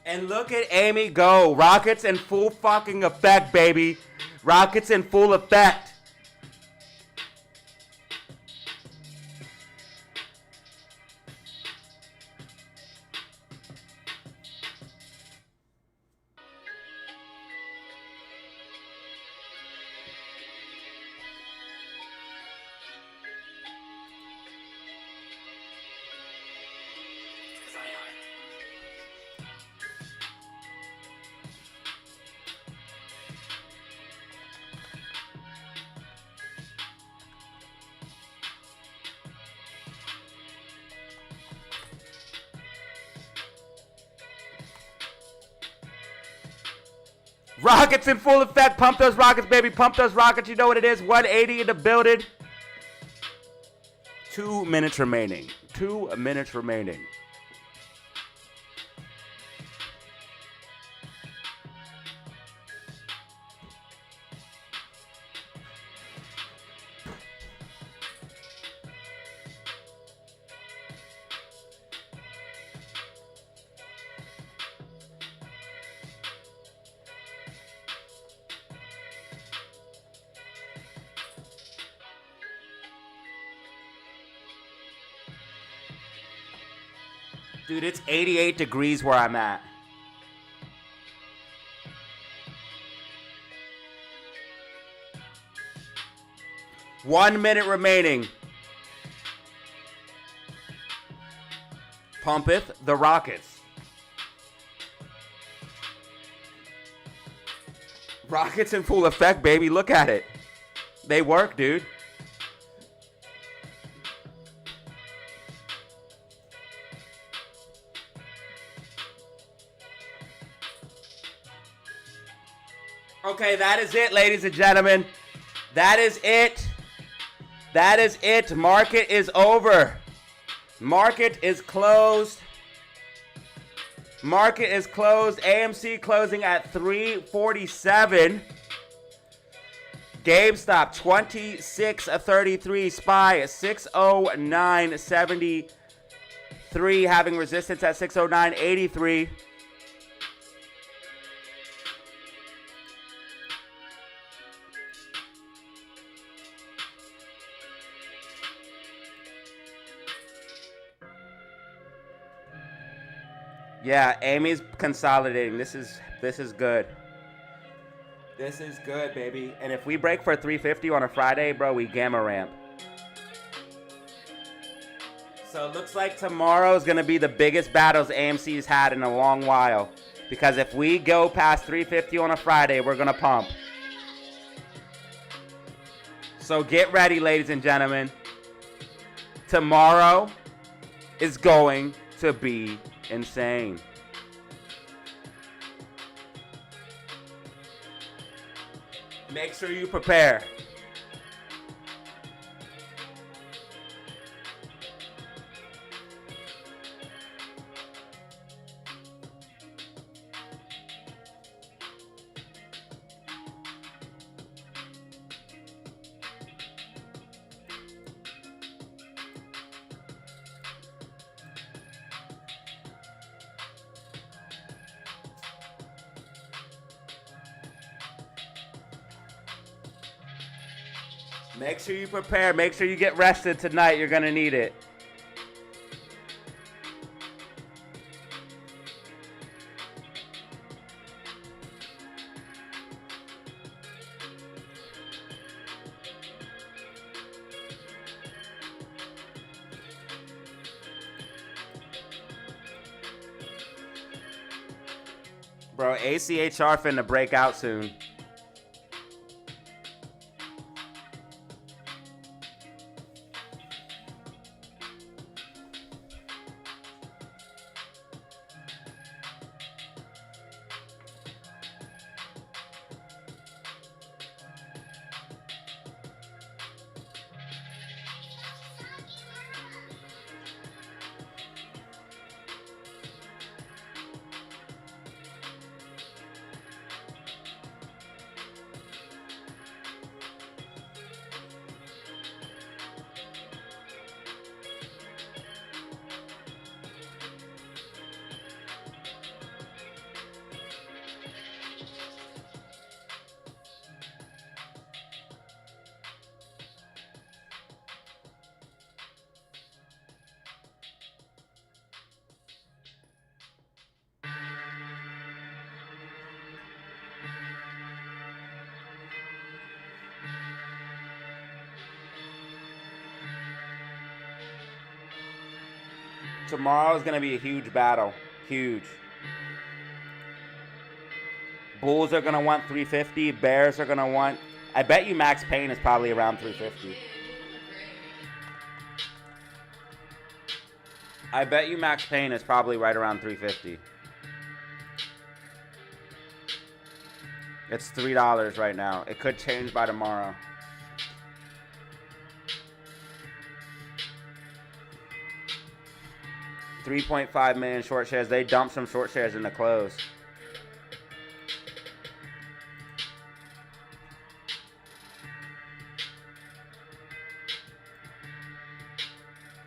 And look at Amy go. Rockets in full fucking effect, baby. Rockets in full effect. Rockets in full effect. Pump those rockets, baby. Pump those rockets. You know what it is. 180 in the building. 2 minutes remaining. 2 minutes remaining. Dude, it's 88 degrees where I'm at. One minute remaining. Pumpeth the rockets. Rockets in full effect, baby. Look at it. They work, dude. Okay, that is it, ladies and gentlemen. That is it. That is it. Market is over. Market is closed. Market is closed. AMC closing at 347. GameStop 26.33. SPY 609.73. Having resistance at 609.83. Yeah, Amy's consolidating. This is good. This is good, baby. And if we break for 350 on a Friday, bro, we gamma ramp. So it looks like tomorrow's going to be the biggest battles AMC's had in a long while. Because if we go past 350 on a Friday, we're going to pump. So get ready, ladies and gentlemen. Tomorrow is going to be insane. Make sure you prepare. Make sure you prepare. Make sure you get rested tonight. You're going to need it. Bro, ACHR finna break out soon. Tomorrow is going to be a huge battle. Huge. Bulls are going to want 350. Bears are going to want... I bet you Max Payne is probably around 350. I bet you Max Payne is probably right around 350. It's $3 right now. It could change by tomorrow. $3.5 million short shares. They dumped some short shares in the close.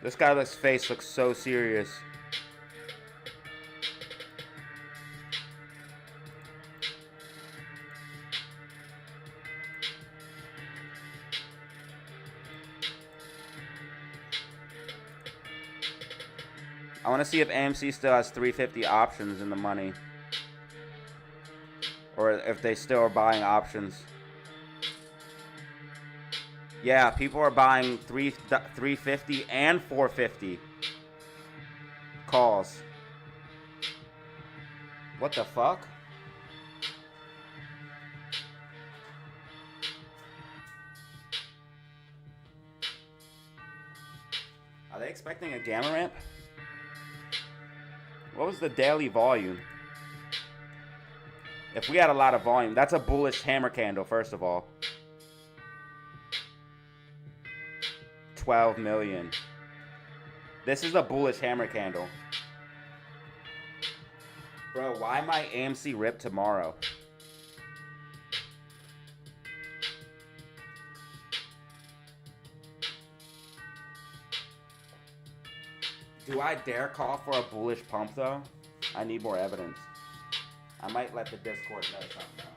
This guy's face looks so serious. I want to see if AMC still has 350 options in the money. Or if they still are buying options. Yeah, people are buying 350 and 450 calls. What the fuck? Are they expecting a gamma ramp? What was the daily volume? If we had a lot of volume, that's a bullish hammer candle, first of all. 12 million. This is a bullish hammer candle. Bro, why might AMC rip tomorrow? Do I dare call for a bullish pump though? I need more evidence. I might let the Discord know something though.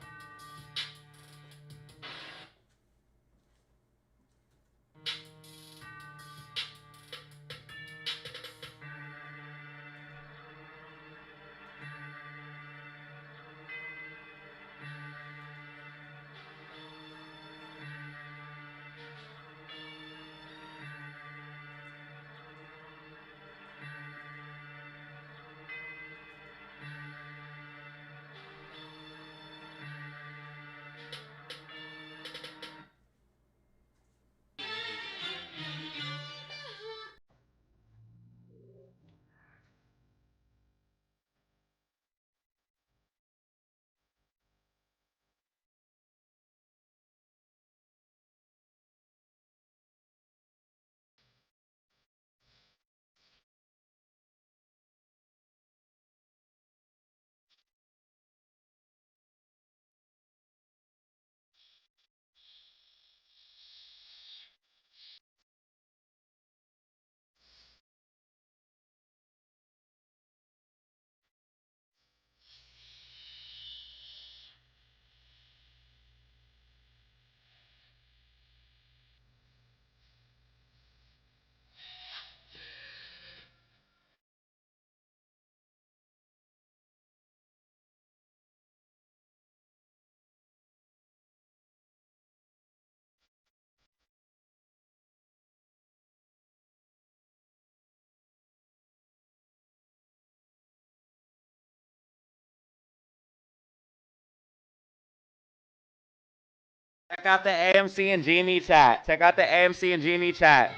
Check out the AMC and GME chat. Check out the AMC and GME chat.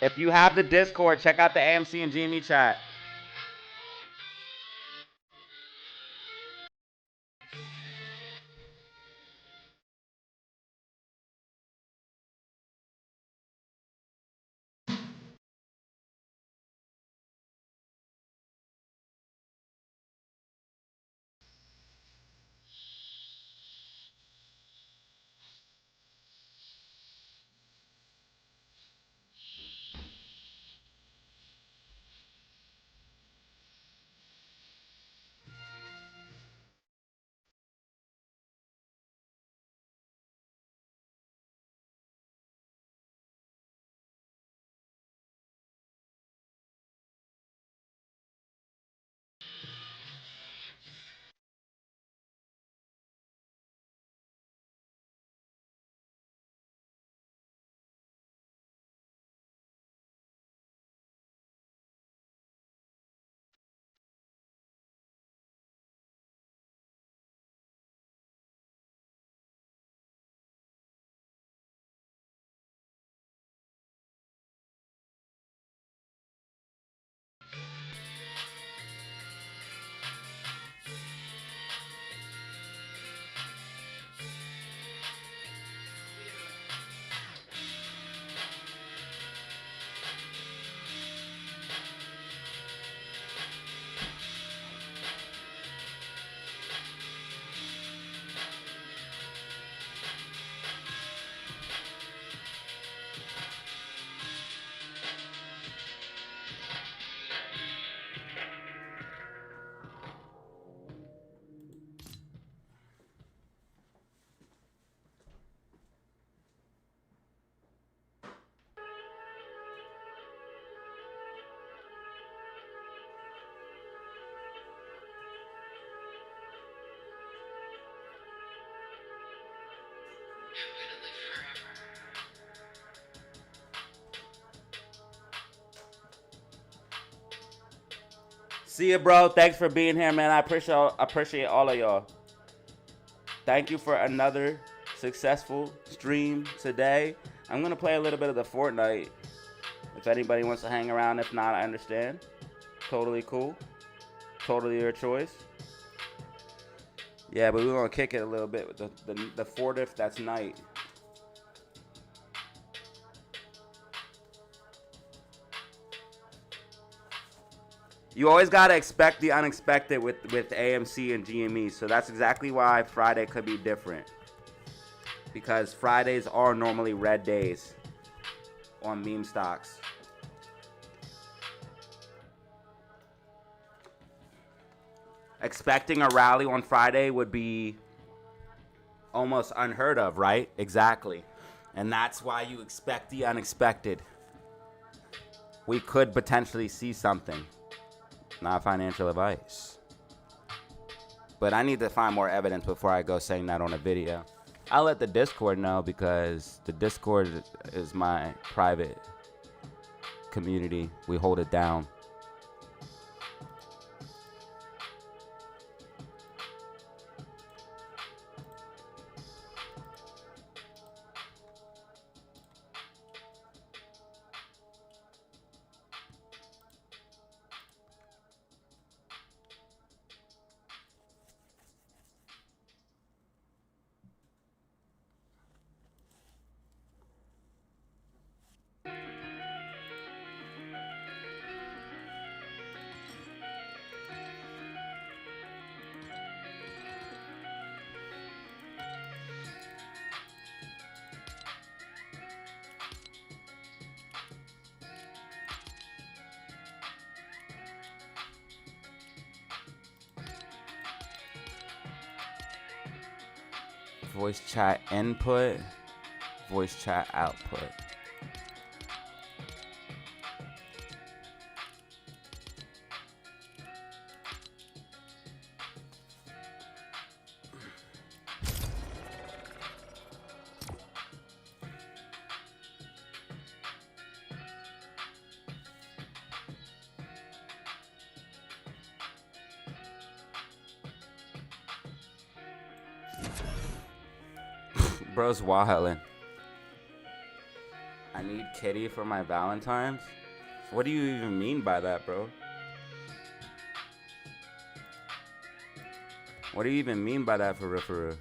If you have the Discord, check out the AMC and GME chat. See you, bro. Thanks for being here, man. I appreciate all of y'all. Thank you for another successful stream today. I'm going to play a little bit of the Fortnite. If anybody wants to hang around, if not, I understand. Totally cool. Totally your choice. Yeah, but we're going to kick it a little bit with the Fortif, that's night. You always got to expect the unexpected with AMC and GME. So that's exactly why Friday could be different. Because Fridays are normally red days. on meme stocks. Expecting a rally on Friday would be almost unheard of, right? Exactly. And that's why you expect the unexpected. We could potentially see something. Not financial advice. But I need to find more evidence before I go saying that on a video. I'll let the Discord know because the Discord is my private community. We hold it down. Voice chat input, voice chat output. Bro's wildin'. I need kitty for my Valentine's? What do you even mean by that, bro? What do you even mean by that, for real, for real?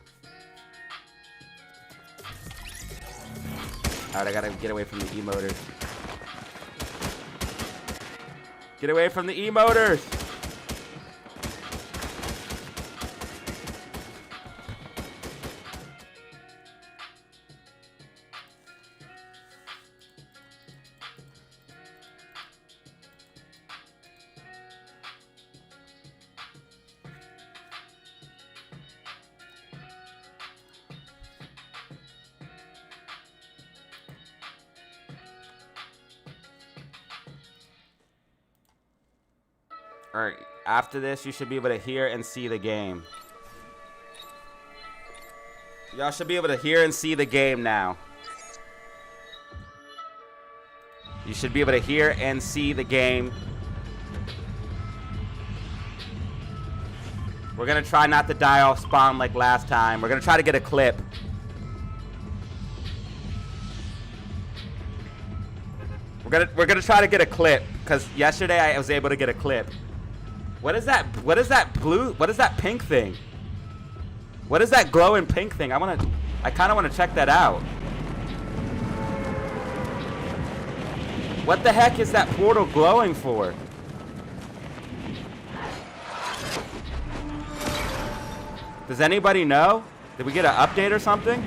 Alright, I gotta get away from the emoters. Get away from the emoters! Alright, after this, you should be able to hear and see the game. Y'all should be able to hear and see the game now. You should be able to hear and see the game. We're gonna try not to die off spawn like last time. We're gonna try to get a clip. We're gonna try to get a clip, because yesterday I was able to get a clip. What is that? What is that blue? What is that pink thing? What is that glowing pink thing? I kind of want to check that out. What the heck is that portal glowing for? Does anybody know? Did we get an update or something?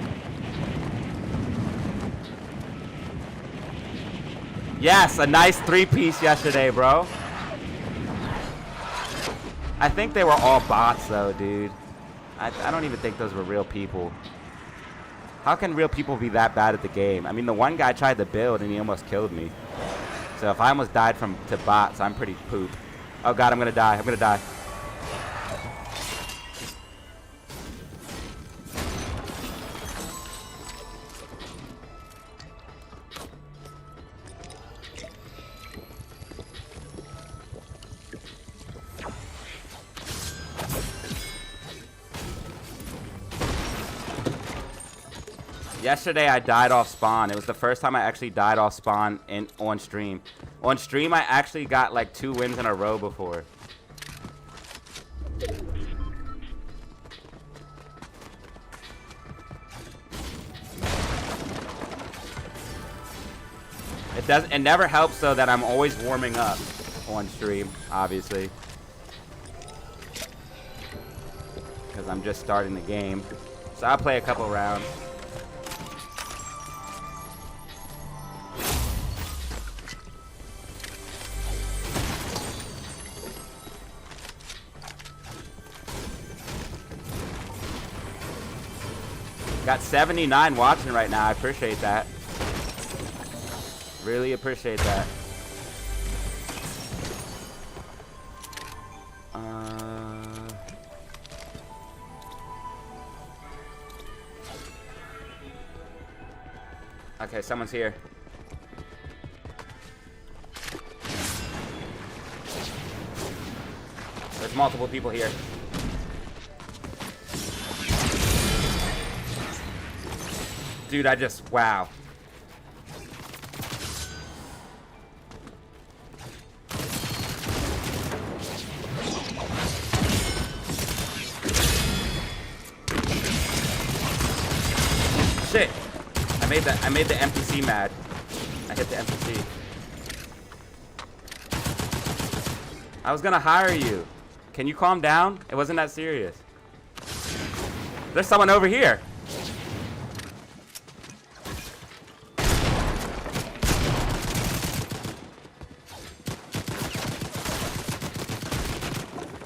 Yes, a nice 3-piece yesterday, bro. I think they were all bots, though, dude. I don't even think those were real people. How can real people be that bad at the game? I mean, the one guy tried to build, and he almost killed me. So if I almost died to bots, I'm pretty poop. Oh, God, I'm going to die. I'm going to die. Yesterday I died off spawn. It was the first time I actually died off spawn on stream. On stream I actually got like 2 wins in a row before. It never helps though that I'm always warming up on stream, obviously. Because I'm just starting the game. So I'll play a couple rounds. Got 79 watching right now. I appreciate that. Really appreciate that. Okay, someone's here. There's multiple people here. Dude, I just, wow. Shit. I made the NPC mad. I hit the NPC. I was gonna hire you. Can you calm down? It wasn't that serious. There's someone over here.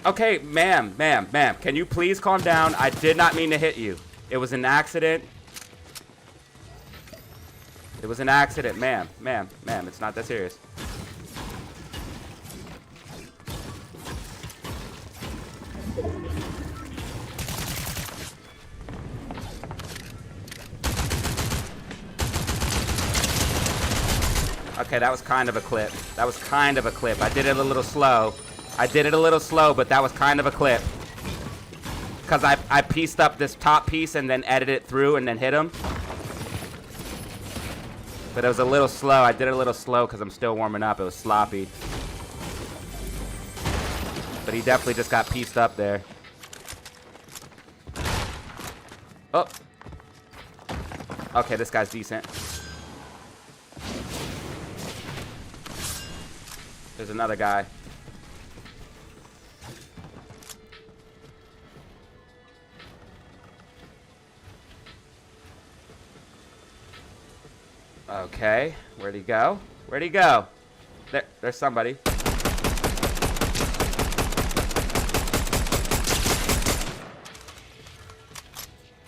Okay, ma'am, can you please calm down? I did not mean to hit you. It was an accident. It was an accident, ma'am, it's not that serious. Okay, that was kind of a clip. That was kind of a clip. I did it a little slow. But that was kind of a clip. Because I pieced up this top piece and then edited it through and then hit him. But it was a little slow. I did it a little slow because I'm still warming up. It was sloppy. But he definitely just got pieced up there. Oh. Okay, this guy's decent. There's another guy. Okay, where'd he go? Where'd he go? There's somebody.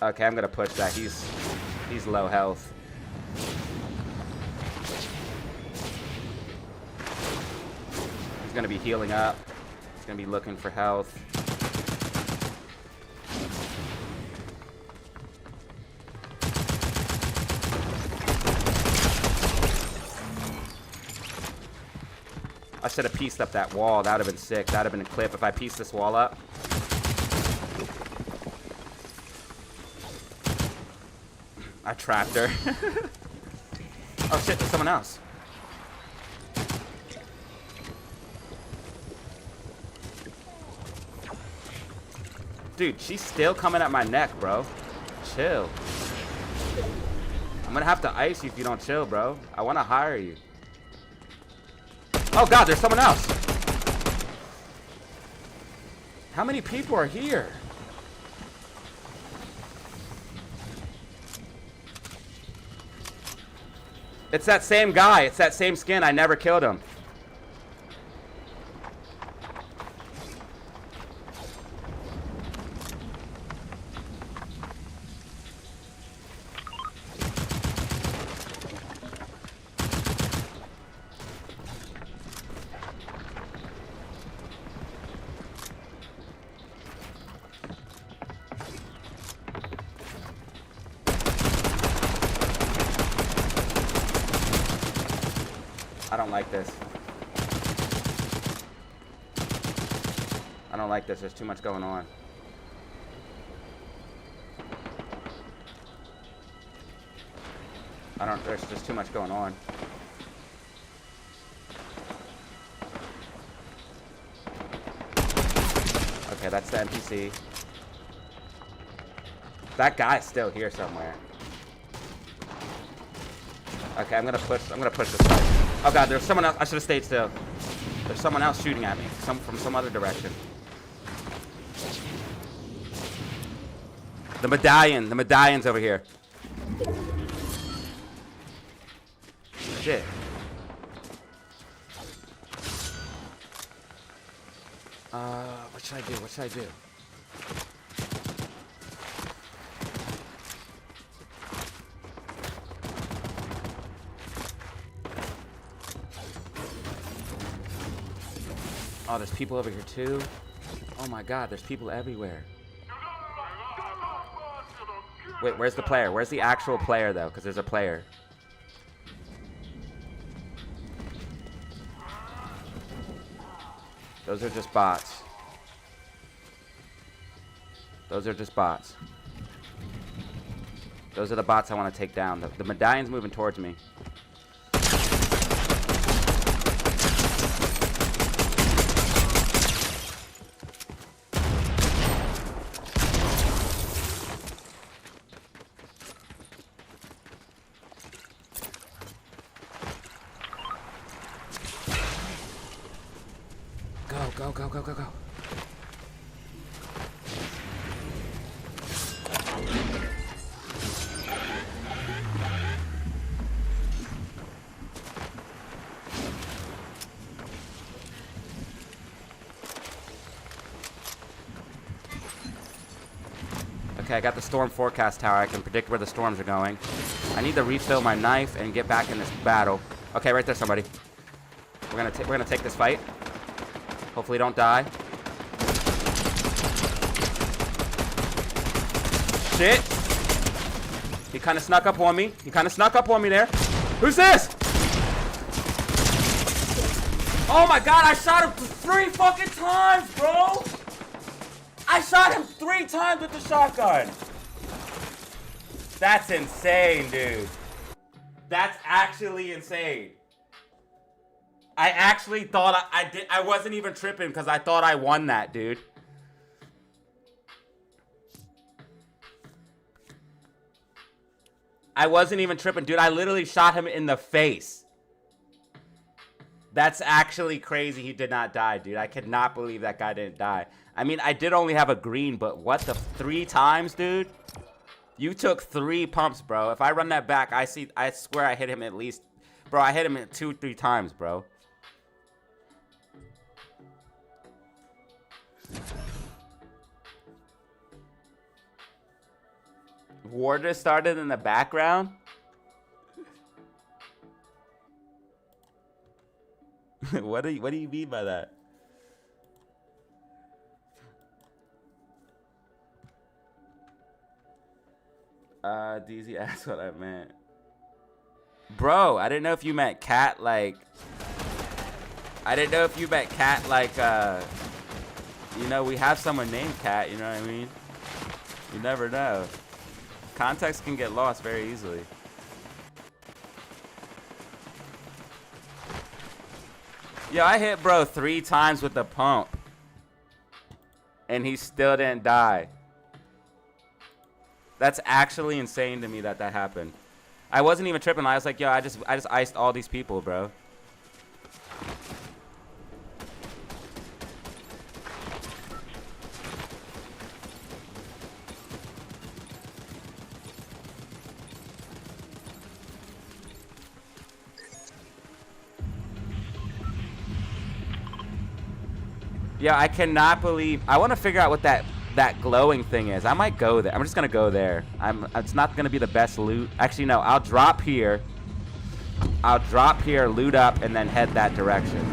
Okay, I'm gonna push that. He's low health. He's gonna be healing up. He's gonna be looking for health. I should have pieced up that wall. That would have been sick. That would have been a clip if I pieced this wall up. I trapped her. Oh shit, there's someone else. Dude, she's still coming at my neck, bro. Chill. I'm gonna have to ice you if you don't chill, bro. I wanna hire you. Oh god, there's someone else. How many people are here? It's that same guy. It's that same skin. I never killed him. I don't like this. I don't like this. There's too much going on. There's just too much going on. Okay, that's the NPC. That guy's still here somewhere. Okay, I'm gonna push this way. Oh god, there's someone else. I should have stayed still. There's someone else shooting at me from some other direction. The medallion's over here. Shit. What should I do? Oh, there's people over here too. Oh my God, there's people everywhere. Wait, where's the player? Where's the actual player though? Because there's a player. Those are just bots. Those are just bots. Those are the bots I want to take down. The medallion's moving towards me. Go, go, go, go, go. Okay, I got the storm forecast tower. I can predict where the storms are going. I need to refill my knife and get back in this battle. Okay, right there, somebody. We're gonna take this fight. Hopefully don't die. Shit. He kind of snuck up on me. He kind of snuck up on me there. Who's this? Oh my God, I shot him 3 fucking times, bro. I shot him 3 times with the shotgun. That's insane, dude. That's actually insane. I actually thought I wasn't even tripping because I thought I won that, dude. I wasn't even tripping, dude. I literally shot him in the face. That's actually crazy. He did not die, dude. I could not believe that guy didn't die. I mean, I did only have a green, but what the 3 times, dude? You took 3 pumps, bro. If I run that back, I swear I hit him at least, bro. I hit him 2-3 times, bro. War just started in the background. What do you mean by that? DZ asked what I meant. Bro, I didn't know if you meant cat like. I didn't know if you meant cat like. You know, we have someone named Cat. You know what I mean? You never know. Context can get lost very easily. Yo, I hit bro 3 times with the pump. And he still didn't die. That's actually insane to me that happened. I wasn't even tripping. I was like, yo, I just iced all these people, bro. Yeah, I cannot believe. I want to figure out what that glowing thing is. I might go there. I'm just gonna go there. It's not gonna be the best loot. Actually, no. I'll drop here. I'll drop here, loot up, and then head that direction.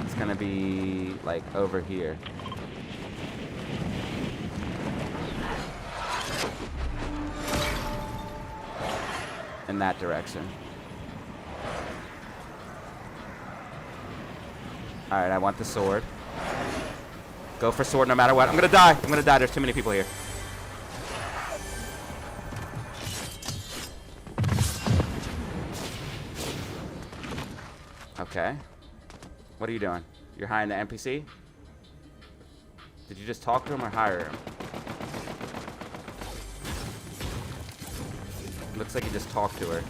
It's gonna be like over here. In that direction. Alright, I want the sword. Go for sword no matter what. I'm gonna die. I'm gonna die. There's too many people here. Okay. What are you doing? You're hiring the NPC? Did you just talk to him or hire him? Looks like you just talked to her.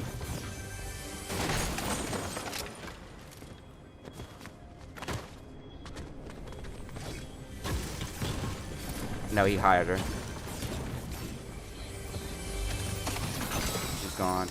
No, he hired her. She's gone.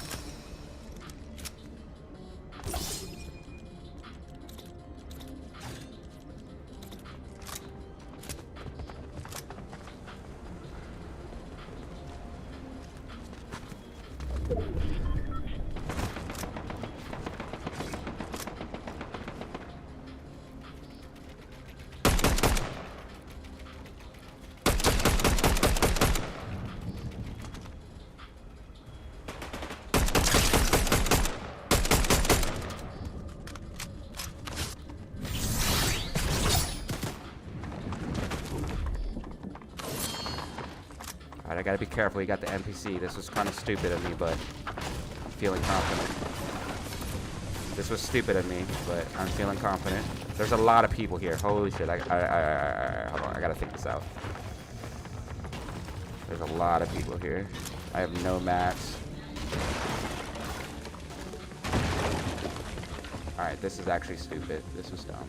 I gotta be careful. He got the NPC. This was kind of stupid of me, but I'm feeling confident. This was stupid of me, but I'm feeling confident. There's a lot of people here. Holy shit. Hold on. I gotta think this out. There's a lot of people here. I have no mats. Alright, this is actually stupid. This was dumb.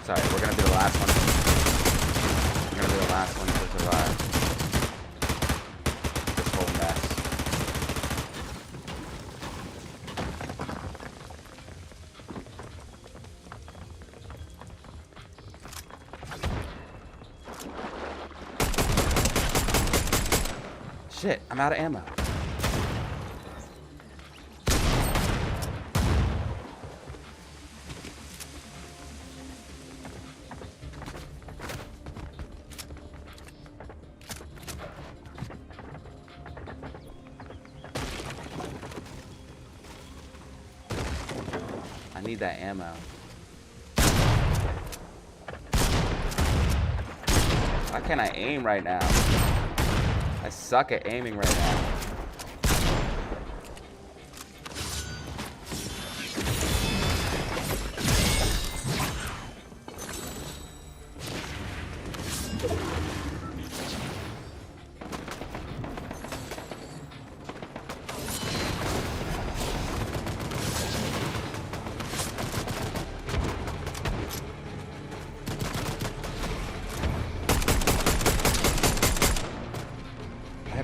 Sorry, we're gonna be the last one. We're gonna be the last one to survive this whole mess. Shit, I'm out of ammo. I need that ammo. Why can't I aim right now? I suck at aiming right now.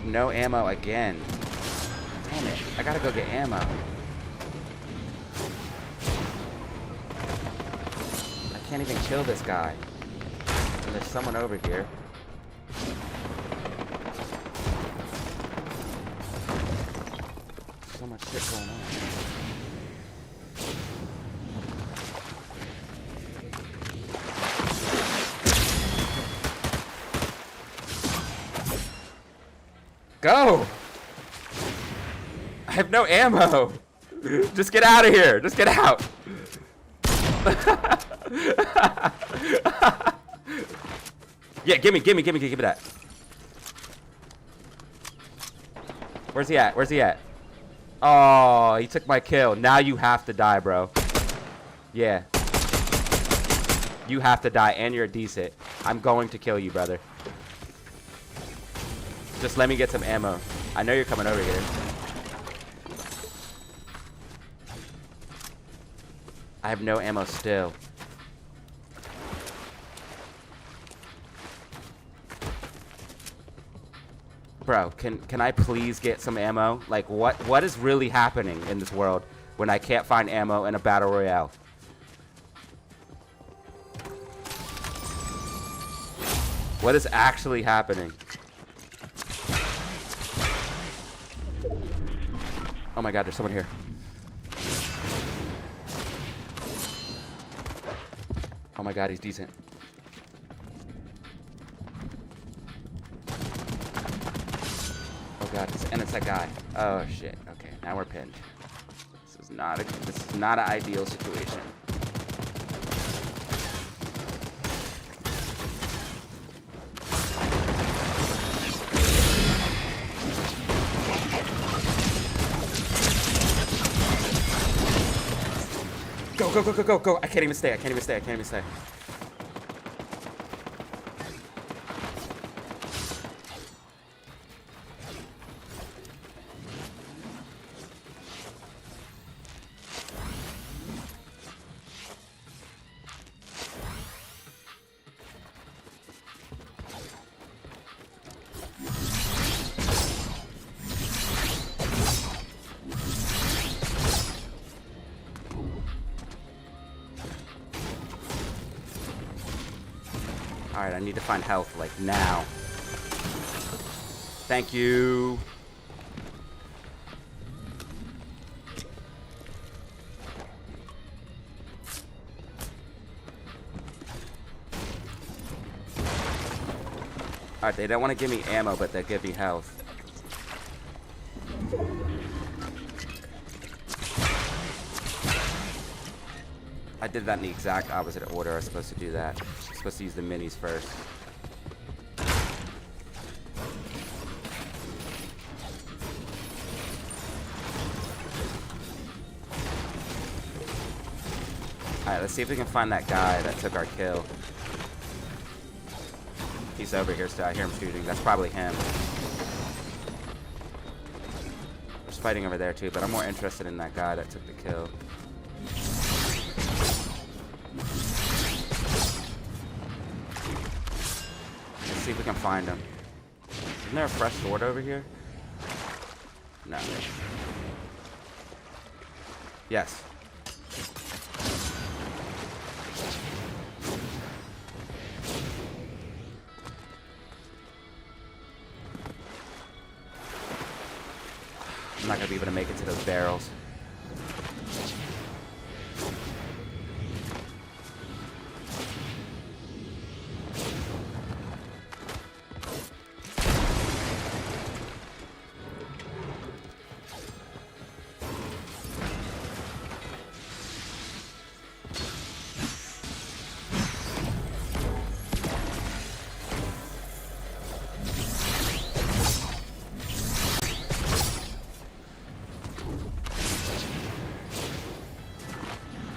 No ammo again. Damn it. I gotta go get ammo. I can't even kill this guy. And there's someone over here. So much shit going on. Go! I have no ammo. Just get out of here. Just get out. Yeah, give me that. Where's he at? Where's he at? Oh, he took my kill. Now you have to die, bro. Yeah. You have to die, and you're decent. I'm going to kill you, brother. Just let me get some ammo. I know you're coming over here. I have no ammo still. Bro, can I please get some ammo? Like, what is really happening in this world when I can't find ammo in a battle royale? What is actually happening? Oh my god, there's someone here. Oh my god, he's decent. Oh god, and it's that guy. Oh shit. Okay, now we're pinned. This is not an ideal situation. Go. I can't even stay. Alright, I need to find health, like, now. Thank you. Alright, they don't want to give me ammo, but they give me health. I I did that in the exact opposite order. I was supposed to do that. I was supposed to use the minis first. Alright, let's see if we can find that guy that took our kill. He's over here still. I hear him shooting. That's probably him. There's fighting over there too, but I'm more interested in that guy that took the kill. Let's see if we can find him. Isn't there a fresh sword over here? No. Yes. I'm not gonna be able to make it to those barrels.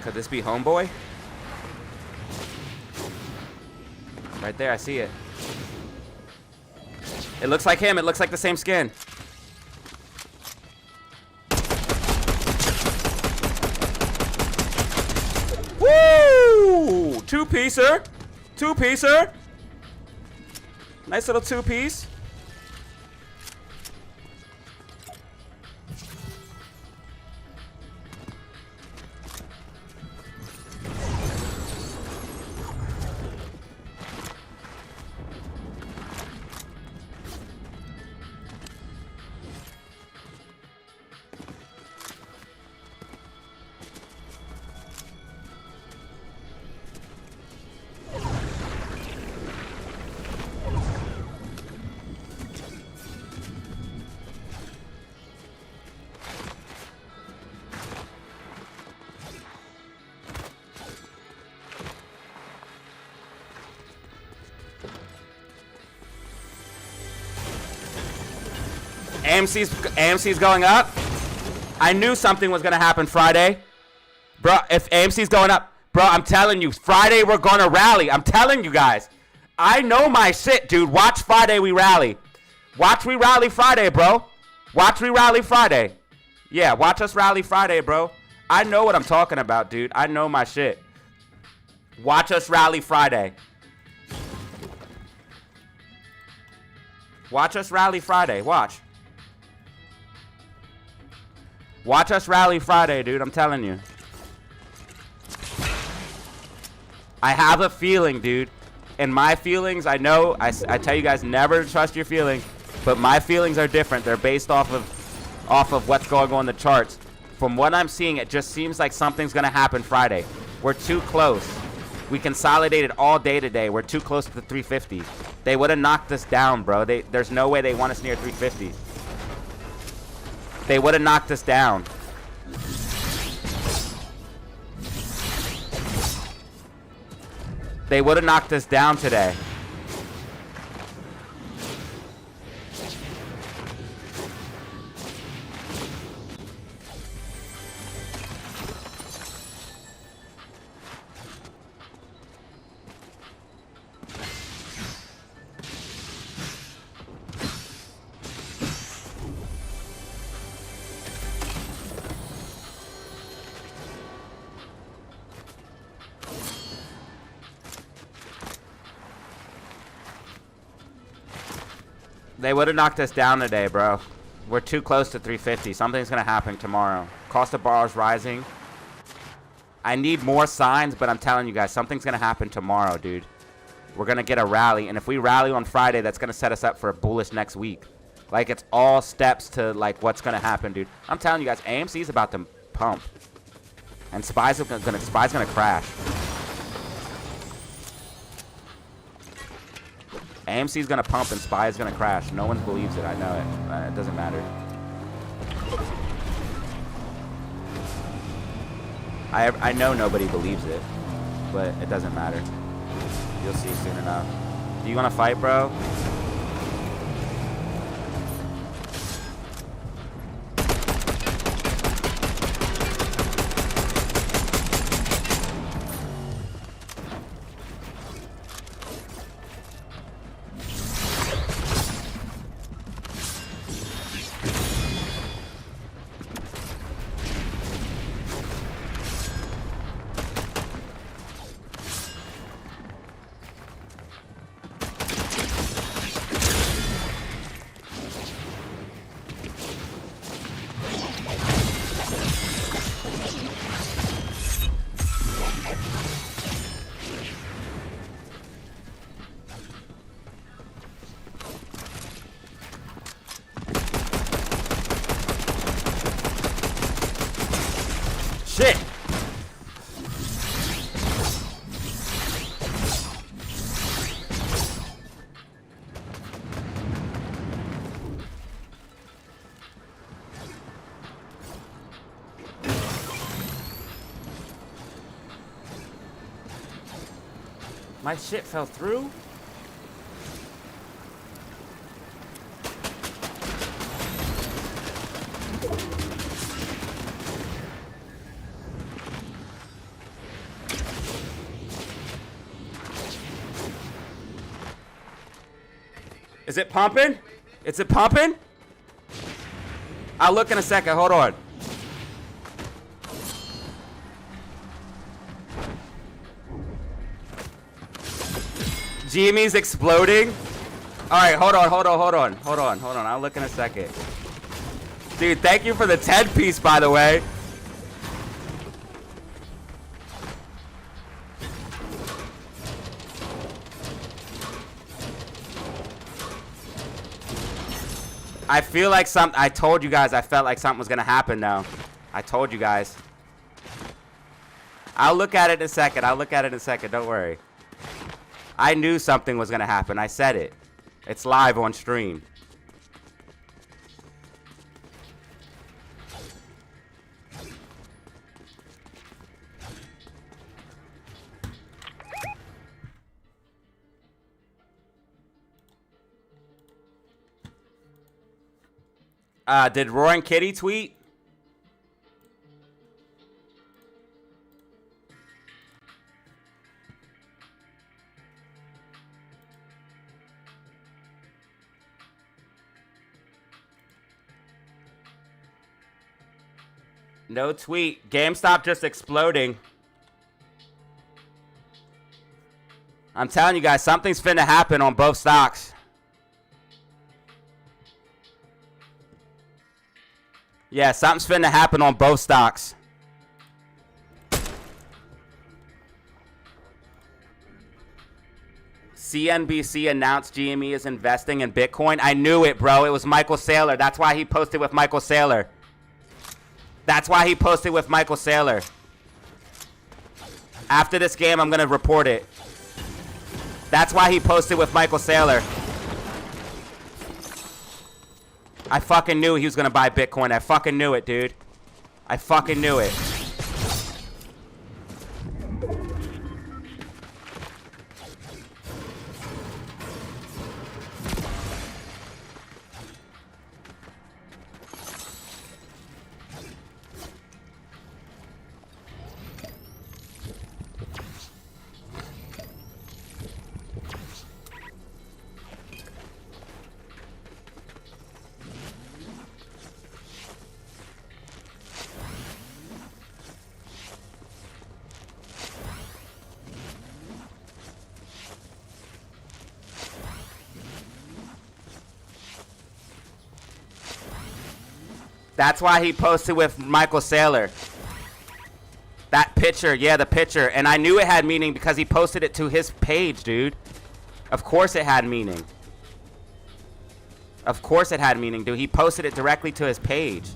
Could this be Homeboy? Right there, I see it. It looks like him. It looks like the same skin. Woo! Two-piecer. Two-piecer. Nice little two-piece. AMC's going up. I knew something was gonna happen Friday. Bro, if AMC's going up, bro, I'm telling you, Friday we're gonna rally. I'm telling you guys. I know my shit, dude. Watch Friday we rally. Watch we rally Friday, bro. Watch we rally Friday. Yeah, watch us rally Friday, bro. I know what I'm talking about, dude. I know my shit. Watch us rally Friday. Watch us rally Friday. Watch. Watch us rally Friday, dude. I'm telling you. I have a feeling, dude. And my feelings, I know, I tell you guys never to trust your feelings, but my feelings are different. They're based off of what's going on in the charts. From what I'm seeing, it just seems like something's going to happen Friday. We're too close. We consolidated all day today. We're too close to the 350. They would have knocked us down, bro. There's no way they want us near 350. They would have knocked us down. They would have knocked us down today. They would have knocked us down today, bro. We're too close to 350. Something's going to happen tomorrow. Cost of borrow is rising. I need more signs, but I'm telling you guys, something's going to happen tomorrow, dude. We're going to get a rally. And if we rally on Friday, that's going to set us up for a bullish next week. Like, it's all steps to, like, what's going to happen, dude. I'm telling you guys, AMC's about to pump. And SPY's going to crash. AMC's gonna pump and SPY is gonna crash. No one believes it. I know it. It doesn't matter. I know nobody believes it, but it doesn't matter. You'll see soon enough. Do you want to fight, bro? Shit! My shit fell through? Is it pumping? Is it pumping? I'll look in a second. Hold on. GME's exploding. All right, hold on. I'll look in a second. Dude, thank you for the 10-piece, by the way. I feel like I told you guys I felt like something was going to happen now. I told you guys. I'll look at it in a second. Don't worry. I knew something was going to happen. I said it. It's live on stream. Did Roaring Kitty tweet? No tweet. GameStop just exploding. I'm telling you guys, something's finna happen on both stocks. Yeah, something's finna happen on both stocks. CNBC announced GME is investing in Bitcoin. I knew it, bro. It was Michael Saylor. That's why he posted with Michael Saylor. After this game, I'm going to report it. That's why he posted with Michael Saylor. I fucking knew he was going to buy Bitcoin. I fucking knew it, dude. I fucking knew it. That's why he posted with Michael Saylor. That picture, yeah, the picture. And I knew it had meaning because he posted it to his page, dude. Of course it had meaning. Of course it had meaning, dude. He posted it directly to his page.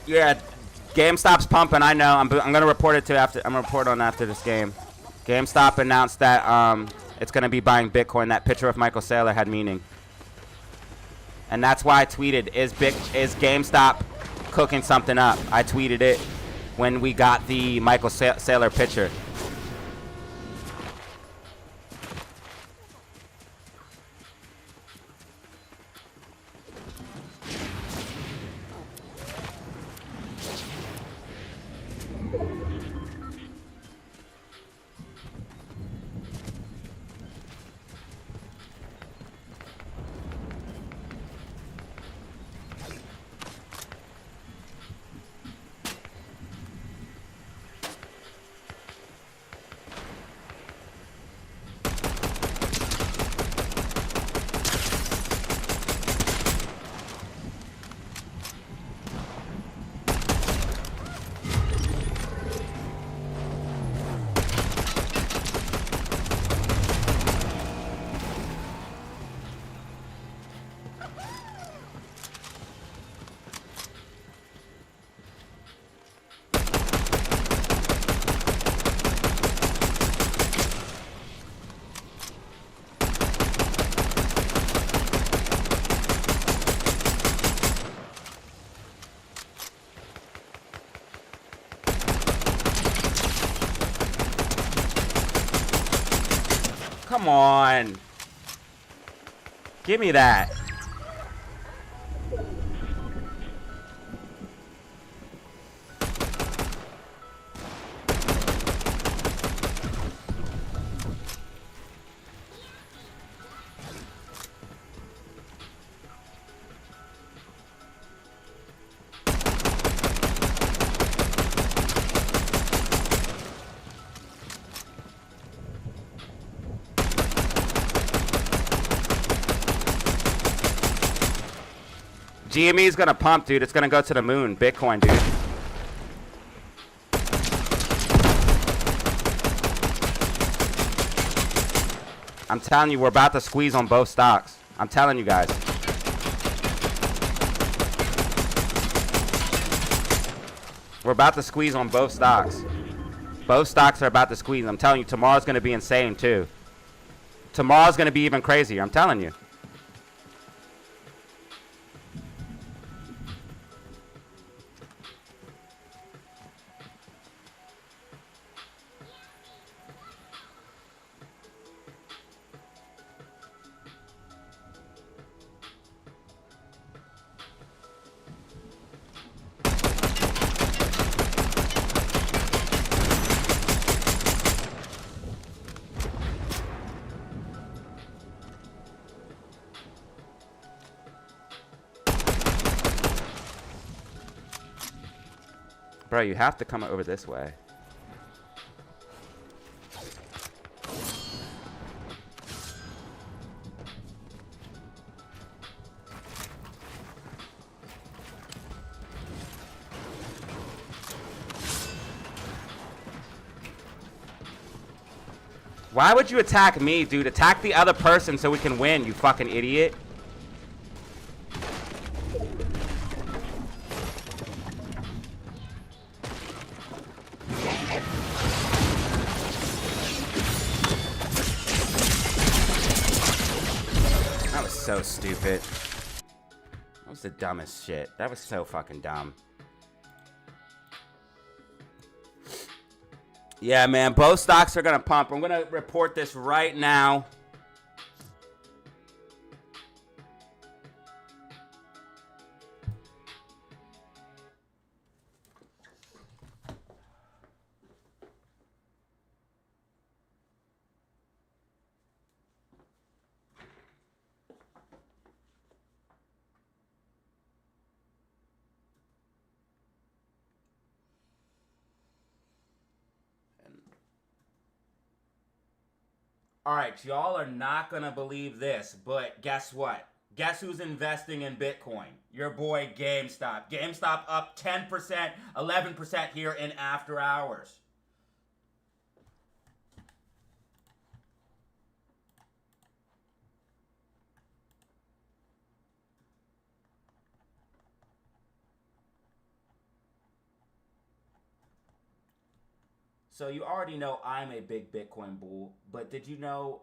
Yeah, GameStop's pumping. I know. I'm gonna report it to after. I'm gonna report on after this game. GameStop announced that it's gonna be buying Bitcoin. That picture of Michael Saylor had meaning, and that's why I tweeted: Is GameStop cooking something up? I tweeted it when we got the Michael Saylor picture. Come on. Give me that. GME is gonna pump, dude. It's gonna go to the moon. Bitcoin, dude. I'm telling you, we're about to squeeze on both stocks. I'm telling you guys. We're about to squeeze on both stocks. Both stocks are about to squeeze. I'm telling you, tomorrow's gonna be insane too. Tomorrow's gonna be even crazier. I'm telling you. Bro, you have to come over this way. Why would you attack me, dude? Attack the other person so we can win, you fucking idiot. That was so stupid. That was the dumbest shit. That was so fucking dumb. Yeah, man, both stocks are gonna pump. I'm gonna report this right now. All right, y'all are not going to believe this, but guess what? Guess who's investing in Bitcoin? Your boy GameStop. GameStop up 10%, 11% here in after hours. So you already know I'm a big Bitcoin bull, but did you know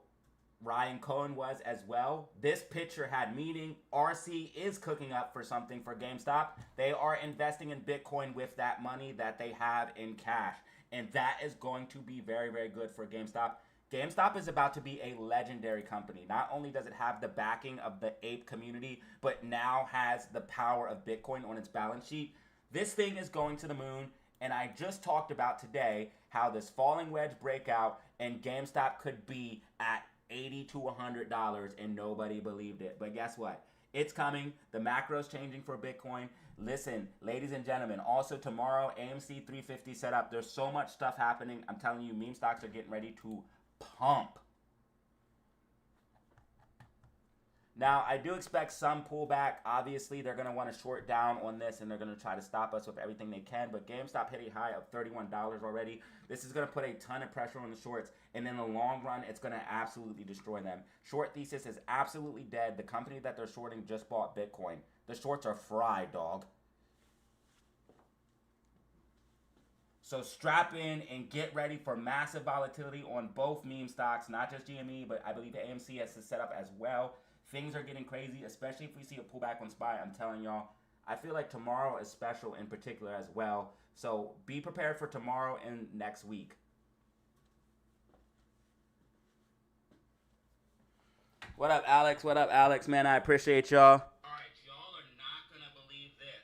Ryan Cohen was as well? This picture had meaning. RC is cooking up for something for GameStop. They are investing in Bitcoin with that money that they have in cash. And that is going to be very, very good for GameStop. GameStop is about to be a legendary company. Not only does it have the backing of the ape community, but now has the power of Bitcoin on its balance sheet. This thing is going to the moon. And I just talked about today how this falling wedge breakout and GameStop could be at $80 to $100 and nobody believed it. But guess what? It's coming. The macro's changing for Bitcoin. Listen, ladies and gentlemen, also tomorrow, AMC 350 set up. There's so much stuff happening. I'm telling you, meme stocks are getting ready to pump. Now, I do expect some pullback. Obviously, they're going to want to short down on this, and they're going to try to stop us with everything they can. But GameStop hit a high of $31 already. This is going to put a ton of pressure on the shorts, and in the long run, it's going to absolutely destroy them. Short thesis is absolutely dead. The company that they're shorting just bought Bitcoin. The shorts are fried, dog. So strap in and get ready for massive volatility on both meme stocks, not just GME, but I believe the AMC has to set up as well. Things are getting crazy, especially if we see a pullback on SPY. I'm telling y'all, I feel like tomorrow is special in particular as well. So be prepared for tomorrow and next week. What up, Alex? What up, Alex? Man, I appreciate y'all. All right, y'all are not going to believe this.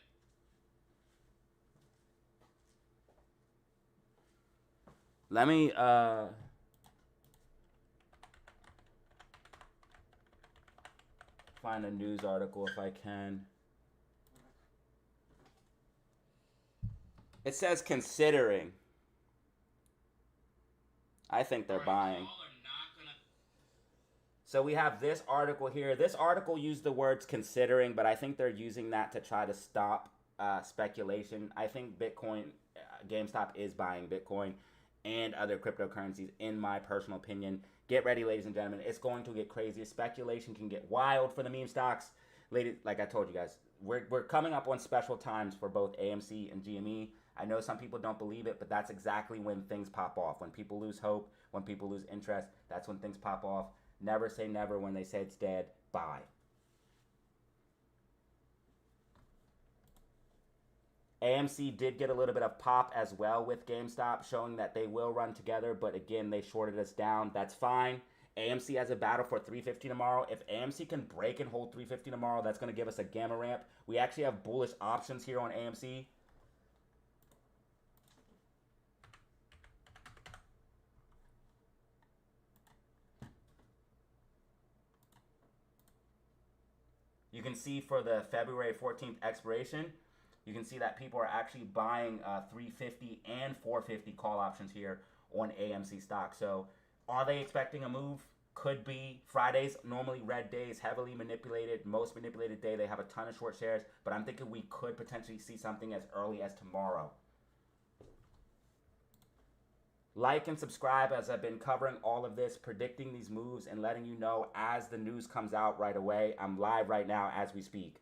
Let me, find a news article if I can. It says considering. I think they're buying. So we have this article here. This article used the words considering, but I think they're using that to try to stop speculation. I think Bitcoin, GameStop is buying Bitcoin and other cryptocurrencies, in my personal opinion. Get ready, ladies and gentlemen. It's going to get crazy. Speculation can get wild for the meme stocks. Ladies, like I told you guys, we're coming up on special times for both AMC and GME. I know some people don't believe it, but that's exactly when things pop off. When people lose hope, when people lose interest, that's when things pop off. Never say never when they say it's dead. Buy. AMC did get a little bit of pop as well with GameStop, showing that they will run together, but again, they shorted us down. That's fine. AMC has a battle for 350 tomorrow. If AMC can break and hold 350 tomorrow, that's going to give us a gamma ramp. We actually have bullish options here on AMC. You can see for the February 14th expiration, you can see that people are actually buying 350 and 450 call options here on AMC stock. So are they expecting a move? Could be. Fridays, normally red days, heavily manipulated. Most manipulated day, they have a ton of short shares. But I'm thinking we could potentially see something as early as tomorrow. Like and subscribe as I've been covering all of this, predicting these moves and letting you know as the news comes out right away. I'm live right now as we speak.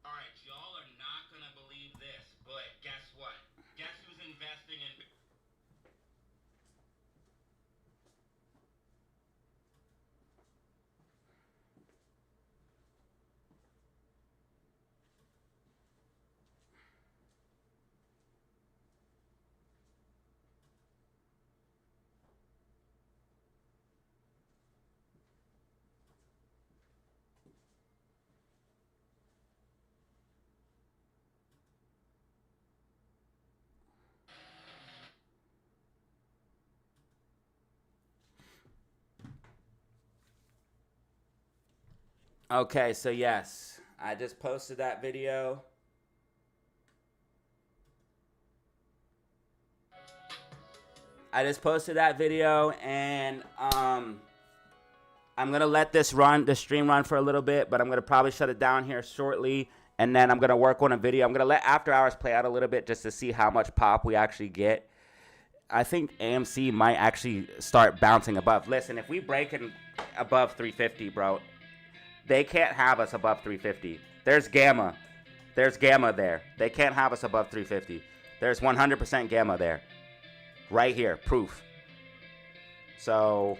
All right, y'all are not going to believe this, but guess what? Guess who's investing in... Okay, so yes, I just posted that video. And I'm going to let this run, the stream run for a little bit, but I'm going to probably shut it down here shortly, and then I'm going to work on a video. I'm going to let After Hours play out a little bit just to see how much pop we actually get. I think AMC might actually start bouncing above. Listen, if we break it above 350, bro, they can't have us above 350. There's gamma. There's gamma there. They can't have us above 350. There's 100% gamma there. Right here, proof. So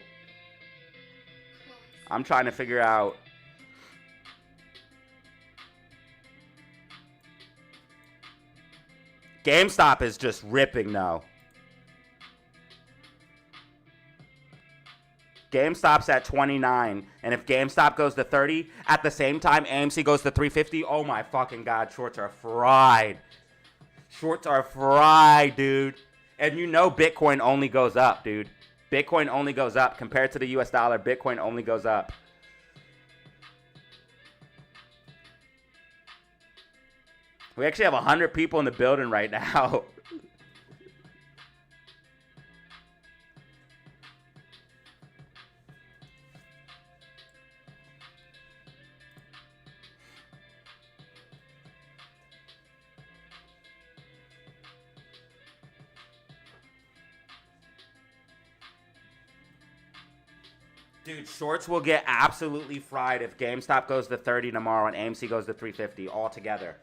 I'm trying to figure out. GameStop is just ripping now. GameStop's at 29, and if GameStop goes to 30, at the same time AMC goes to 350, oh my fucking god, shorts are fried. Shorts are fried, dude. And you know Bitcoin only goes up, dude. Bitcoin only goes up. Compared to the US dollar, Bitcoin only goes up. We actually have 100 people in the building right now. Dude, shorts will get absolutely fried if GameStop goes to 30 tomorrow and AMC goes to 350 all together.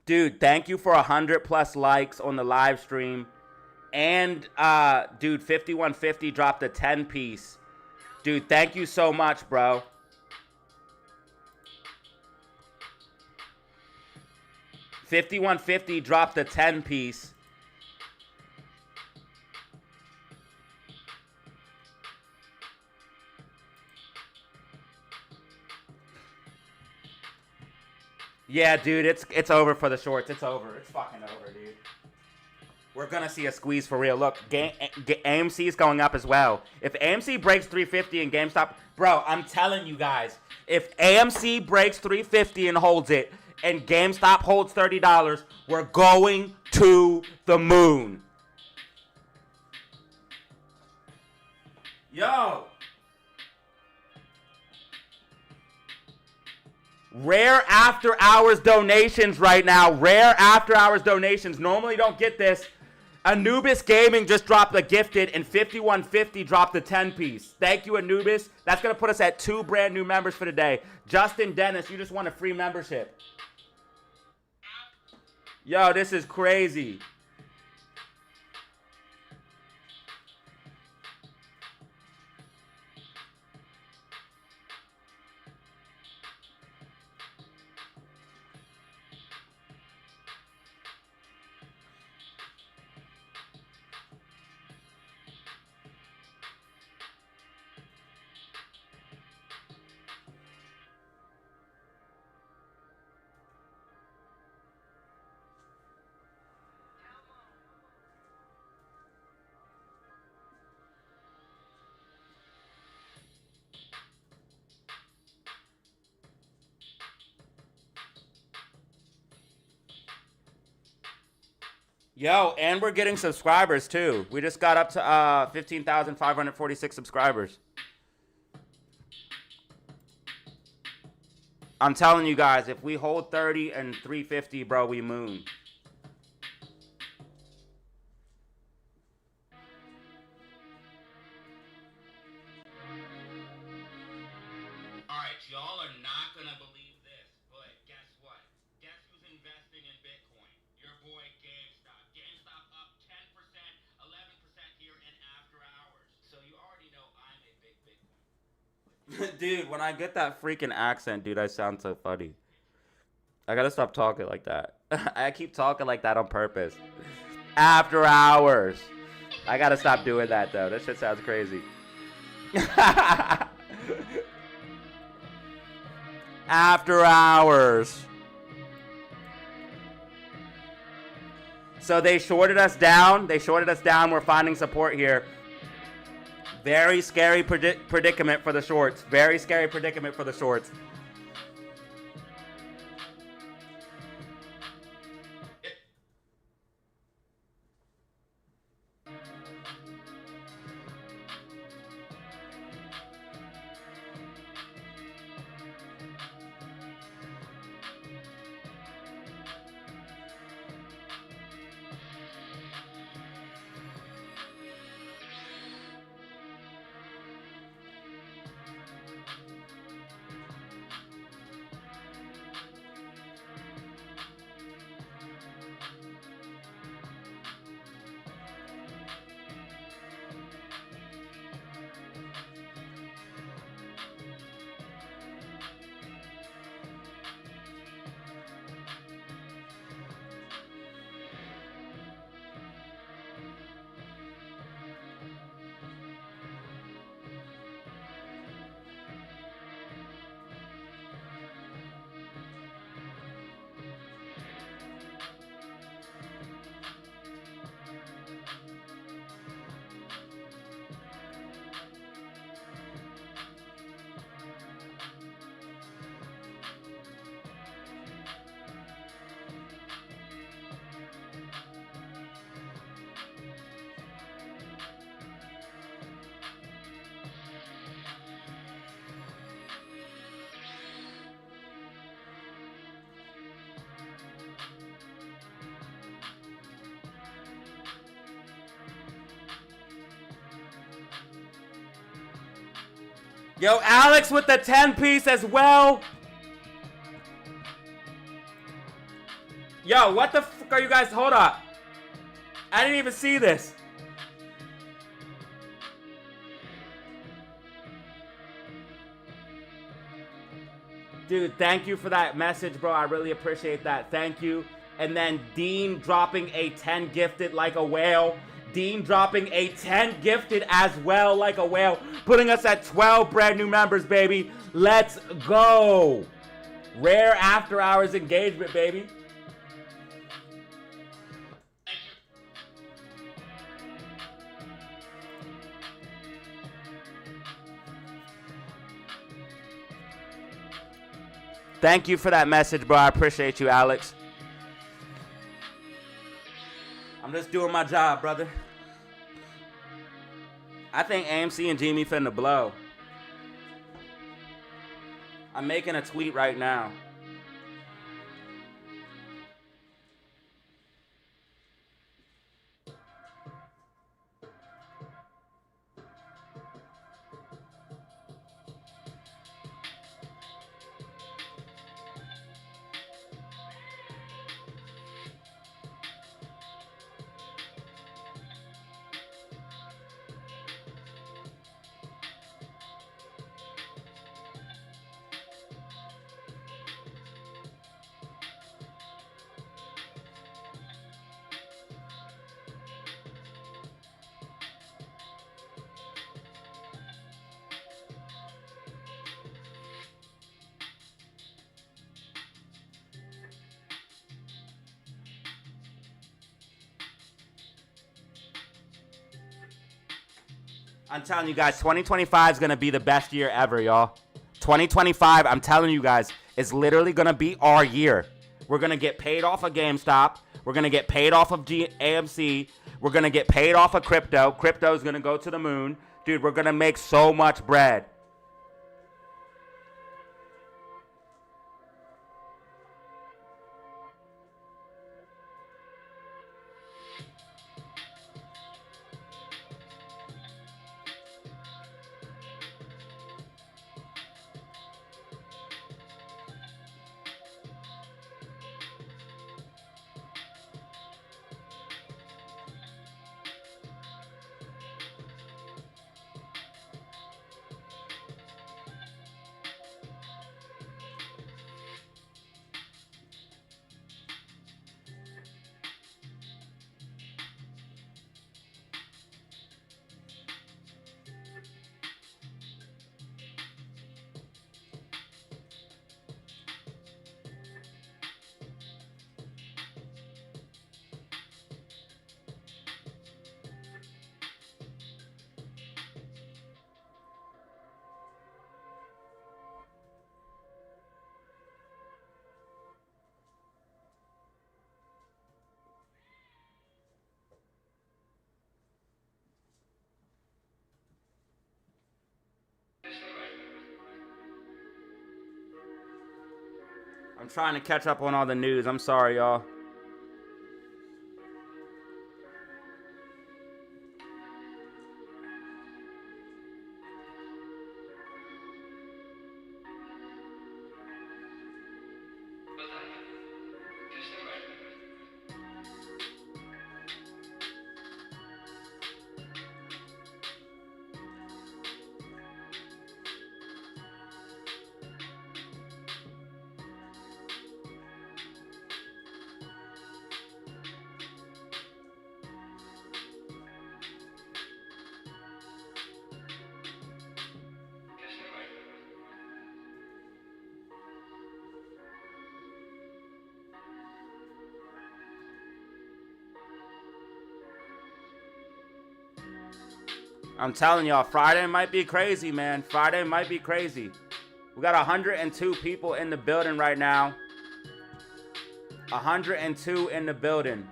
Dude, thank you for 100+ likes on the live stream. And, dude, 5150 dropped a 10 piece. Dude, thank you so much, bro. $51.50 dropped a 10 piece. Yeah, dude, it's over for the shorts. It's over. It's fucking over, dude. We're gonna see a squeeze for real. Look, AMC is going up as well. If AMC breaks 350 and GameStop, bro, I'm telling you guys, if AMC breaks 350 and holds it, and GameStop holds $30, we're going to the moon. Yo. Rare after hours donations right now. Rare after hours donations. Normally don't get this. Anubis Gaming just dropped a gifted, and 5150 dropped a 10 piece. Thank you, Anubis. That's going to put us at 2 brand new members for today. Justin Dennis, you just won a free membership. Yo, this is crazy. Yo, and we're getting subscribers too. We just got up to 15,546 subscribers. I'm telling you guys, if we hold 30 and 350, bro, we moon. All right, y'all are not going to believe this, but guess what? Guess who's investing in Bitcoin? Your boy GameStop. GameStop up 10%, 11% here in after hours. So you already know I'm a big Bitcoin. Dude, when I get that freaking accent, dude, I sound so funny. I gotta stop talking like that. I keep talking like that on purpose. After hours. I gotta stop doing that, though. That shit sounds crazy. After hours. So they shorted us down. They shorted us down. We're finding support here. Very scary predicament for the shorts. Very scary predicament for the shorts. Yo, Alex with the 10-piece as well. Yo, what the fuck are you guys? Hold up. I didn't even see this. Dude, thank you for that message, bro. I really appreciate that. Thank you. And then Dean dropping a 10 gifted like a whale. Dean dropping a 10 gifted as well like a whale. Putting us at 12 brand new members, baby. Let's go. Rare after hours engagement, baby. Thank you for that message, bro. I appreciate you, Alex. I'm just doing my job, brother. I think AMC and GME finna blow. I'm making a tweet right now. I'm telling you guys, 2025 is going to be the best year ever, y'all. 2025, I'm telling you guys, is literally going to be our year. We're going to get paid off of GameStop. We're going to get paid off of AMC. We're going to get paid off of crypto. Crypto is going to go to the moon. Dude, we're going to make so much bread. I'm trying to catch up on all the news. I'm sorry, y'all. I'm telling y'all, Friday might be crazy, man. Friday might be crazy. We got 102 people in the building right now. 102 in the building.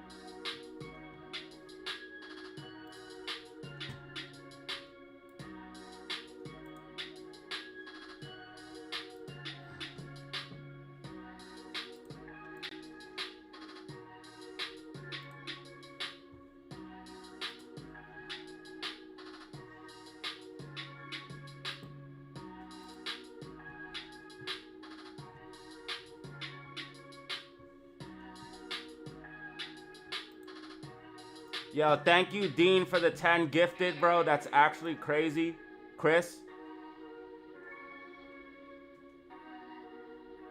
Yo, thank you, Dean, for the 10 gifted, bro. That's actually crazy. Chris.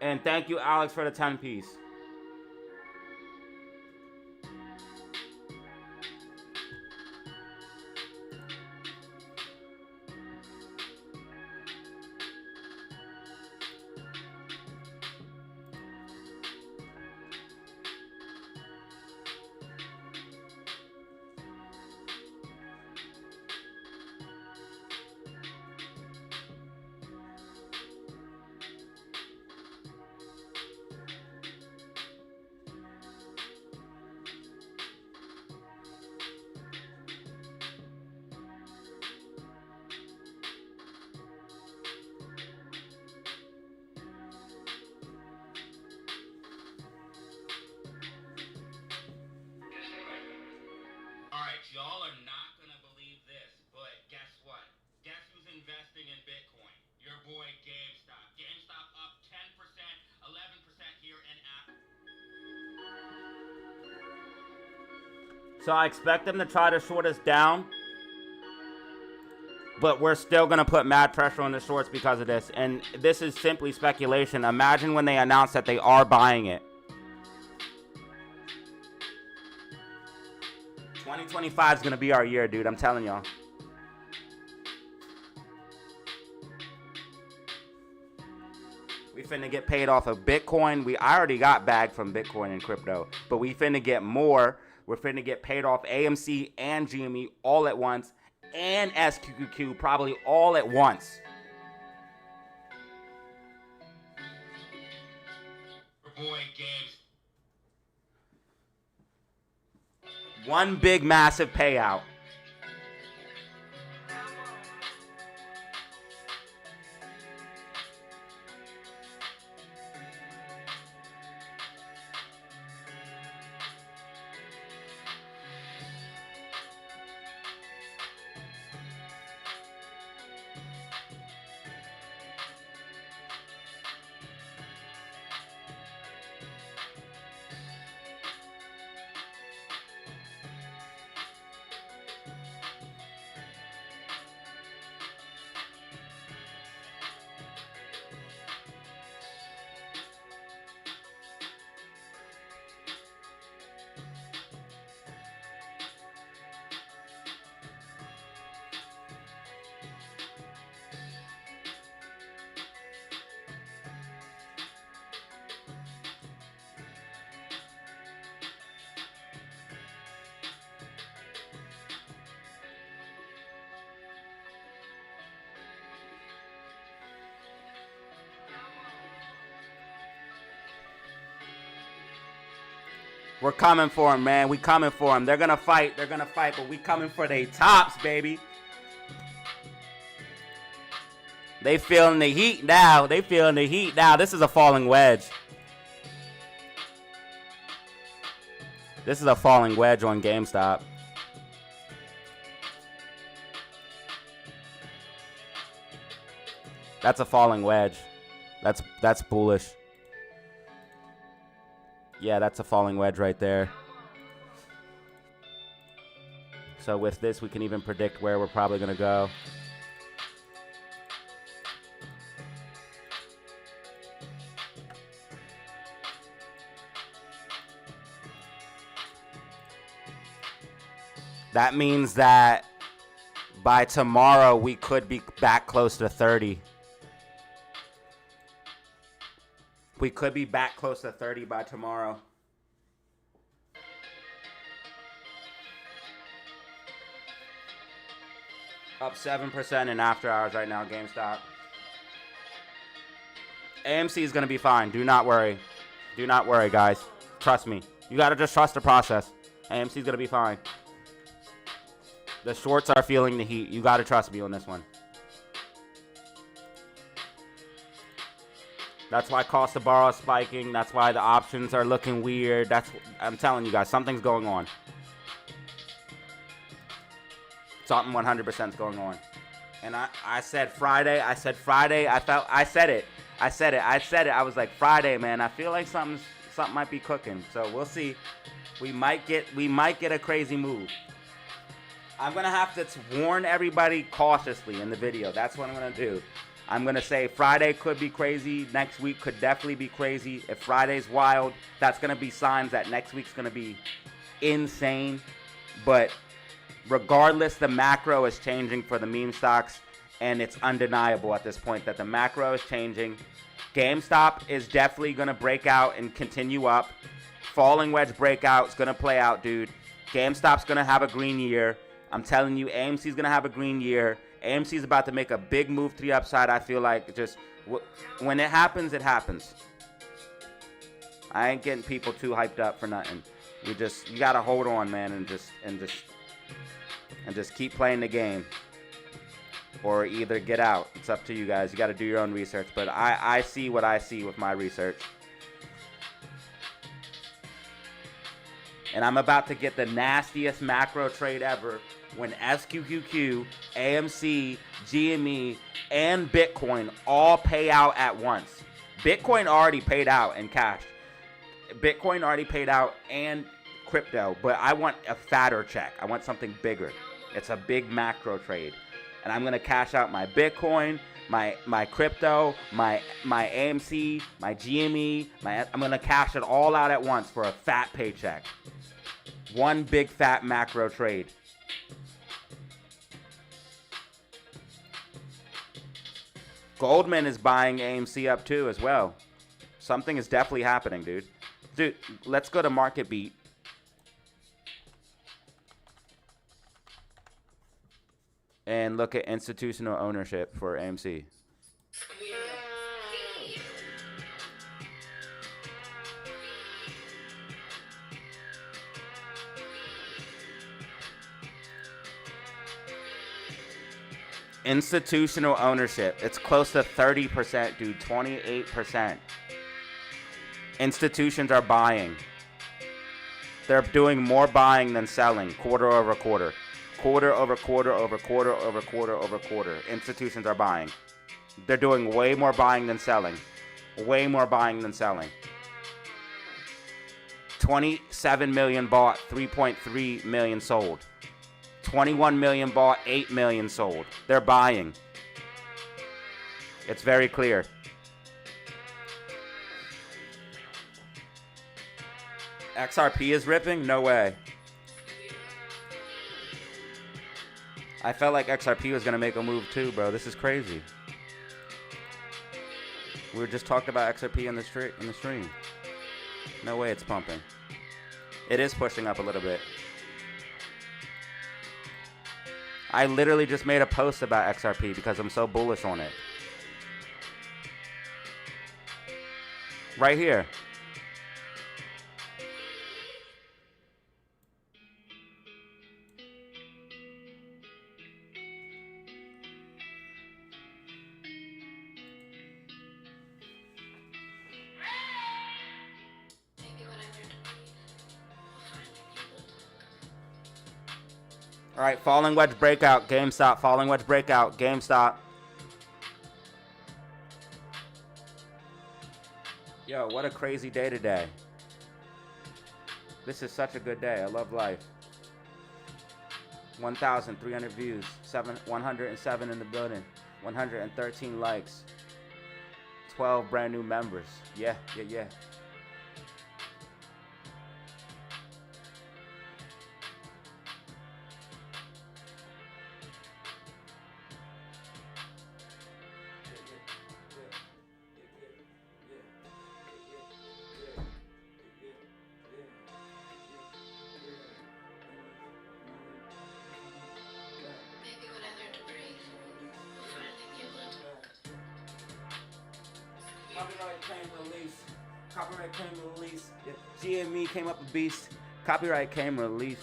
And thank you, Alex, for the 10 piece. Y'all are not gonna believe this, but guess what? Guess who's investing in Bitcoin? Your boy GameStop. GameStop up 10%, 11% here in Apple. So I expect them to try to short us down, but we're still gonna put mad pressure on the shorts because of this. And this is simply speculation. Imagine when they announce that they are buying it. 2025 is going to be our year, dude. I'm telling y'all. We finna get paid off of Bitcoin. I already got bagged from Bitcoin and crypto, but we finna get more. We're finna get paid off AMC and GME all at once, and SQQQ probably all at once. Boy, Games. One big massive payout. We're coming for them, man. We coming for them. They're going to fight. They're going to fight, but we coming for their tops, baby. They feeling the heat now. They feeling the heat now. This is a falling wedge. This is a falling wedge on GameStop. That's a falling wedge. That's bullish. Yeah, that's a falling wedge right there. So with this, we can even predict where we're probably going to go. That means that by tomorrow, we could be back close to 30. We could be back close to 30 by tomorrow. Up 7% in after hours right now, GameStop. AMC is going to be fine. Do not worry. Do not worry, guys. Trust me. You got to just trust the process. AMC is going to be fine. The shorts are feeling the heat. You got to trust me on this one. That's why cost to borrow is spiking. That's why the options are looking weird. I'm telling you guys, something's going on. Something 100% is going on. And I said Friday. I said it. I was like, Friday, man. I feel like something might be cooking. So we'll see. We might get a crazy move. I'm going to have to warn everybody cautiously in the video. That's what I'm going to do. I'm going to say Friday could be crazy. Next week could definitely be crazy. If Friday's wild, that's going to be signs that next week's going to be insane. But regardless, the macro is changing for the meme stocks, and it's undeniable at this point that the macro is changing. GameStop is definitely going to break out and continue up. Falling wedge breakout is going to play out, dude. GameStop's going to have a green year. I'm telling you, AMC's going to have a green year. AMC's about to make a big move to the upside. I feel like just when it happens, it happens. I ain't getting people too hyped up for nothing. You got to hold on, man, and just keep playing the game. Or either get out. It's up to you guys. You got to do your own research. But I see what I see with my research. And I'm about to get the nastiest macro trade ever when SQQQ, AMC, GME, and Bitcoin all pay out at once. Bitcoin already paid out in cash. Bitcoin already paid out and crypto. But I want a fatter check. I want something bigger. It's a big macro trade. And I'm going to cash out my Bitcoin, my crypto, my AMC, my GME. I'm going to cash it all out at once for a fat paycheck. One big fat macro trade. Goldman is buying AMC up too as well. Something is definitely happening, dude. Dude, let's go to Market Beat. And look at institutional ownership for AMC. Institutional ownership. It's close to 30%, dude. 28%. Institutions are buying. They're doing more buying than selling, quarter over quarter. Quarter over quarter over quarter over quarter over quarter. Institutions are buying. They're doing way more buying than selling. Way more buying than selling. 27 million bought, 3.3 million sold. 21 million bought, 8 million sold. They're buying. It's very clear. XRP is ripping? No way. I felt like XRP was going to make a move too, bro. This is crazy. We were just talking about XRP in the stream. No way it's pumping. It is pushing up a little bit. I literally just made a post about XRP because I'm so bullish on it. Right here. All right, falling wedge breakout, GameStop. Falling wedge breakout, GameStop. Yo, what a crazy day today. This is such a good day. I love life. 1,300 views, 107 in the building, 113 likes, 12 brand new members. Yeah. Copyright claim release. GME came up a beast. Copyright claim release.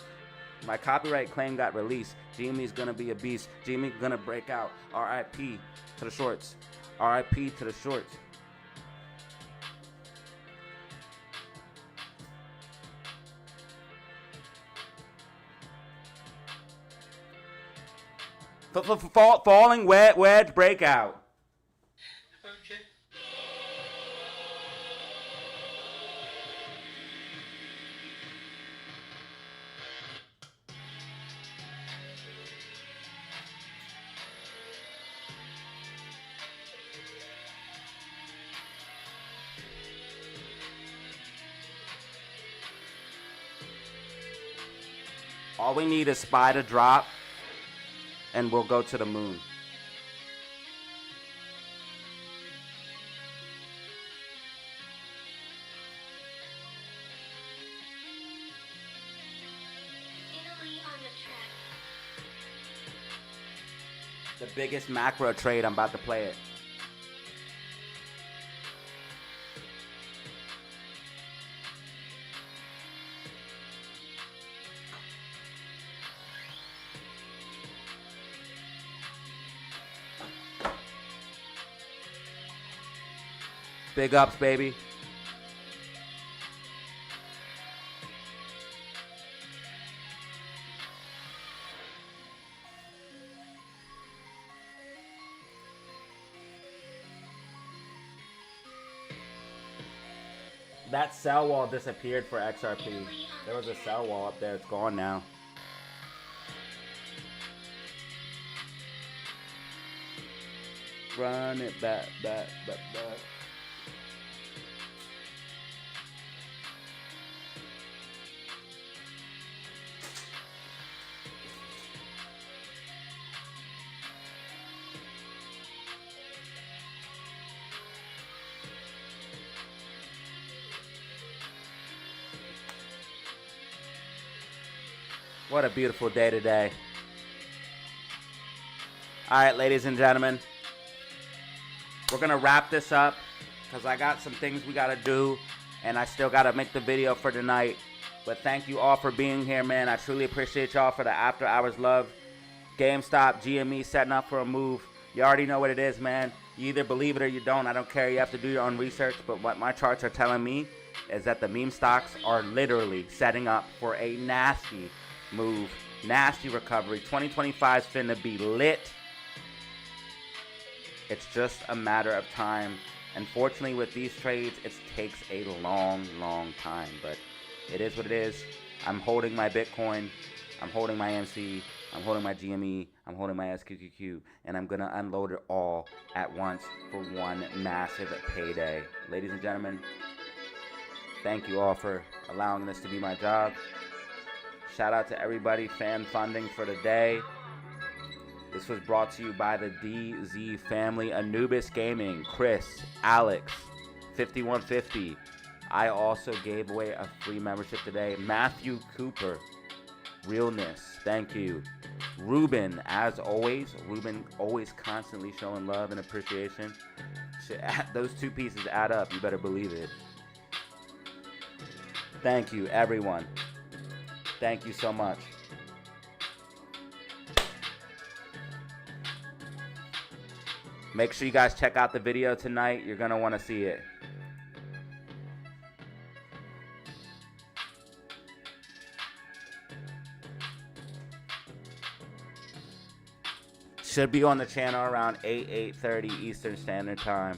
My copyright claim got released. GME's gonna be a beast. GME gonna break out. RIP to the shorts. RIP to the shorts. Falling wedge breakout. All we need is SPY to drop, and we'll go to the moon. The biggest macro trade, I'm about to play it. Big ups, baby. That sell wall disappeared for XRP. There was a sell wall up there. It's gone now. Run it back. What a beautiful day today. All right, ladies and gentlemen, we're going to wrap this up because I got some things we got to do, and I still got to make the video for tonight. But thank you all for being here, man. I truly appreciate y'all for the after hours love. GameStop, GME setting up for a move. You already know what it is, man. You either believe it or you don't. I don't care. You have to do your own research. But what my charts are telling me is that the meme stocks are literally setting up for a nasty move, nasty recovery. 2025 is finna be lit. It's just a matter of time. Unfortunately, with these trades, it takes a long time, but it is what it is. I'm holding my Bitcoin, I'm holding my AMC, I'm holding my GME, I'm holding my SQQQ, and I'm gonna unload it all at once for one massive payday. Ladies and gentlemen, thank you all for allowing this to be my job. Shout out to everybody fan funding for the day. This was brought to you by the DZ family, Anubis Gaming, Chris, Alex, 5150. I also gave away a free membership today. Matthew Cooper, Realness, thank you. Ruben, as always. Ruben always constantly showing love and appreciation. Those two pieces add up, you better believe it. Thank you, everyone. Thank you so much. Make sure you guys check out the video tonight. You're going to want to see it. Should be on the channel around 8:30 Eastern Standard Time.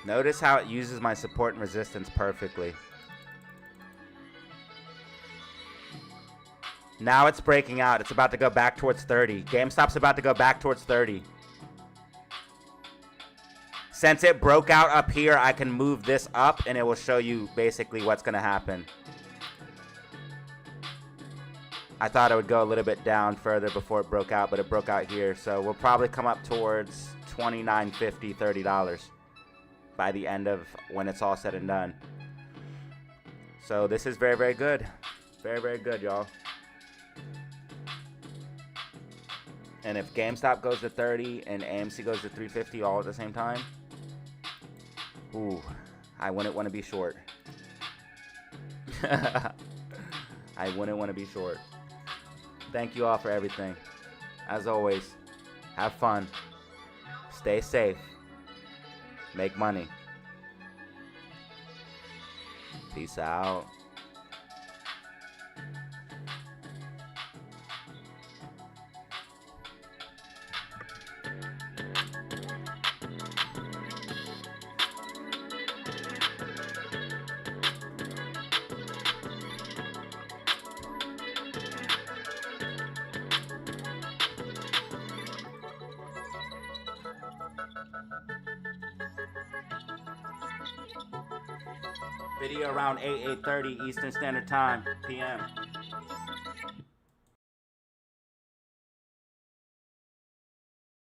Notice how it uses my support and resistance perfectly. Now it's breaking out. It's about to go back towards 30. GameStop's about to go back towards 30. Since it broke out up here, I can move this up and it will show you basically what's going to happen. I thought it would go a little bit down further before it broke out, but it broke out here. So we'll probably come up towards $29.50, $30 by the end of when it's all said and done. So this is very, very good. Very, very good, y'all. And if GameStop goes to 30 and AMC goes to 350 all at the same time, ooh, I wouldn't want to be short. I wouldn't want to be short. Thank you all for everything. As always, have fun. Stay safe. Make money. Peace out. Video around 8:30 Eastern Standard Time, PM.